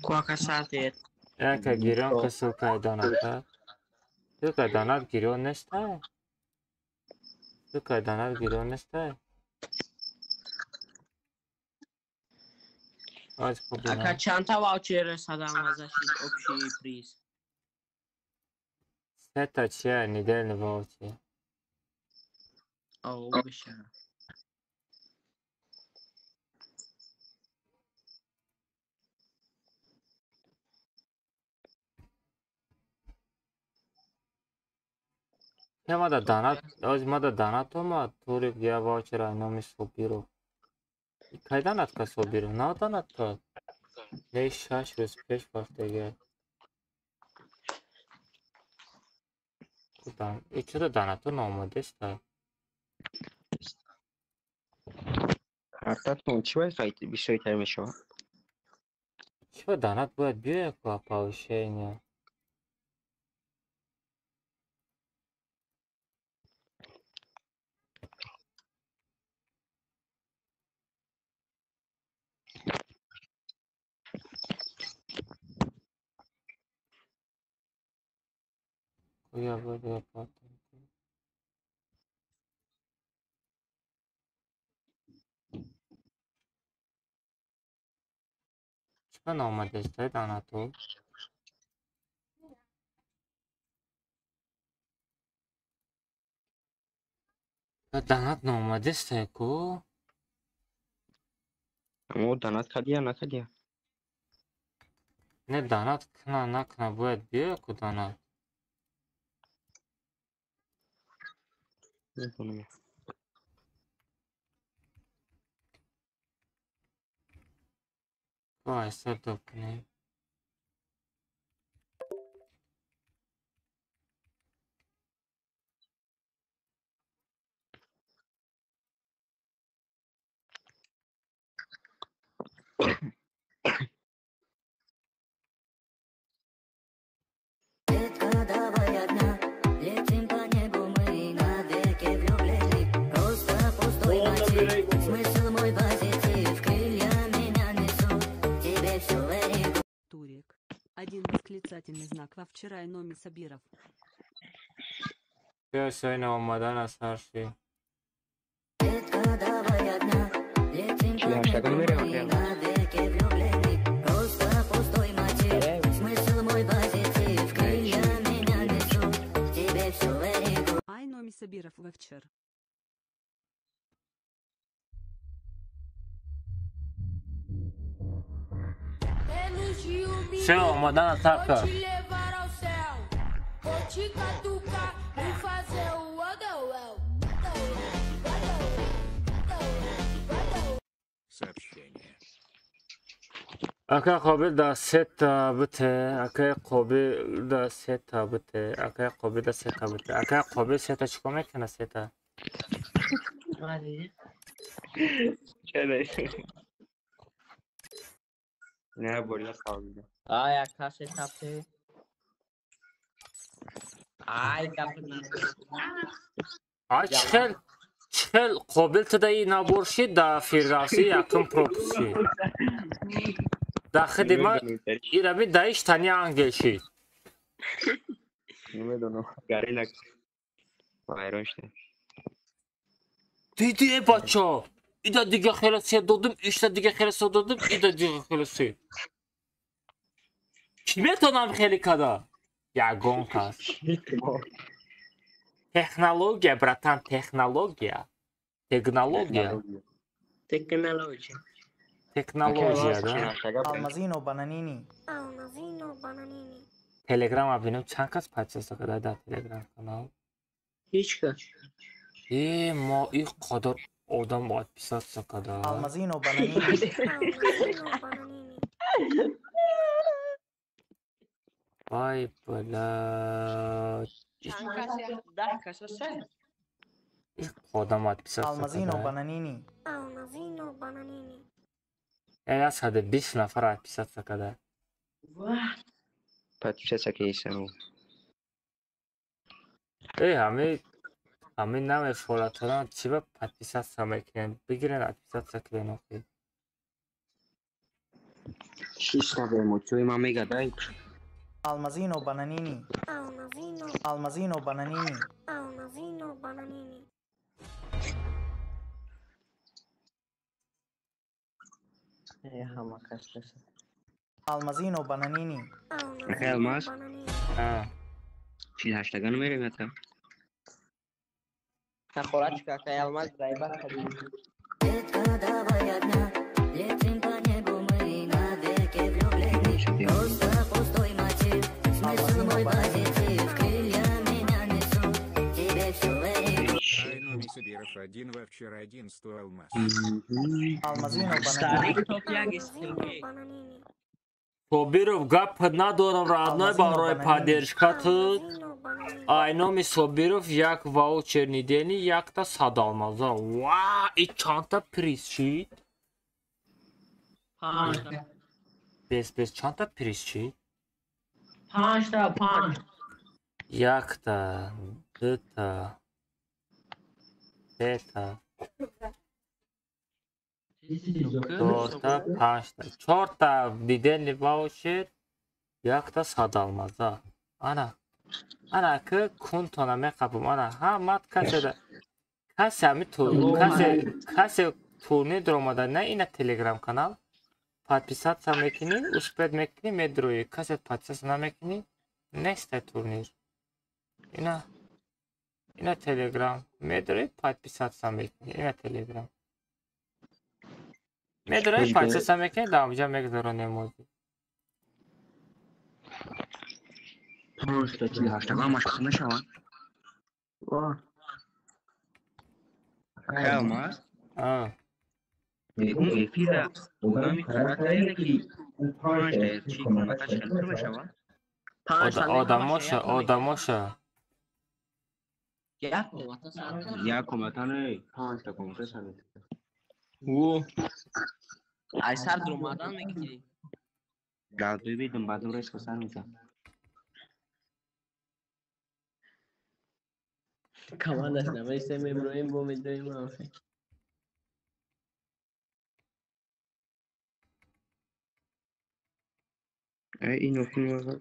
کوکا ساعتت که گیران که سلکای دانت سلکای دانت گیران نسته سلکای دانت گیران نسته آج خوب اکا دینا چند تا واوچر رسادم ازش اپشی پریز 3 تا چیه نیدل نباو چیه او بشه یه ما دا دانت آج ما دا دانت اومد توری گیا واچر اینامی صوبی رو که دانت که صوبی رو نه دانت که نه 6 روز پیش وقت دیگه کدام ای چرا دانت رو ناموده است کارتاتون چی باید خیلی بیشتر میشه چرا دانت باید بیای که پاوشه اینه کویا باید یا پاتن چرا ناموده است دانت رو Донат наомаде стайку. О, донат кардӣ я накардӣ? Не, донат кна, накна, бояд биёя ку донат. Нефаҳмам. Вай, садо кунем. Турик. Один восклицательный знак во вчера и Номи Сабиров. Бия сайна омадан аст ҳарши. Чили ҳаштагон мерем охир? Ай Номи Сабиров во вчера. Все, омадан аст ҳарка. Акай қобил да сета бите, акай қобил да сета бите, акай қобил да сета бите. Акай қобил сета чико мекуна сета? Не, боля қобил. Ай, ака сетапе. Ай, капна. Ай, чихел қобил тадаи наборши да фирравси якум пропуси. Да хидимат ираби даиш тани ангелши. Намедонам. Гаринак вайрон шуд. Диди бача. Ида дига хеласи додум, ишта дига хеласи додум, ида дига хеласи. Ки метонам хели када? Ягон кас. Технология, братан, технология. Технология. Технология. Технология, да? Алмазино бананини. Алмазино бананини. Телеграм абинам чанд кас подписаться када дар Телеграм канал? Ҳеҷ кас. Мо ин қадар одам подписаться када. Алмазино бананини. Алмазино бананини. Вай блядь. Чанд кас? 10 кас аст? Ин одам подписаться Алмазино када. бананини. Алмазино бананини. Я саде 20 нафар подписаться када. Вах. Подписаться кейсам. Ҳамин наве фолаторан чиба подписаться мекунен? Бигирен подписаться кунен охи. Шишта бемочуи ма мегадай. Алмазино бананини. Алмазино. Алмазино бананини. Алмазино бананини. Ҳама кас аст. Алмазино бананини. Ахай алмаз. Чили ҳаштагон мерем ята? Нахорачка, акай алмаз гайбат кадим. Сабиров один во вчера 11 алмаз. Алмазино Старик бананини. топ як истинги. Бананини. Собиров гап надорам родной барои поддержкатут. Ай номи Собиров як ваучер нидени, якта садалмаза. Ва, и чанта приз чид? Панчта. Без чанта приз чид? Панчта, панч. Якта, дута, сета, чорта, панчта. Чорта дидени ваучер, якта садалмаза. Ана ки кунтона меқабум. Ана ҳамат касе ҳами касе турнир даромада не ина телеграм канал подписаться мекунӣ, успех мекунӣ, медроӣ. Касе подписаться намекунӣ, нестай турнир. اینا تلگرام میدارید подписаться میکنید اینا تلگرام میدارید подписаться میکنید در اونجا میگذارونیم تا 48 تا مشخص نشوند Calma. میگم افیدا اونمی قرار داره که 5 تا چی کمکش کنه بشوا آدماشا یا کمکانه 5 تا کمکش کنه او ای سر درمادان میگی بعد ببینم بعد روش کسان میشم کمان داشتم ایسته میبرویم بو میدویم آفه اینو کنم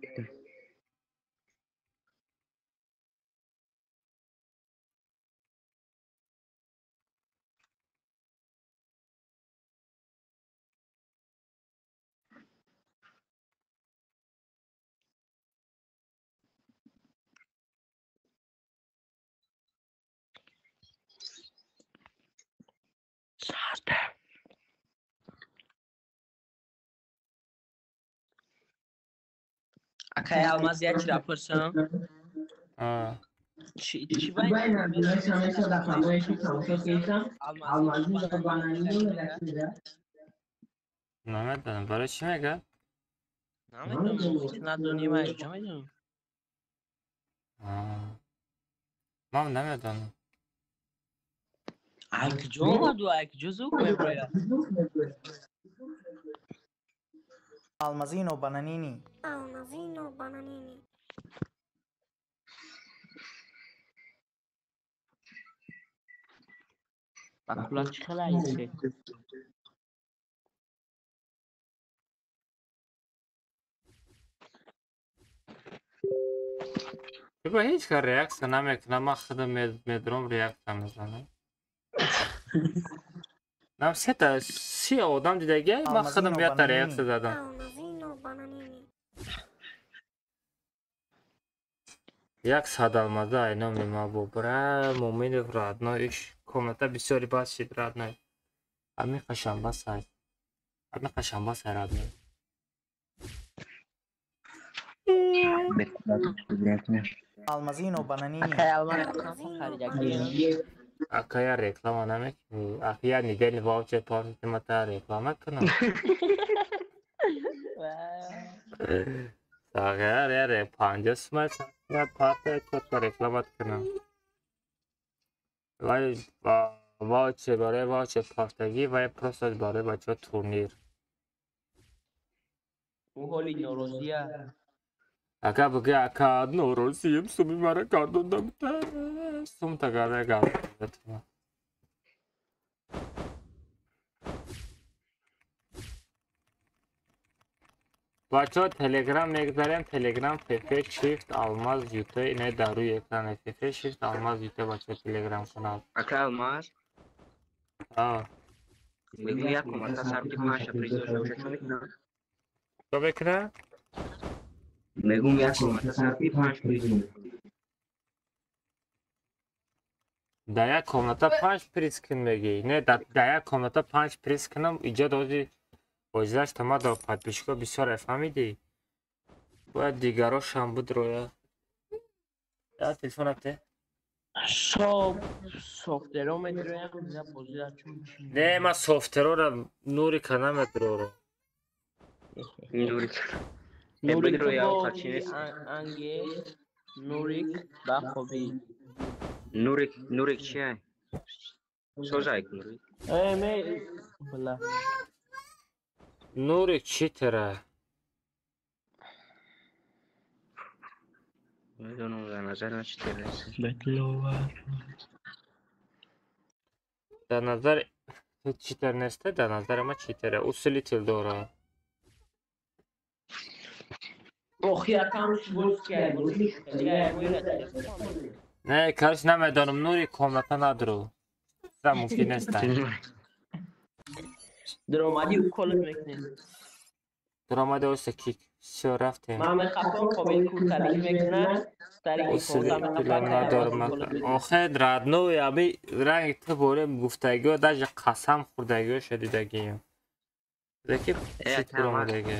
اکای almaz ya çira pırsam çi bay na samesa da kamoya ki samsa kesam almazı da bananini نمیدونم برای چی میگه؟ نمیدونم ندونیم اینجا میدونم من نمیدونم اکجو اومد و اکجو زوک میبرویا Almazino bananini. Almazino bananini. Bakula çıkalaydı. بگو هیچ کار ریاکت نمیکنم من خودم میدروم ریاکت میزنم نم سی آدم دیدگی من خودم بیاد تا ریاکت زدم Almazino bananini. یک صد المازه اینا میما ببره مومین رادنایش کومنت بسیاری باز شد رادنای همین قشنبه سای همین قشنبه سای رادنای Almazino bananini. اکایا رکلام نمیکنی اکایا نیدل واوچر پارتی متا رکلام کنم ساگر یاره 50 سمت یا پارتی تو رکلامت کنم ولی واوچر برای واوچر پارتگی و پروسس برای بچه تورنیر اون هولی نوروزیه اکا بگه اکا نوروزیم سومی مرا کاردوندم سوم تگاره گردم بچه ها تلگرام میگذاریم تلگرام فیفه شیفت آلماز یوته اینه داروی اکرانه فیفه شیفت آلماز یوته بچه تلگرام کنال اکا الماز میگم یک کمک سرکی 5 تا پریز روشش میکنم تو بکنه؟ میگم یک کمک سرکی 5 پریز در یک کامنتا 5 پریز کن میگی نه در یک کامنتا 5 پریز کنم اینجا دادی بازداشت تما دا подписчика بسیار افهمیدی باید دیگراش هم بود رویا یا تلفون ابته سوفترو میدرویم یا بازداشت چون نه من سوفترو را نوری کنم ادرو رو نوریک با انگیز نوریک با خوبی نوریک چیه؟ سوزایک نوریک می بلا نوریک چی تره؟ میدونم در نظر من چی تره در نظر چی تر نسته در نظر من چی تره اصولی تل دوره نه کارش نمیدانم نوری کاملتا ندارو سر ممکن نیست در اومدی او کلت میکنی درآمده اوست کیک все رفتیم من میخواستم خب کوتالی میکنه ستاری که اصولی پوزا پولم ندارم آخه ردنو یابی رنگ تو بوله گفتگی و داج قسم خوردگی شدیدگیم دیگه چیت برامدگی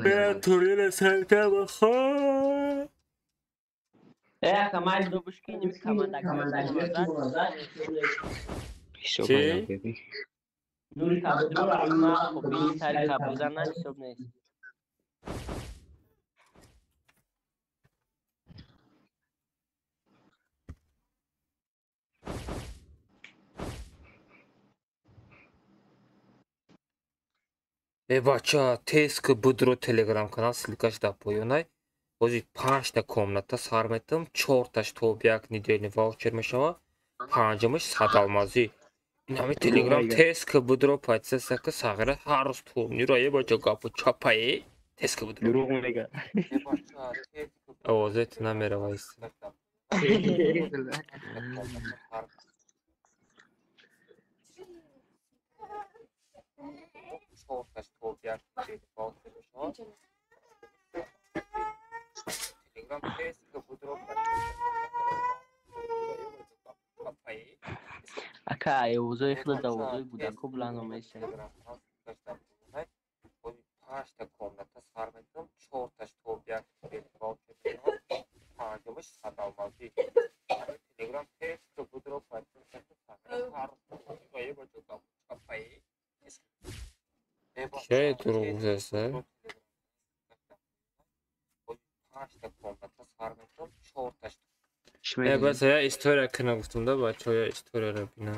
به تورین سنتر بخواه کمال دو بشکینیم کمان چی؟ نوری کبودرو را ما خب بینی تاری کبوزن نه حساب نیست бача теск будро телеграм канал ссылкаш дар поёнай бози 5 та комната сар метам 4 таш то як недели ваучер мешава панҷамаш садалмазӣ ин ҳами телеграм теск будро патсасака сағира ҳар рӯз турниро е бача гапу чапае теск будро دروغ میگه овозет намерава Ака, اوضاع خود اوضاع بوده که بلند میشه. Şey durum sesi. بس я история кина гуфтум да бачаҳо я историяро бина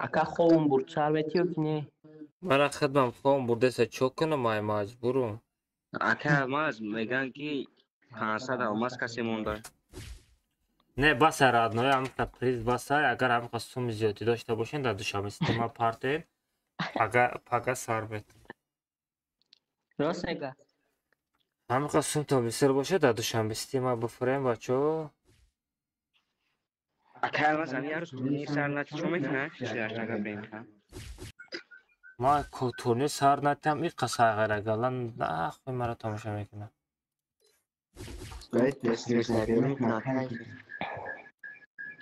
ака ховум бурд сарветиё ки не мана хидмам ховум бурдеса чо кунам ай маҷбурум ака маз меган ки 500 алмаз касе монда не баса раднои ҳамиқа приз баса агар ҳамиқа суми зиёдӣ дошта бошен дар душанбе система партоен пага сар метам рост мега ҳамиқа сум то бисёр бошад дар душанбе система буфурем бачаҳо ака маз ҳами ярӯз турнир сар нати чо мекуна шашага бренка ма турнир сар натам иқа сайғарагалан нахӯи маро тамошо мекунам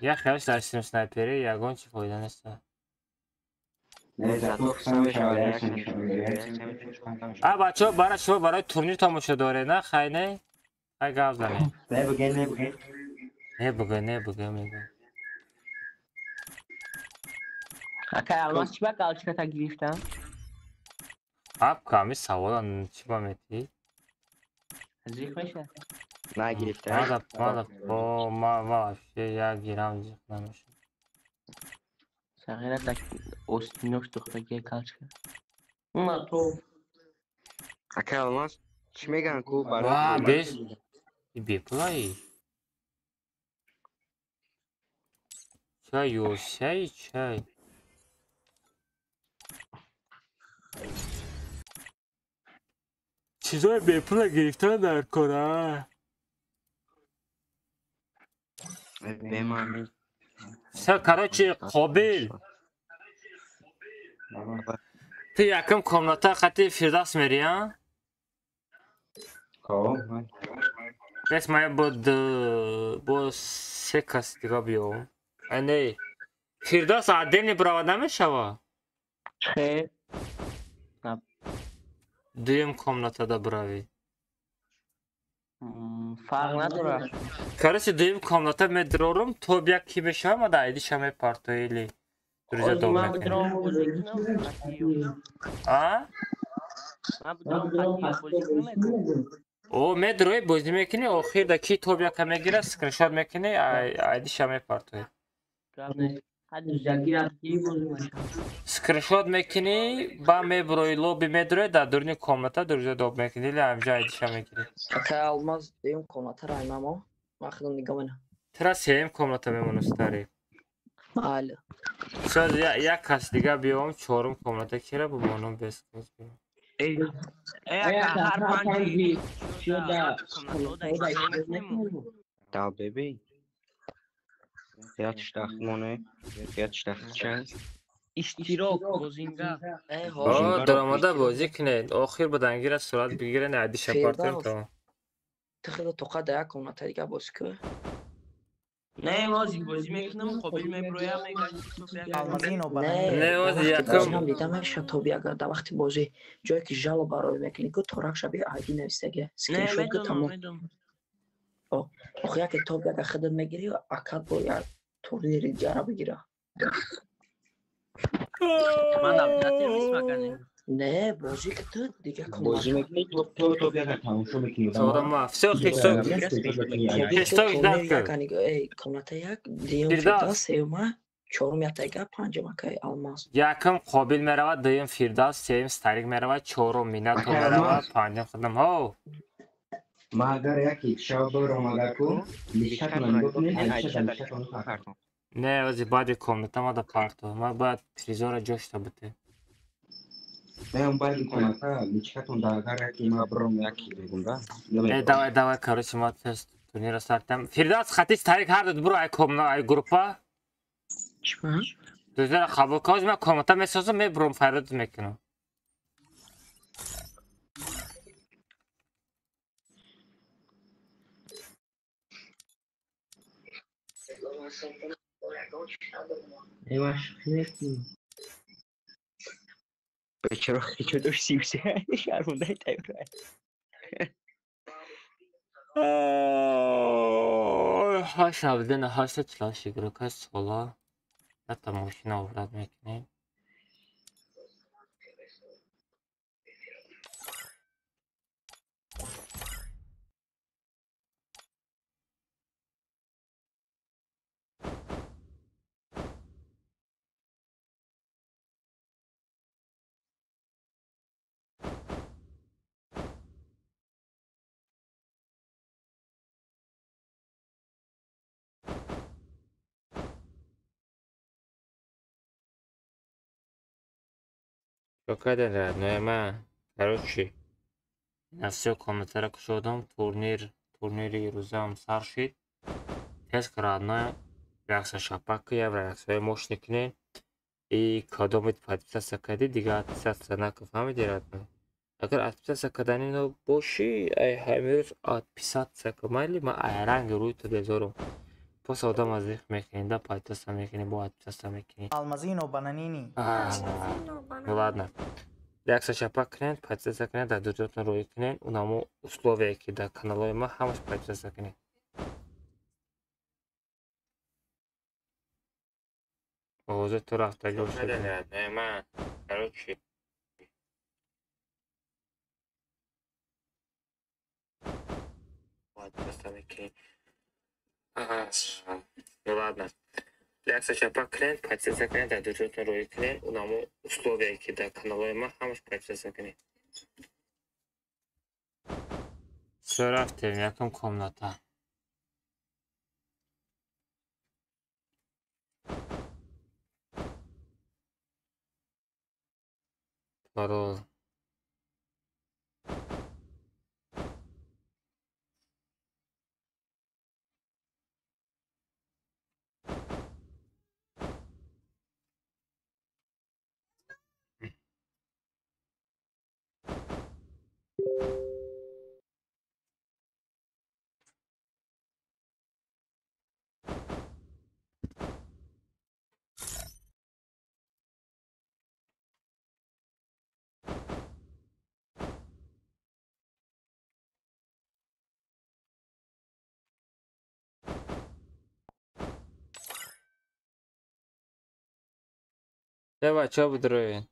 я хелаш дар стрим снайпери ягон чи фоида неста бачаҳо барои шумо барои турнир тамошо доред на хай не хай гап занед небугай мегӯ ака алмаз чӣ ба галчиката гирифтам апка ҳами савола чӣ ба метӣ зиқ меша нагирифта ман вообще як гирам зиқ намешад сағира так остинош тухтаги галчика уна то ака алмаз чӣ меган ку беш беплаи чай ёсяи чай чизои бепула гирифтан дар кора все короче қобил ту якам комната хати фирдавс мери а бес мая бо се каси дига биём не фирдавс аддени брава намешава хе дуюм комнатада бравӣ фарқ надорад короче дуюм комната медрорум то як ки мешавам ада айдиша мепартоили друзя о медрои бозӣ мекунӣ охир да ки то яка мегира скриншот мекунӣ айдиша мепартои скриншот мекунӣ ба меброи лоби медрои дар дурни комната друзя доб мекунӣ или ҳамҷа айдиша мегирӣ тра сеюм комната мемонам стари шояд як кас дига биём чорум комната кира бимонам бескоз биём да бебей Пять штах моне. Пять штах чай. اشتراک بازینگا ای آه حاجی درآمده بازی کنید آخر به دنگیر صورت بگیرن عادی شپارتیم فردوس تمام تخیل تو قد یک کنه تا دیگه باز که نه مازی بازی میکنم مقابل میبرویم میگشتی صوفیا Almazino نه bananini. نه در واسه وقتی بازی یکم هم دیدم شتابی اگر در وقتی بازی جایی که جلو برای میکنی که تارک شبیه عادی نویسته اسکرین نه شات که میدونم تمام میدونم آخه یک تاپ یک خدمت میگیری اکد با یک تورنیر جره بگیره من اپدیت نیست مکنه نه بازی که تو دیگه بازی کامل میکنی تو بیاد تمام شو میکنی سودا دما. ما все دیگه خیسو میگه استیج میکنی. توبی که خیسو تورنیر ایجاد یک کرد انیگه ای کاملت یک دیوم فیردا فرداس سیومه چهارم یک پنجم که الماس یکم قابل میرود دویم فیرداس سوم استریک میرود چهارم میناتو میرود پنجم خودم هو ما اگر یکی شب برم اگر کو لیشت کنم بکنین ایشه در لیشت کنم پرتم. نه واسه بعد کامنت ما دا پارتو ما بعد تریزور جوش تا بته نه اون باید کنم تا لیشت کنم اگر یکی ما برم یکی بگم با. давай короче ما тест турнира стартам фирдас хати старик ҳар дод буро ай комна ай группа چما؟ дузера қабул коз ма комната месозам мебурам файрод мекунам چرا چرا داشت سیوسه شرمنده تایور ҳаш навдена ҳашта чилаши гурукай сола ҳатта мошина оврад мекунем чокадан рад нояма короче на всё комнатара кушодам турнири рӯзаам сар шид тест крадное якса шапака явра яксои мошина кинем и кадомит подписаться кади дига отписаться накун фаҳмиди радно агар отписаться кардани бошӣ ай ҳамирӯз отписаться ка майли ма ай ранги рӯи то безорум пос одам аз их мекунӣ да подписаться мекунӣ бо отписаться мекунӣ Almazino bananini. ну ладно якса шапак кунед подписаться кунед дар дӯдотон рӯӣ кунед унамо условие ки дар каналои ма ҳамаш подписаться кунед овози ту рафтаги ман короче подписаться мекунед ну ладно якса шапак кунед подписаться кунед дар дӯдотон рӯӣ кунед унамо условие ки дар каналои ма ҳамаш подписаться кунед всё рафтем якум комната парол бачаҳо бидроед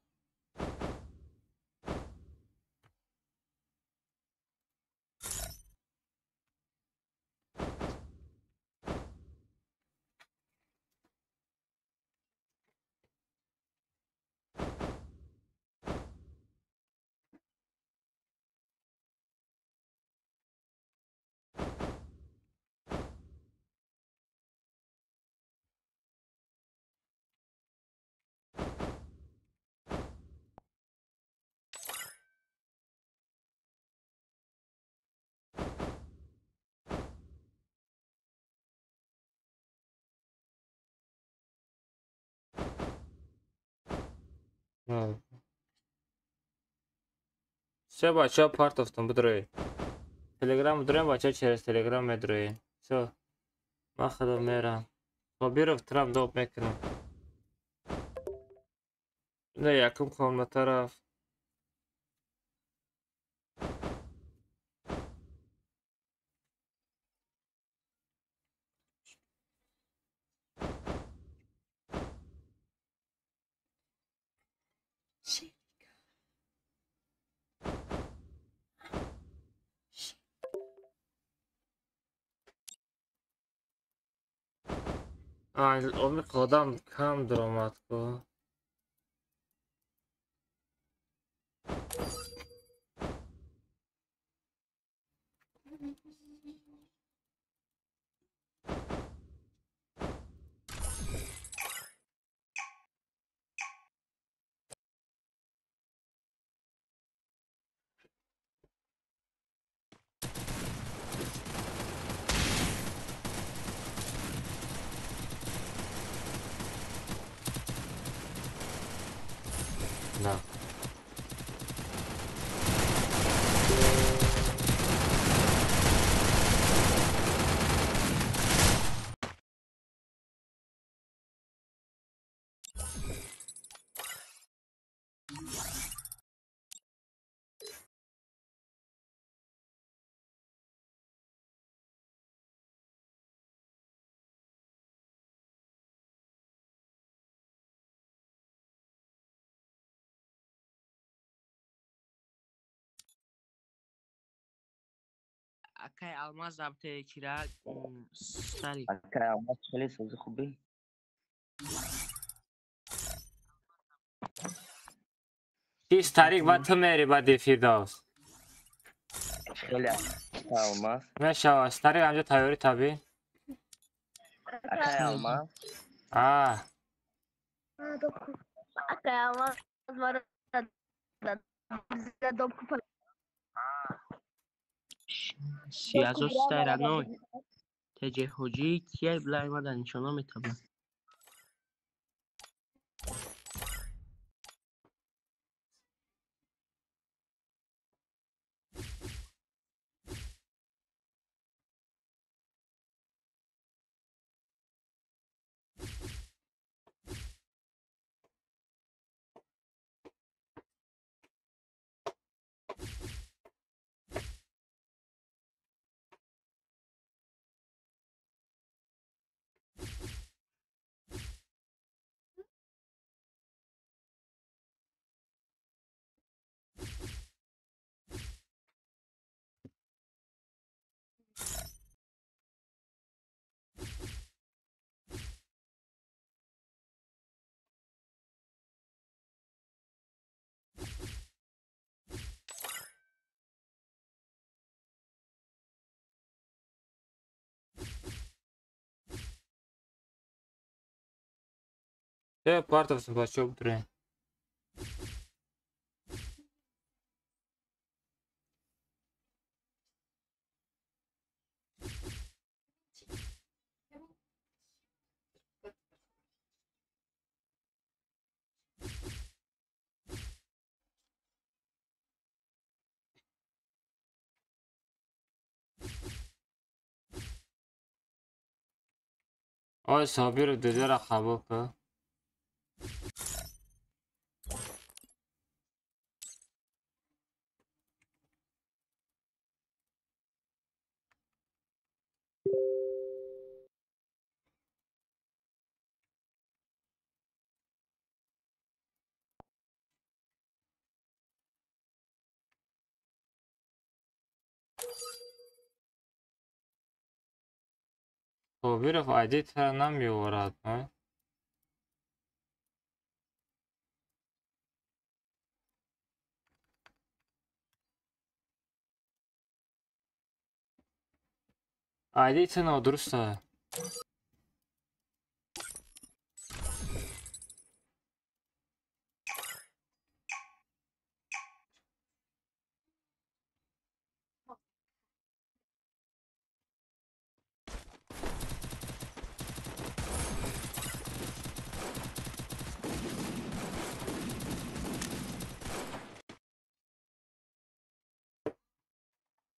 Все, бача, партовтон будрои. Телеграм будроим, бача, через телеграм медрои. Все. Махадо мерам. Хобиров трап доп мекунам. Не, якум комна тараф. امید قدم کم درآمد کو. نه. Akay almaz dabte kira stari. Akay almaz خیلی ساز خوبی. چی استاریک با تو میری با دیفیرداوس. خیلی akay almaz. میشه استاریک همجا تایوری تابی. Akay almaz. Akay almaz var da dop kupa. Siyazos stara noi. تجهجی کیه بلای ما در نشانه میتابن. چه پارتوفسون با چوب داره. آی صابی رو دیده را خبا که. صابی رو فایده تر نمیورد نه. ایده تر نادرسته.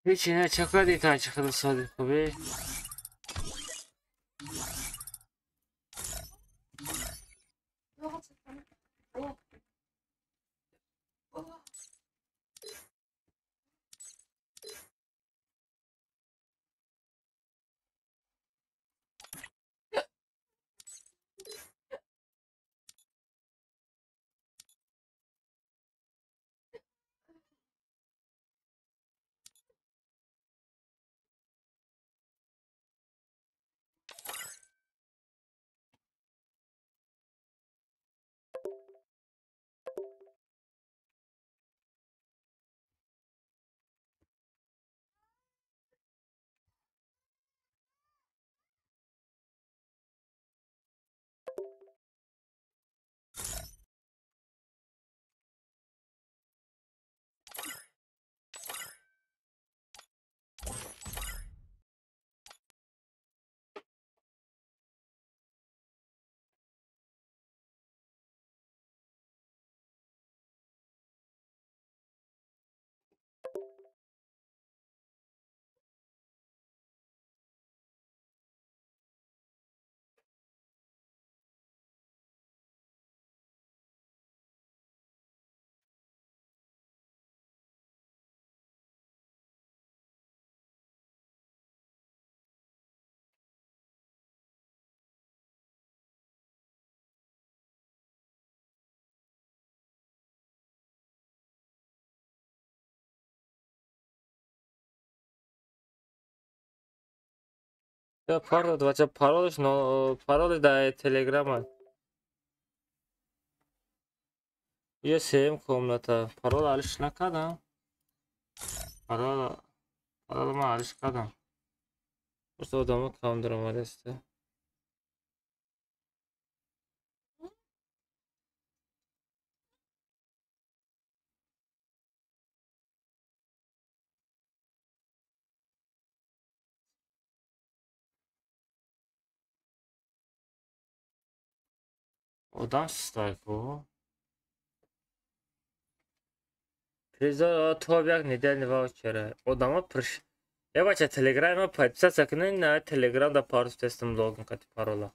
هیچی نه چقدر دیتا چه خیلی سادی خوبی یا пароль бача пароль но пароль да телеграма я сем комната пароль алиш накадам пароль ма алиш кадам просто одамо кам дорам аста одам стайку приза то як неделя ваучера одамо приш я бача телеграма подписаться кны на телеграм да пароль тестом логин кати парола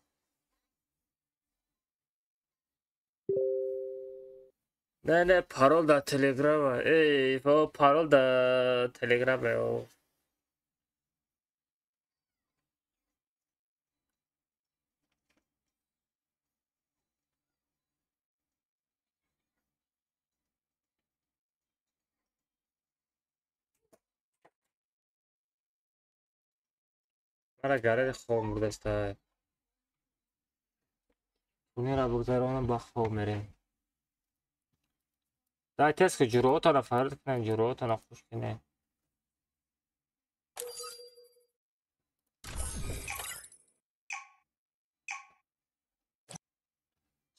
не пароль да телеграма эй пароль да телеграма мара гаради хом бурдаста унера бugzaronam ба хоб мерем дай тест ки ҷуроатона фард кунем ҷуроатона хуш кунем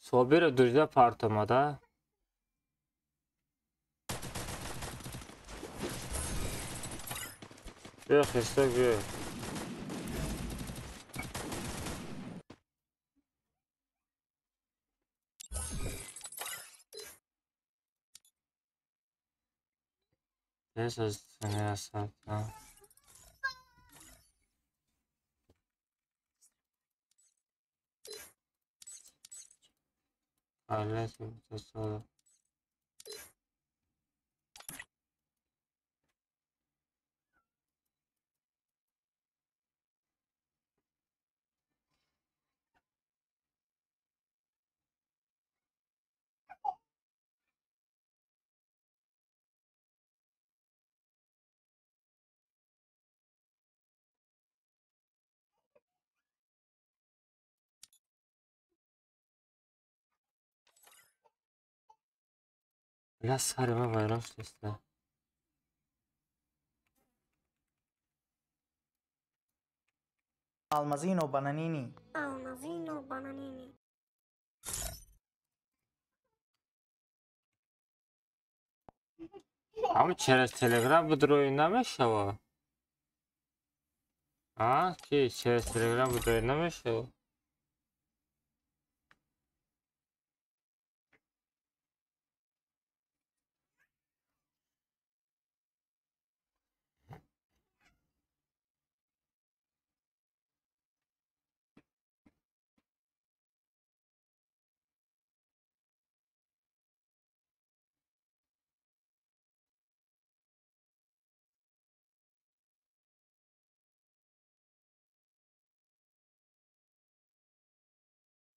собира дужда парт омада бия хистак бия тест аз тунера сартам алес тасода لا سر من ویران شده Almazino bananini. Almazino bananini. همون через تلگرام بدروی نمیشه کی через تلگرام بدروی نمیشه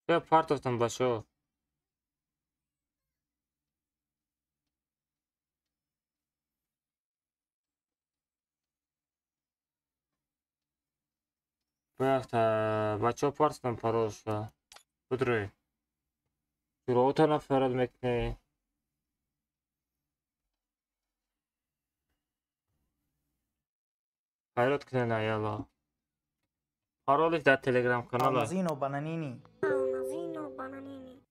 Я партовтан башо. Баяхта бачо партовтан пароша. Будри. Журотана фарад мекне. Хайрат кнена яла. Паролиш дар телеграм канала. Almazino Bananini. Almazino Bananini.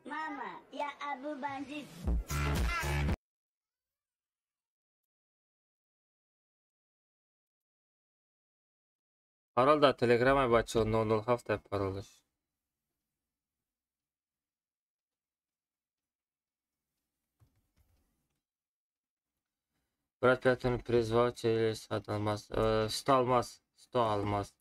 Mama, ya Abu Bandit. Парол дар телеграм бачо 007 паролиш. Брат Пятон призвал через 100 алмаз. 100 алмаз. 100 алмаз.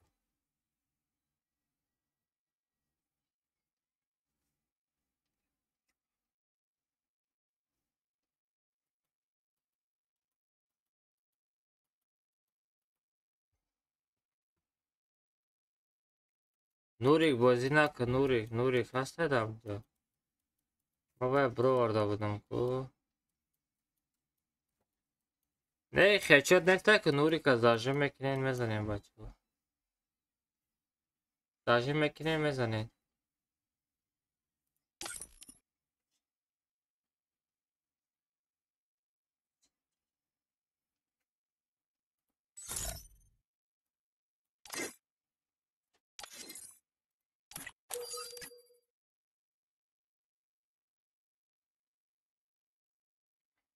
Нурик бозӣ накун, Нурик ҳастадам ҷо. Ма бояд бироварда будам ку. Не, хечот нефта ки Нурика зажим мекунен мезанем бачаҳо. Зажим мекунен мезанен.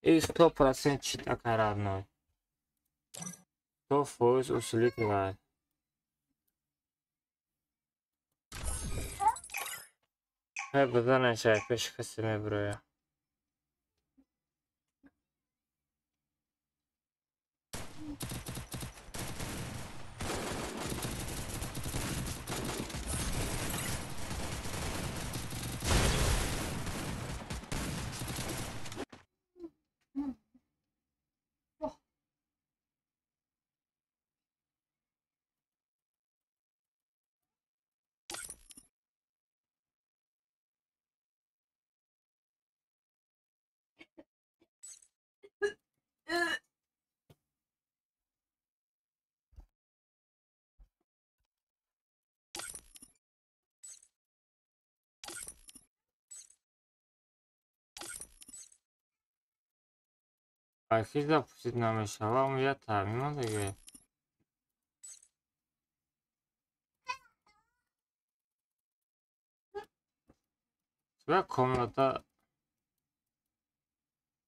И 100% читака родной. 100% усилит лайк. Бизанен шай пешихаси меброя. Хиз запустить намешавам, я тамима диге. Своя комната.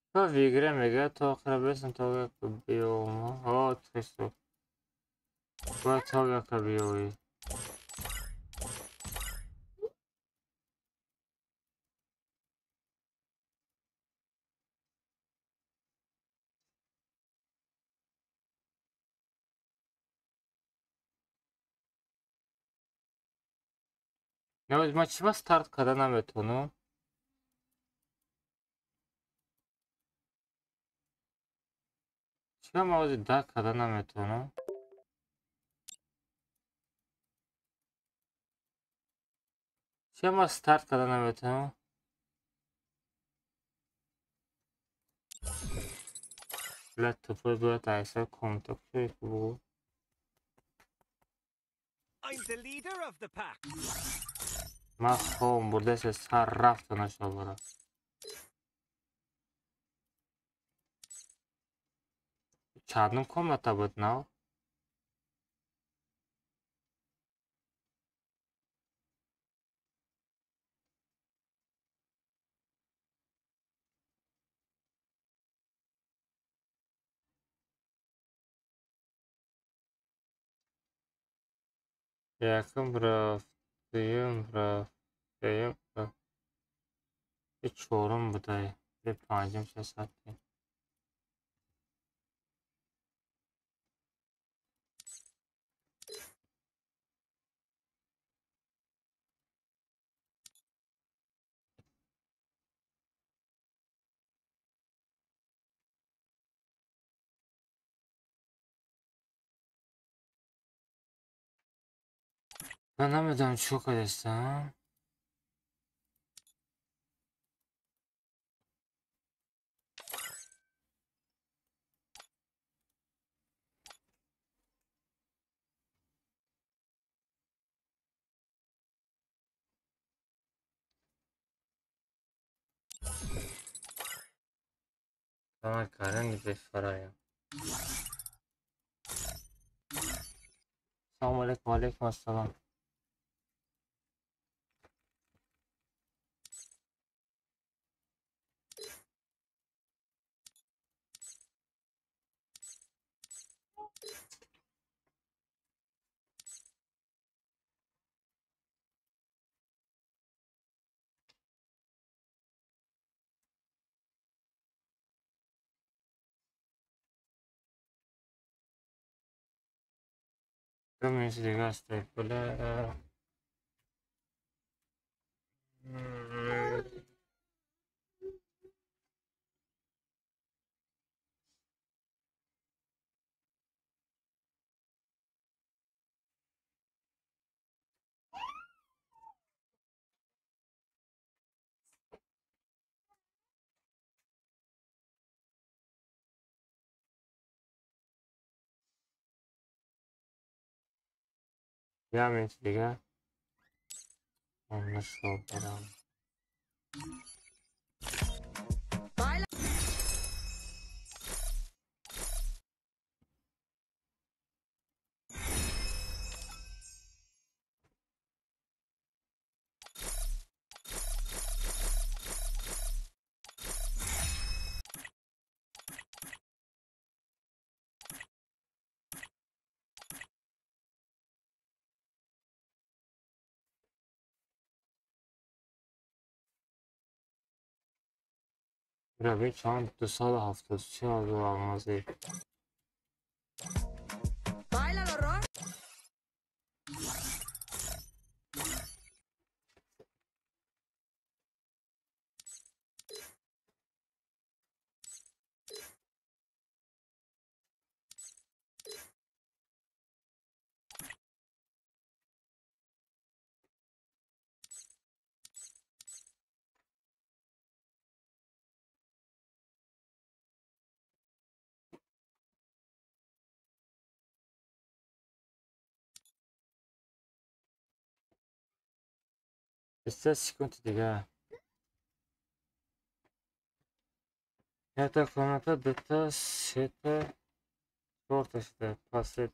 Что в игре мега, то охрабесно того, как биома. О, тесто. Что того, как биои. Навіть матчева старт, когда нам это, ну. Чего может да, когда нам это, ну. Чего старт, когда нам это, ну. Блядь, тупой, блядь, айса комната, кто их был? I'm the leader of the pack. Махом, burada ses sarraftın aşağılara. Чадным комната будет, now. Yakın bırak. Duyum bırak. Duyum bırak. Bir çorum bu dayı. Bir pancım ses attı. من نمیدونم چی کردستم. Tamam Karen bir faraya. Selamun aleyküm, aleyküm selam. Gömüyoruz diye hasta böyle. Gömüyoruz diye. Anlaşıldı falan. Tabii çağın dışarı haftası çaldı olmazdı. Questa sıkıntı diye. Yatak konuda data sete short işte paset.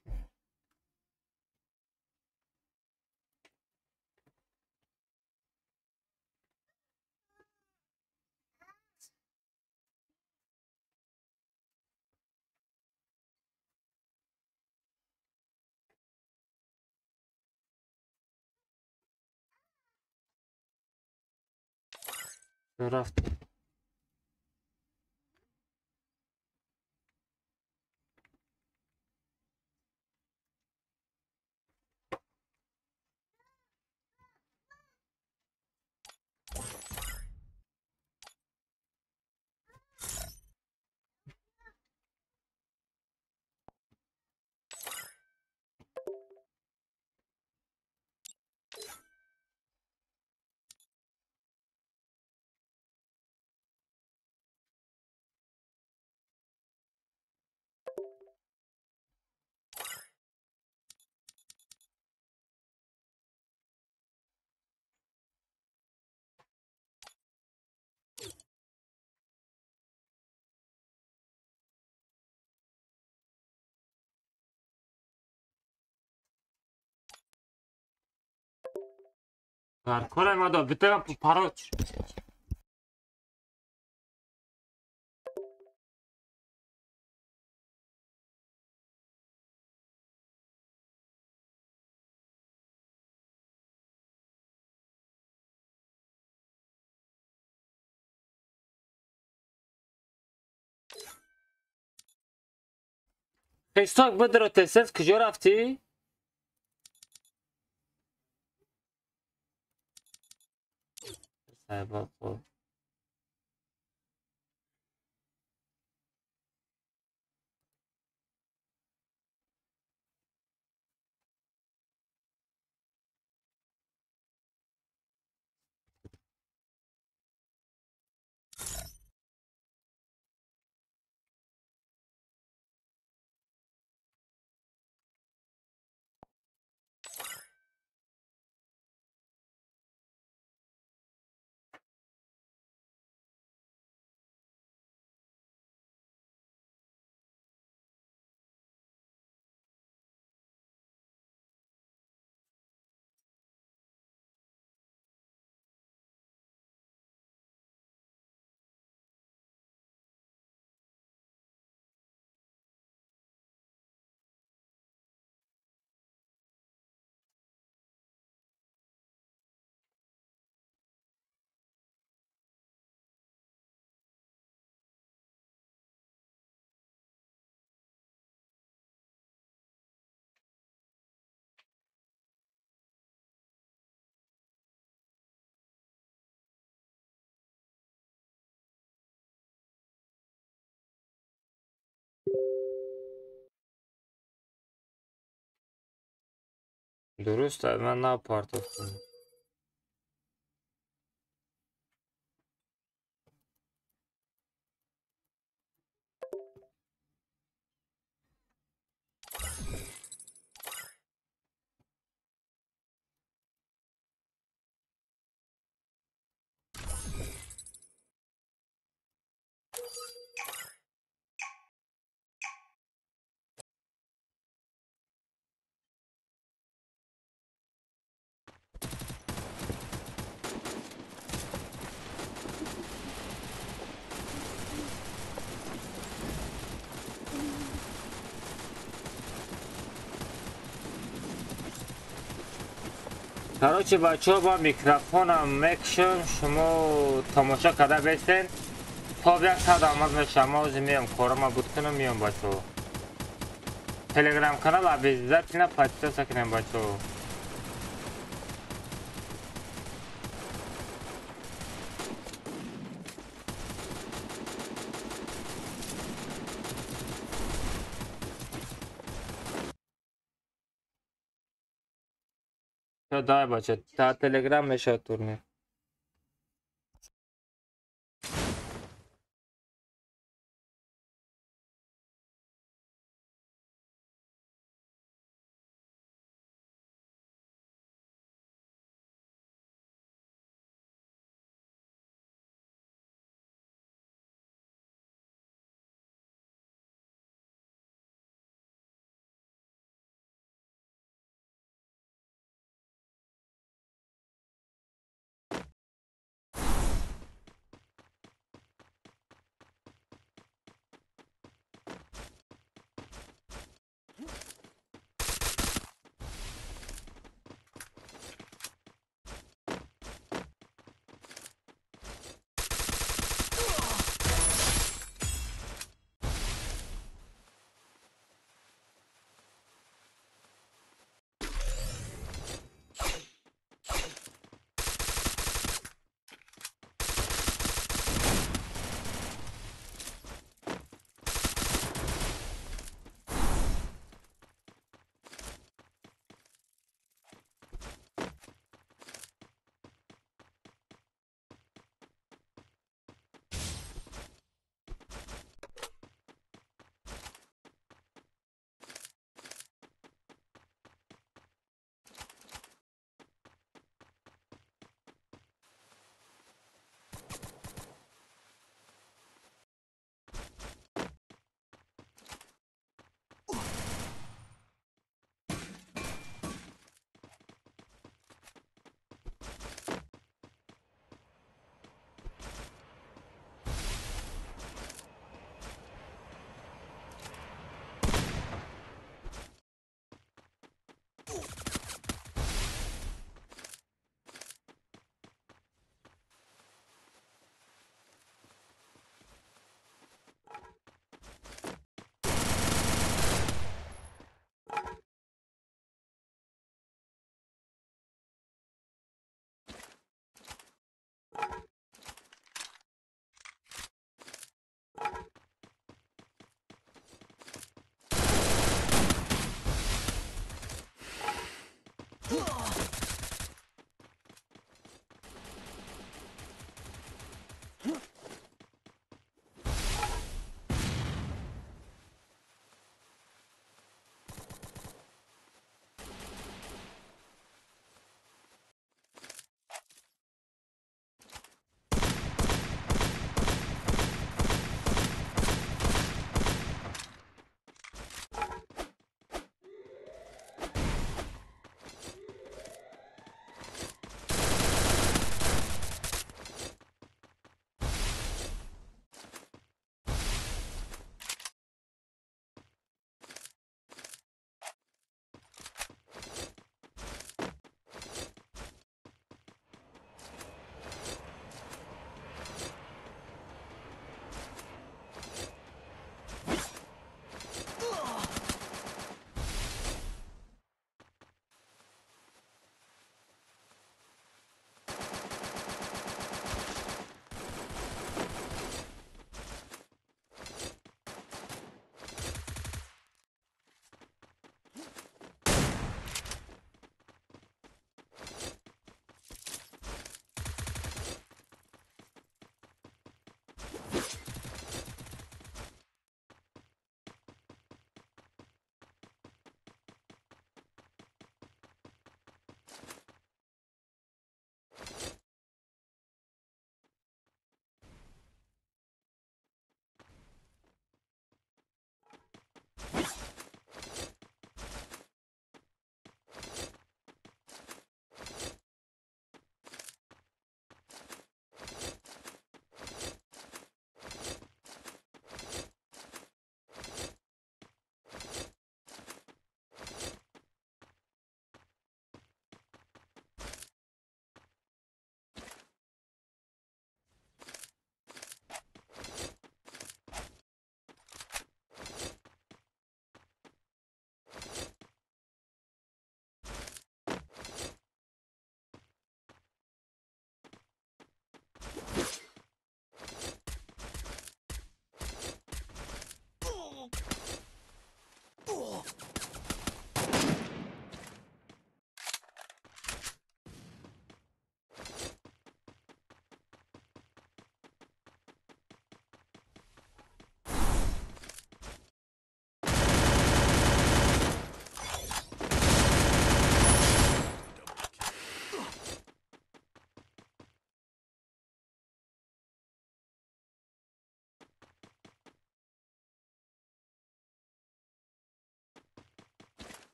Raft. Kar ma da bitte para. Hashtag بدر تسس کجا رفتی؟ سایبا خب درسته من نپرداختم. короче бачо ба микрофонам мекшн шумо тамошо карда бестен то 100 омад мешам ози миям корама буд кунам миям бачо телеграм канал обязательно подписаться кунем бачо дай бачо та телеграм мешад турнир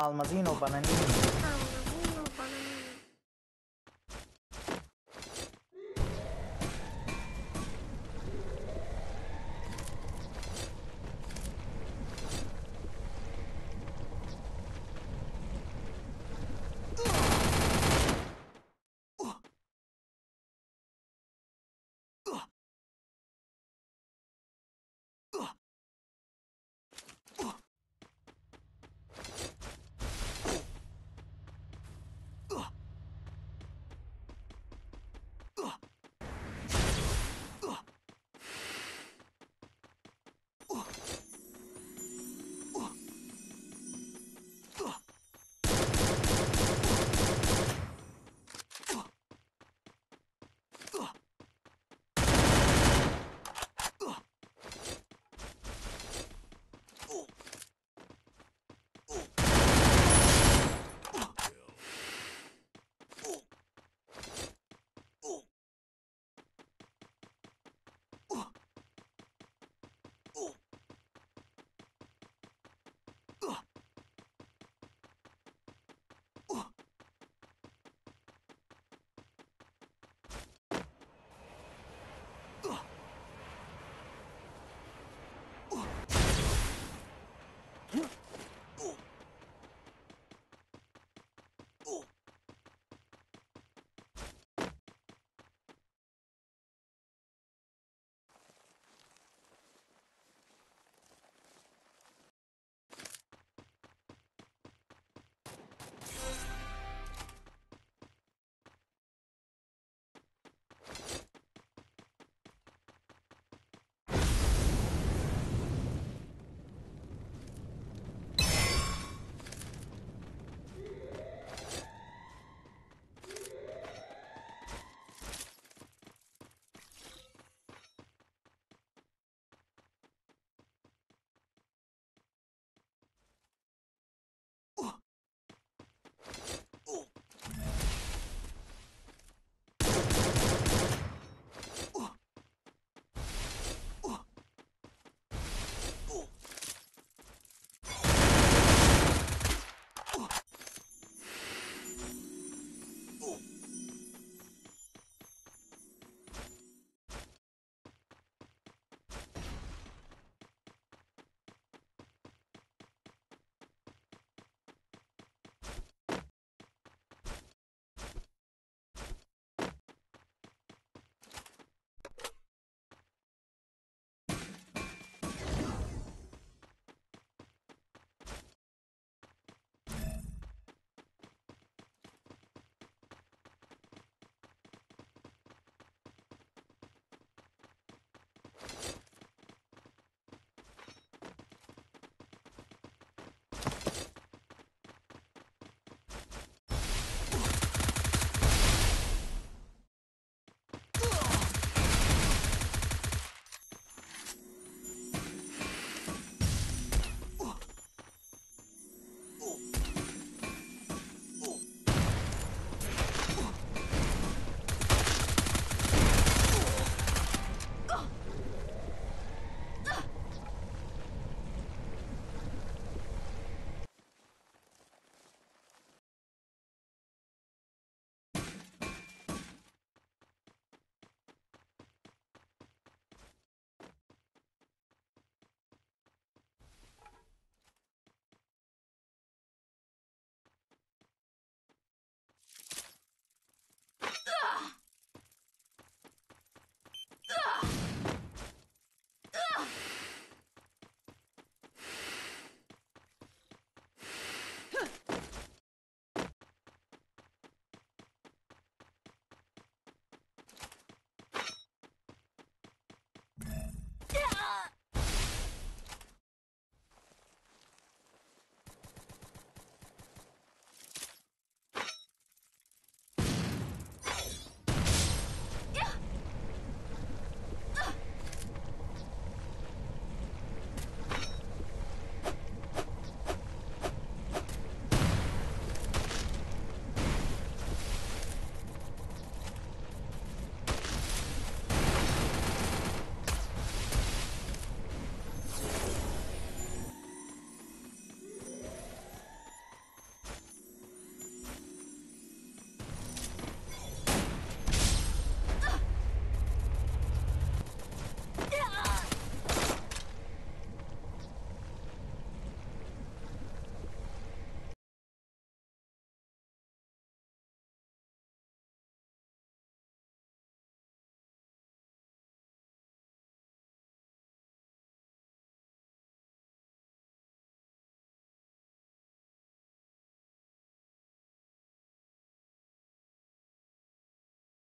Almazino bananini. Almazino bananini.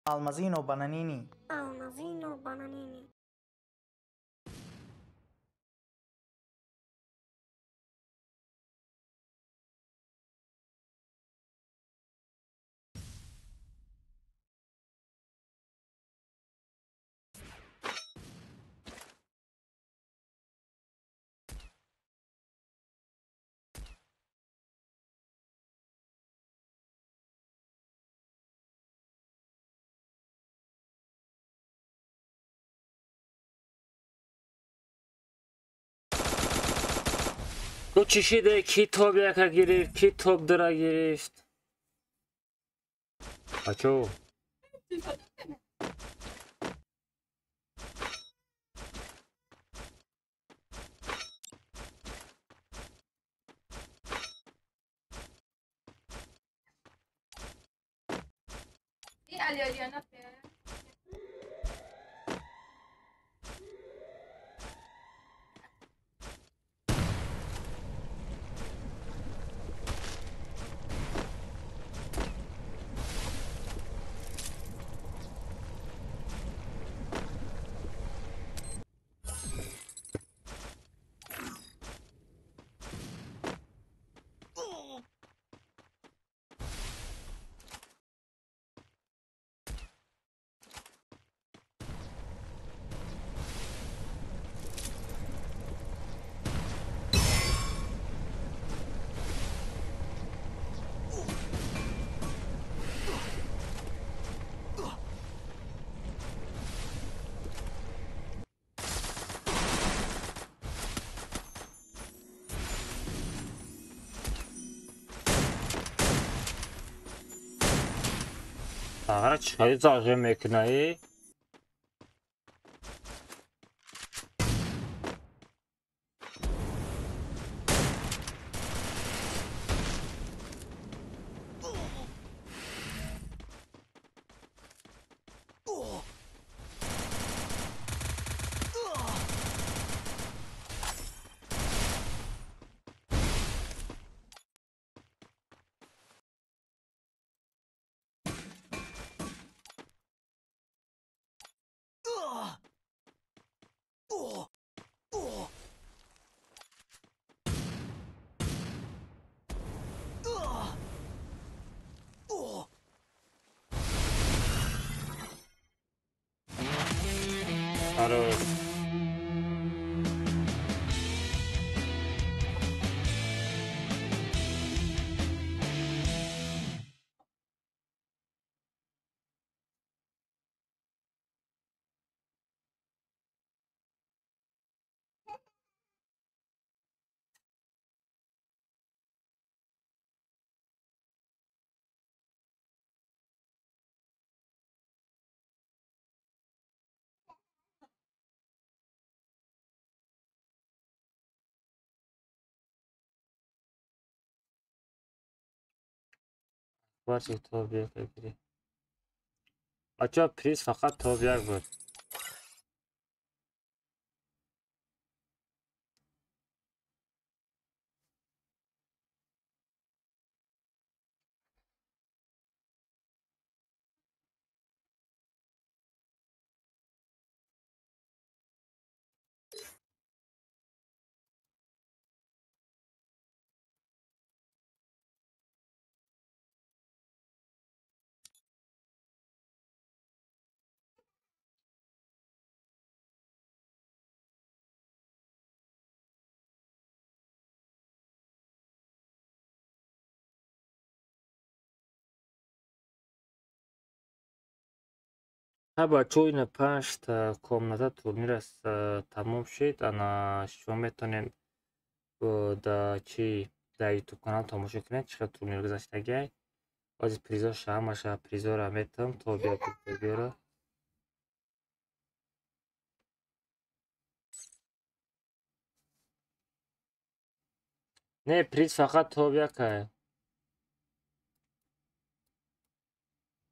Almazino bananini. Almazino bananini. دو چشیده کی توپ یکا گرفت کی توپ درا گرفت بچو آقا چیکاری زاغه میکنایی؟ آره باشه توپ یکا گرفت بچه پریز فقط توپ یک بود ها بچه این 5 تا کامناتا تورنیر است تموم شد انا شما میتونین دا چی در یوتیوب کانال تماشا کنید چقدر تورنیر گذشتگی از پریزاش همش پریزا را میتونم تا بیاره نه پریز فقط توپ یکه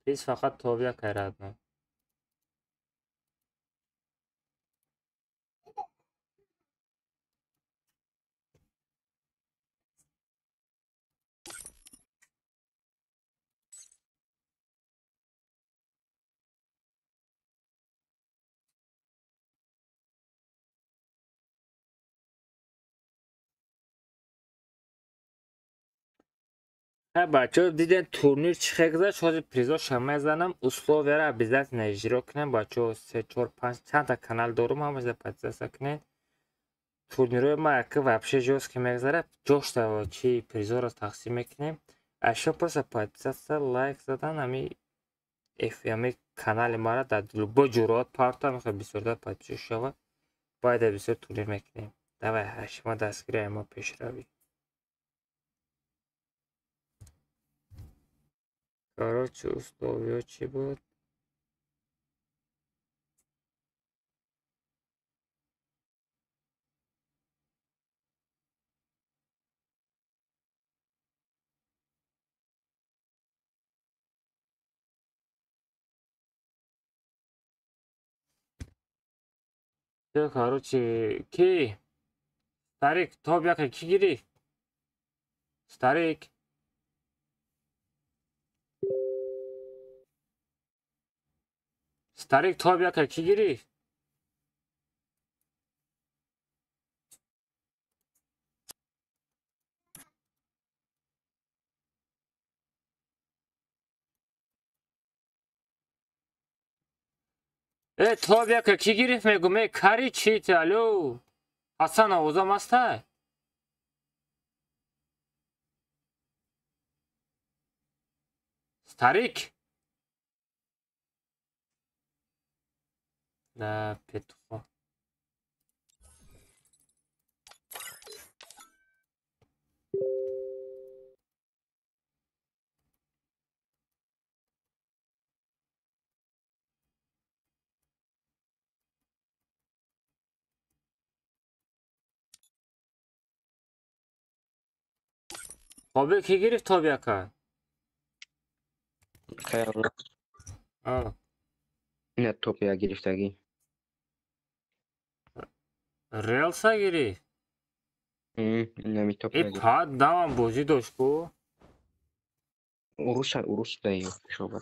پریز فقط توپ یکه رد ها بچه دیدن تورنیر چی خیلی گذاشت شازی پریزا شما زنم اصلوی را بیزت نجرا کنن بچه 3 4 5 چند تا کانال دارم هم از پادزا کنن تورنیروی ما که вообще جوز که میگذره جوش تا چی پریزا را تقسیم میکنیم اشیا просто подписаться лайк زدن همی امی کانال ما را در با جورات پارتا میخواد بسیار داد подписчик شود باید بسیار تورنیر میکنیم давай هشما دستگیری ما پیش روی короче условия چی بود короче کی старик то бяка کی гири старик старик то бяка کی гири то бяка کی гирифт мегу ме кари чи алло ҳасан овозам аста старик да петухо хобе ки гирифт то бяка نه توپ یا گرفتگی رلسا گرفت نمی توپ ای پاد دام بازی داشت کو اروش دایی شو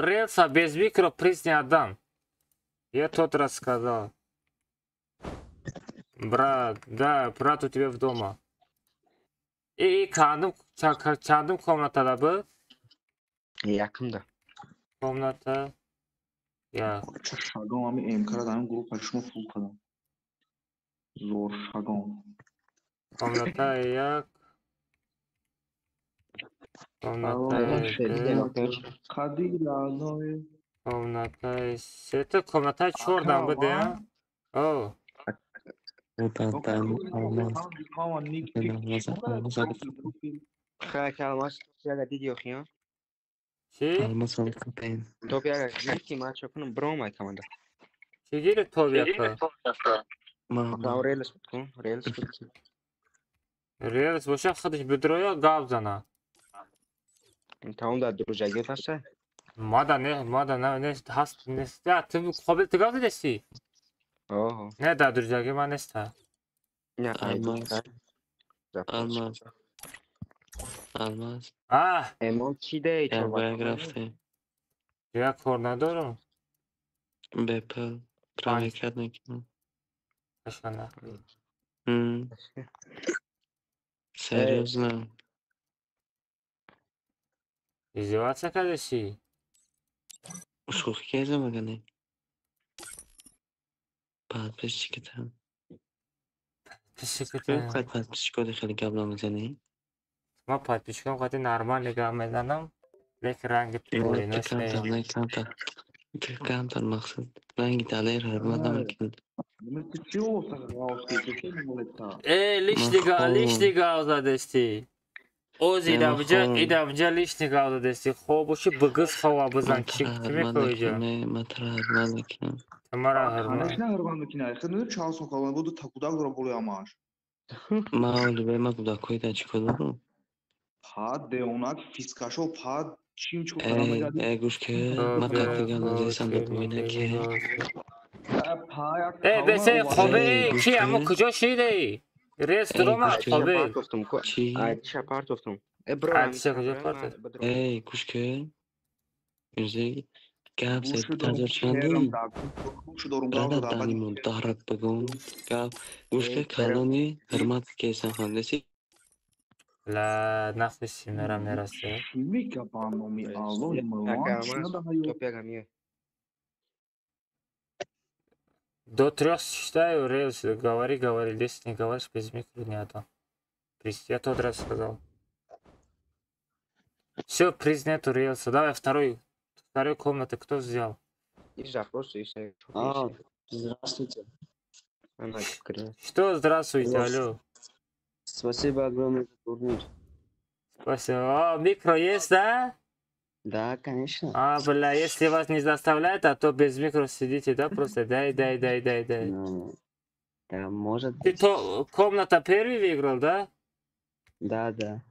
релса без микро приз не отдам я тот раз сказал брат да брат у тебя в дома и чандым комнатада был yakında комната ya شاگام همین امکار دارم گروه پشمو فول کنم زور شاگام комната як комната комната сета комната чордан буде о خیلی almaz ya دیدی اخیان چی توپ یا گرفتی ما چکنم برام کامنده چی گیره تو بیاکا مثلا ریلس بکن ریلس باشه خودش بدرویا گاب زنه تمام در دروجگی هسته مادا نه هست نیست یا تو قابل تگاه دستی نه در دروجگی من نیست نه الماس اما چی دی تو باید رفته یا کار ندارم بپل ترامه کرد نکنم اشکال نه سریوز نه ازدواج کردشی شوخی کردم مگه بعد پیش چیکتم بعد پیش کده خیلی قبلا میزنی ما подписчикам خاطر نرمال نگاه میزنم لیکن رنگ پولینوش نه کمتر مقصد رنگی تغییر هر مدام کرد лишнего задасти اوز ایدامجا лишнего задасти خوب باشی بگز خواه بزن چی میکنی تمارا هرمان نه هرمان میکنه خیلی نده چهار سوکالان بوده تکودک رو بولی اماش ما اولی به ما کودکوی دا چی کدو پاد دیونک فیسکاشو پاد چیم چو ای گوش که ما قطعیگم نزیستم به بوینه که بسه خوبه کی اما کجا شیده رستوران خوبه چی؟ عدیشه پارت افتم ای گوش که گرزه گپ گوش زد دارم تازه کرم چندی دکتر گوش دارم برادر دکتر بعد دانیمون دهرک بگون گپ گوش که کرم کلانی حرمت کیسان خواندسی لا نفس نرم نرسه میگه برنامه اعلای ملان چی Nakamas, نداره topia mie. До 3 считаю, рельс, говори, если не говоришь, без микро не отдам. Я тот раз сказал. Все, приз нету рельса. Давай второй комнаты кто взял? И запрос, и все. Здравствуйте. Она открыла. Что здравствуйте, алло. Спасибо огромное за турнир. Спасибо. О, микро есть, да? Да, конечно. А, бля, если вас не заставляют, а то без микро сидите, да, просто дай. Ну, да, может Ты быть. то комната первый выиграл, да? Да.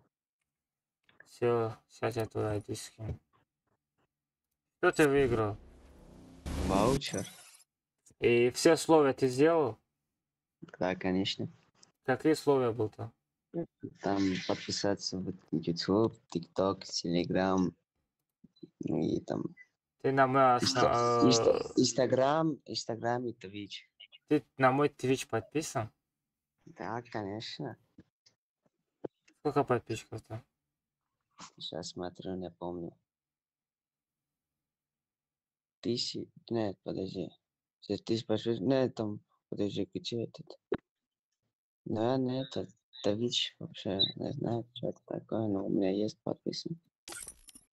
Все, сейчас я туда иди скину. Что ты выиграл? Ваучер. И все условия ты сделал? Да, конечно. Какие условия был там? Там подписаться в YouTube, TikTok, Telegram и там Ты на мой, Instagram и Twitch. ты на мой Twitch подписан? Да, конечно. Сколько подписчиков там? Сейчас смотрю, не помню. Нет, подожди. Сейчас ты спрашиваешь, нет, там, подожди, где этот? Да, нет, это Twitch вообще, не знаю, что это такое, но у меня есть подписан.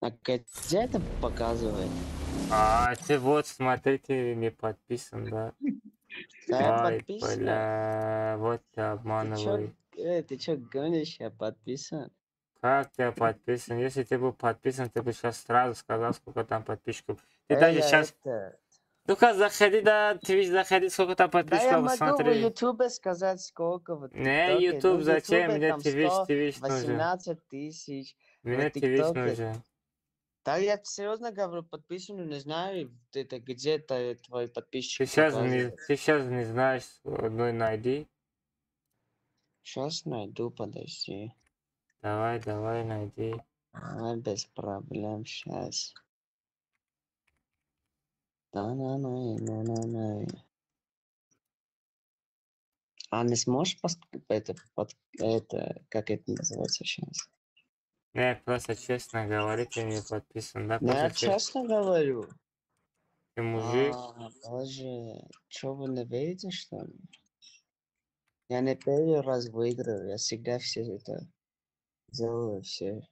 А где это показывает? А, ты вот, смотри, ты не подписан, да? Да, я Ой, подписан. бля, вот ты обманывай. Ты чё гонишь, я подписан? Как ты подписан? Если ты был подписан, ты бы сейчас сразу сказал, сколько там подписчиков. Ты даже сейчас... Ну-ка, заходи, да, Twitch заходи, сколько там Да я подписчиков, могу в смотри. YouTube сказать, сколько в Не, ТикТоке. YouTube Ну, в зачем? Ютубе Мне там Twitch нужен. 18 тысяч. Мне В Twitch ТикТоке. нужен. Да я серьезно говорю, подписан, не знаю, это где-то твой подписчик Ты показывает. сейчас не знаешь, одной найди. Сейчас найду, подожди. Давай, найди. Без проблем, сейчас. А не сможешь это, как это называется сейчас? Не, просто честно говори, ты не подписан, да? Я Просто честно говорю. Ты мужик. Боже, что вы не видите, что ли? Я не первый раз выиграю, я всегда все это делаю, все.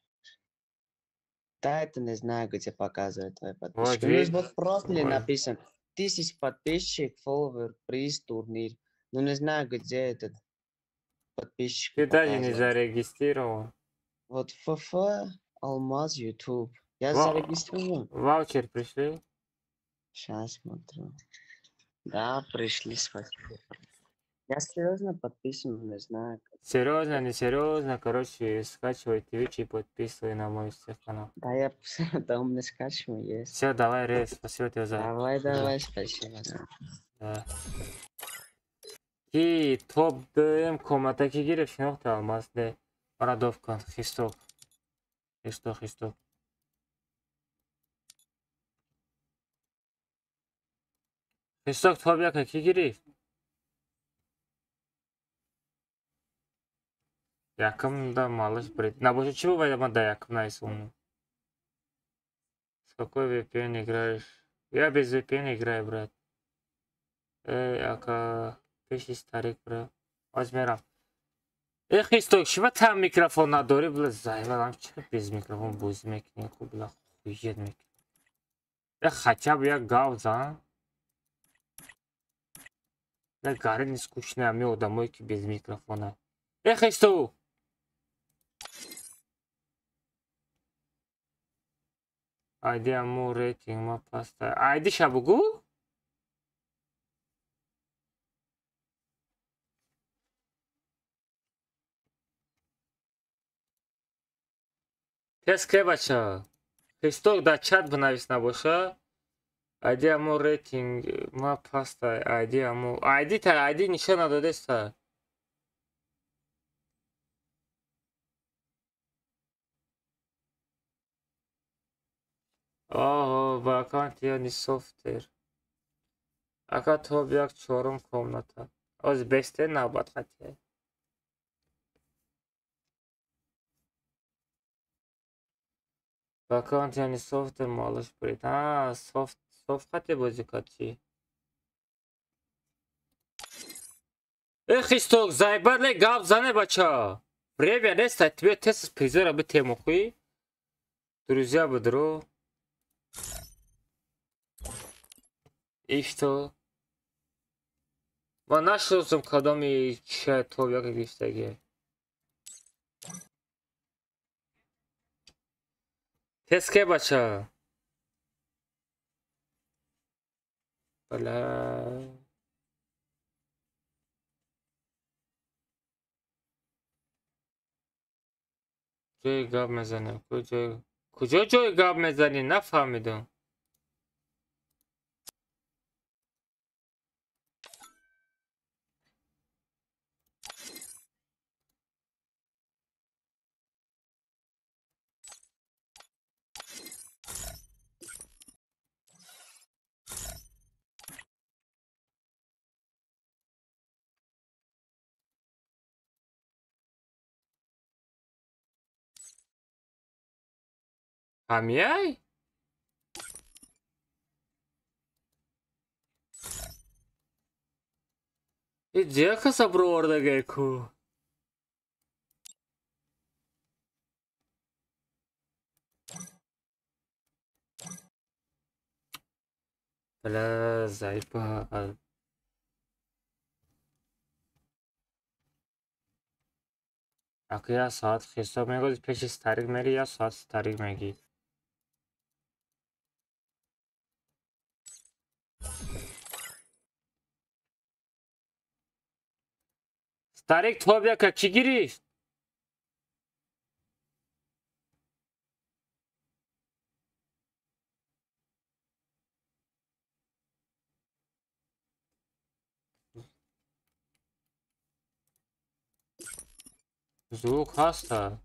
Да, это не знаю, где показывает твои подписчики. Ну, видишь? вот просто Вот. написано 1000 подписчиков, фолловер, приз, турнир. Ну, не знаю, где этот подписчик Ты даже не показывает. зарегистрирован. Вот ФФ, Алмаз, YouTube. Я Ва- зарегистрирован. Ваучер пришли? Сейчас смотрю. Да, пришли, спасибо. Я серьезно подписан, не знаю. Серьезно, не серьезно, короче, скачивай Twitch и подписывай на мой всех канал. Да, я да, у меня скачиваю есть. Все, давай, Рейс, спасибо тебе за... Давай, спасибо. Да. И топ ДМ комнатаки гирев шинохта алмазде. Марадовка, Христов. Христов, топ яка ки гирев? Якымда малыш бред. На боже, чего да якым найсуну? С какой VPN играешь? Я без VPN играю, брат. Ака... Пеши старик, брат. Возьмерам. Христов, чего там микрофон надори, бля, заебалам, чего без микрофон буз мекни, бля, хуед мекни. Хотя бы я гауза, а? Да, гары не скучно, а мне домой без микрофона. Христов! Айди аму рейтинг ма паста. Айди шабугу? Теске бача. Христов да чат бнавис набоша. Айди аму рейтинг ма паста. Айди аму. Айди нишон надодеста. آه واکانت یعنی софтвер. Ака то як чорум комната. Оз бесте набад хатия. Вакант яъни софтвер молиш бурид. Софт хати бозӣ кард чӣ? Христок, заебат ле гап зане бача. Время неста, тебе тест призора бы тему хуи. Друзья будру. И что? Ма нашел сам кадоми чай то як гифтаги. Тест ке бача? Бала. جای گاب میزنیم کجا جای گاب میزنی نفهمیدم همیای؟ اینجا کسا برورده گه کو بلا زایبا اکو یا ساعت خیستا میگوز پیش ستاریک میری یا ساعت ستاریک میگی ستاریک تو بیا که چی گیری؟ звук هستا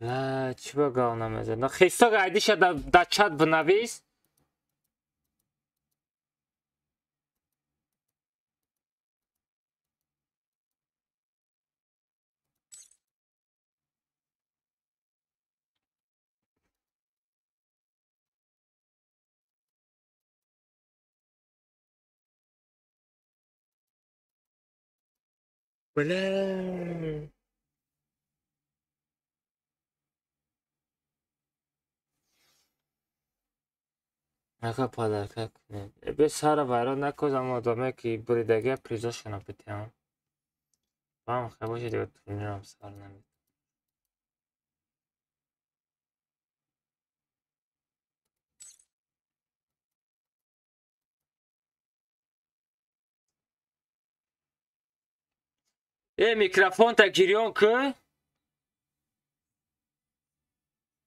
لا چی بگاو نمیزه نه خیستا گایدیش در چت بنویس بله نکه پادرکه کنید به سر ویران نکوز اما آدمه که بریدگه پریزاشون رو بتیم با هم خیلی باشه دیگه تونیر هم سر نمید میکروفون تا گیریون که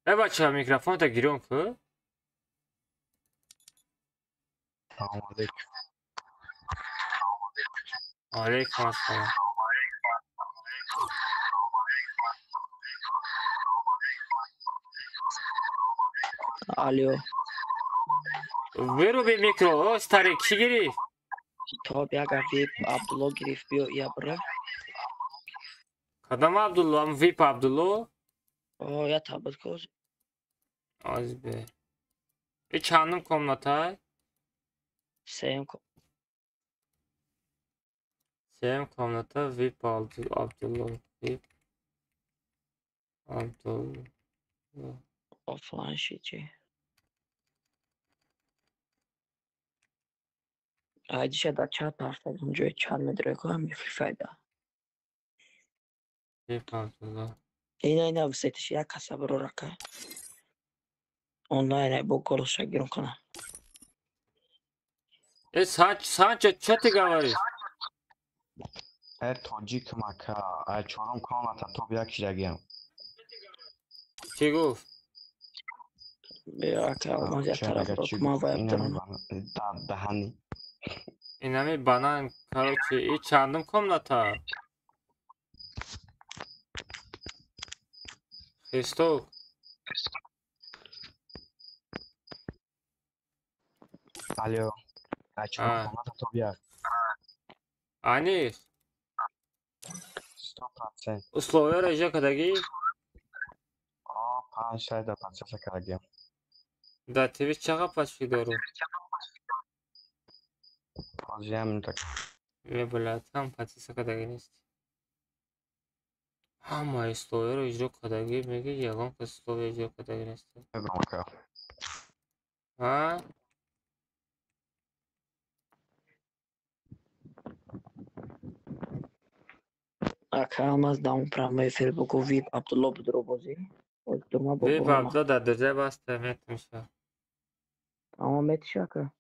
بچه میکروفون تا گیریون که سلام علیکم علیکم السلام الو برو به میکرو ستاریک چی گیری؟ تو بیا ویپ عبدالله گریف بیو یا برا کدام عبدالله هم ویپ عبدالله؟ او یا تابت کوز از به ای چندم کمناتای؟ سیم کمناتا ویپ عبدالله ویپ عبدالله offline شیچی айдиша дар чат партадам ҷои чат медрекоам мифрифайда вип عبدالله ина висетиш як каса барорака онлайн бо голоса гирон кана Санчо, что ты говоришь? таҷик мака чорум комната то як шидагиам Чӣ гуфт? даҳани инами банан короче и чандум комната Христок. Алло. А чё, комната Тобиак? Аних. 100%. Условия режа кадаги? 5 да подписаться кардем. Да, тебе чаqa подписчик дору? Hoziyam tak. Там подписаться кадаги нест. Ҳама условияро иҷро кадаги меги ягон кас условия иҷро кадаги нест. А? Акамаз даун прямой эфир богу вип Абдулло Будробози. Вип Абдулло дар дурҷа баста метмиша. Ама метишака.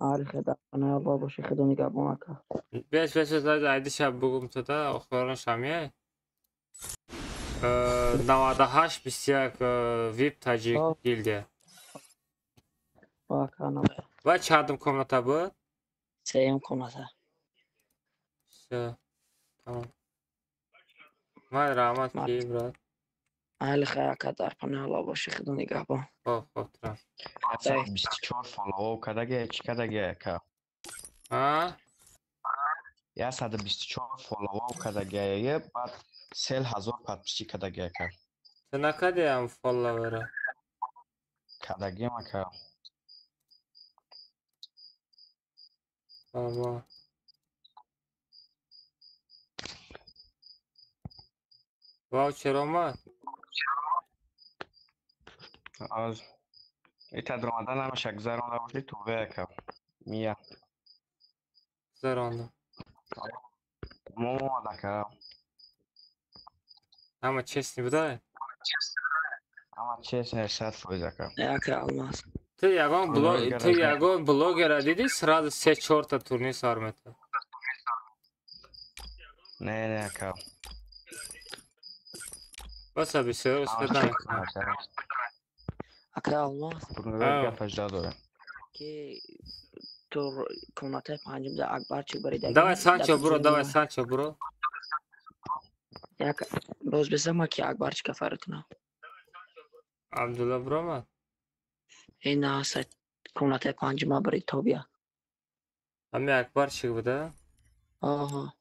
Арихе да канал бабоши хедони габонака. Беш айди шаб бугум тода охирон шамия. 98-21 вип таҷик гилдия. Ва чандум комната буд? Сеюм комната. Всё. Тамом. Май раҳмат ки брат. Айли хаяка дар панела боши хедони габон. Хоб турам. 24 фоллоу кадаги чи кадаги ка. 124 фоллоу кадаги баъд 3000 подписчик кадаги ка. Сена кадиам фолловера. Кадаги мака. Баба. Ваучер омад? Аз это дромада намаша гзаронда боши туве ка. Мия. Заронда. Момо дака. Ама честный будай? Ама честный 100% ка. Яка алмаз. Ты ягон блогера диди сразу 3-4 та турнир сар мета. Не ка. Баса бисёр устадан мекунам. Ака алмаз. Турнир гапаш дадоре. Ки тур комната панҷум да акбар чӣ барида. Давай Санчо буро. Як боз бисама ки акбар чӣ кафар кунам. Абдулла буромад? Ин аса комната панҷума бари тобия. Ҳами акбарчик буда? Аҳа.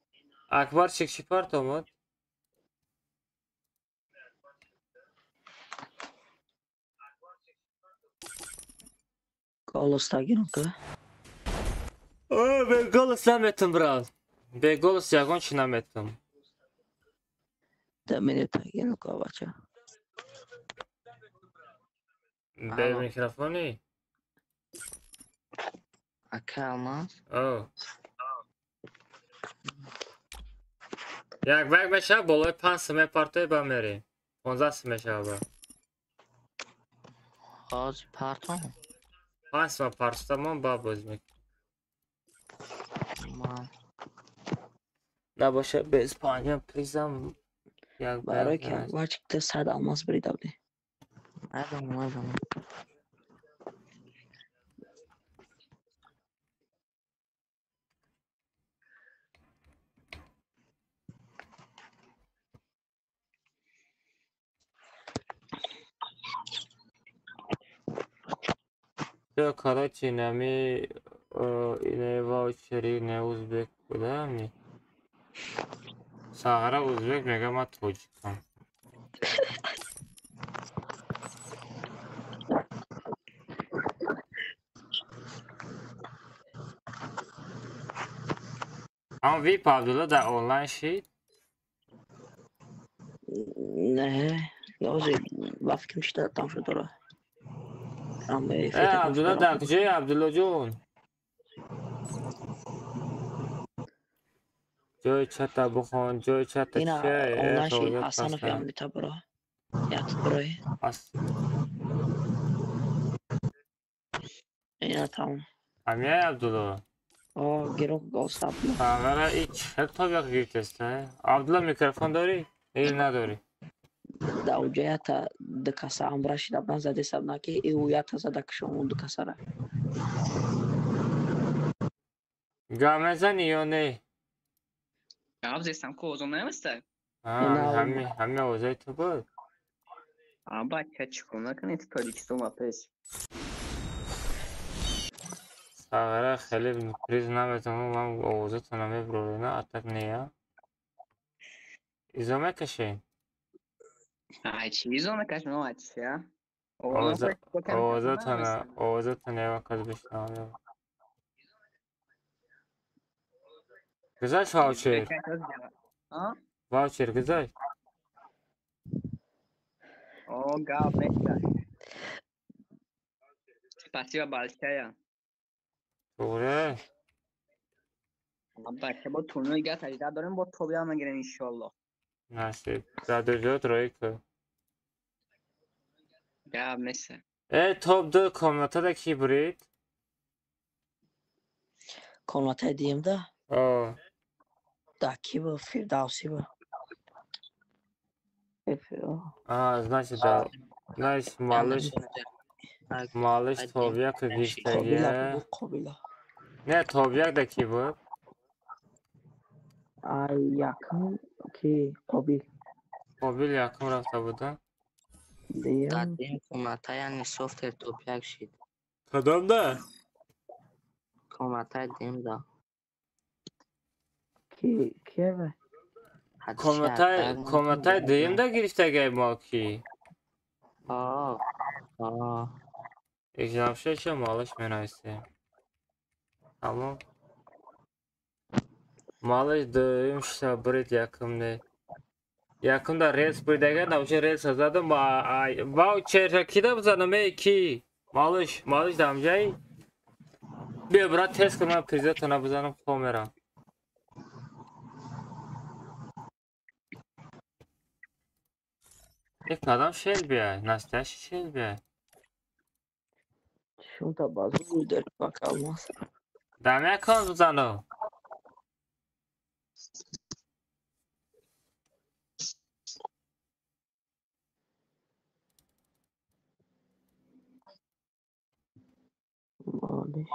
Акбарчик чӣ парт омад? Голос тагирам ка? Бе голос наметам брат. Бе голос ягон чӣ наметам. Да мене тагирам ка бача. Бе микрофони? Ака алмаз? Як вак мешава болои 5 см партои ба мерем. 15 см мешава. Ҳоз партом? 5 см партамон ба боз мекунам. Набоша без панҷам призам. Барои ки акбарчик та 100 алмаз барида буди. Айдам. Всё, короче, нами ине ваучери не узбек будами. Сагара узбек мега ма тоҷикам. Ама вип Абдулла дар онлайн шид? Не, лози ба фикрам шида там шуд дора. Абдулла дар куҷои Абдулло ҷон? ҷои чата бухон, ҷои чата чия? Онлайн шид Асанов ямита бро. Як брои. Ина там. Ҳамияи Абдулло? Гирок гостаб. Агара ич ҳелтобиақ гиртеста. Абдулла микрофон дорӣ? Ил надорӣ? Да уҷаята дикаса амбра шида бан заде сабнаки и уята зада кишому дикасара. Гап мезанӣ ё не? Гап зестам ки озом наместа. همه اوضاع تو بود. بچه چیکار نکنید تاریکستون واپس ساغره خیلی پریز نمیتونم من اوضاع تو نمیبرو نه اتک نیا ایزا میکشین چیزو نکشم نه چیه اوضاع تو نیا کاز بشنم گذاشت واوچر گذاشت گاب نشته پسیو بالشایا دوره بچه با تورنوی گه تجربه داریم با توبی هم میگیریم انشالله نصیب دادوجات روی که گاب نشته توب دو کامناتا دا کی برید؟ کامناتا دیم ده؟ دا کی با فیردوسی با значит малыш тобиак гифтаге не тобиак да ки буд яким ки қобил яким рафта буда дадим комата яъни софтер тобиак шид кадомда комата дим да кие коматай дуюмда гирифтагаи мо ки экзамшеша малыш менависем тамом малыш дуюм шиша бурид якумда релс буридага навча релса задам ваучера кида бизанам ки малыш дамҷаи бия брат тест кун ман призата набизанам камера یک کدام شیل بیای نستش شیل بیای شون تا بازو بودر بکل ماست دمه کن بزنو مالش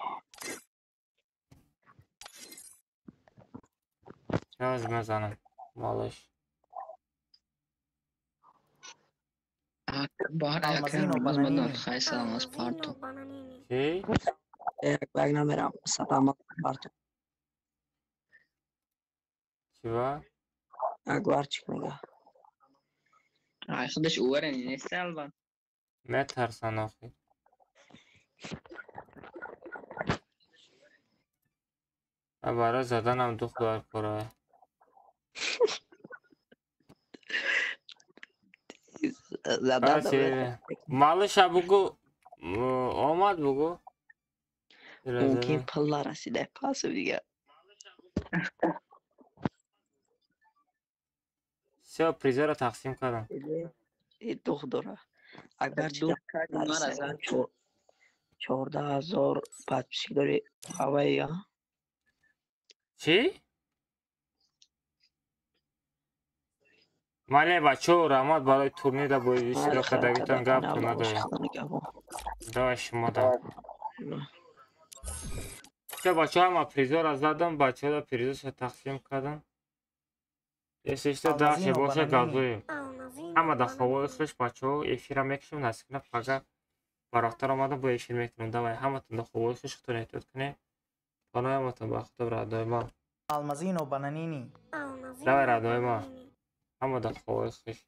چه بزنم مالش Almazino bananini. Sì? Wagner sappiamo parto. Ci va? Guardaci come. خودش اوره نیست البته میترسن آخه برای زدن هم دختر پره مالش بگو آمد بگو ممکن پلا رسیده پاسو دیگه سه پریزه را تقسیم کردم این دختره اگر چی 14,000 پادشی داری هوایی ها چی؟ مالی بچه و رحمت برای تورنیر دا باید اشتراک کردگیتان گفت تو نداریم دای شما دا چه بچه همه پریزه را زدم بچه دا پریزه تقسیم کردم یسیشتا داشتی باشه گازویم همه دا خواه خوش بچه ها افیر هم میکشم نسکنه پگه براختر آمدم با افیر میکنم دوای همه تون دا خواه خوش خطور احتیاط کنه بانای همه تون باختب رادای ما Almazino bananini. دوای رادای ما همه دا خواه خوش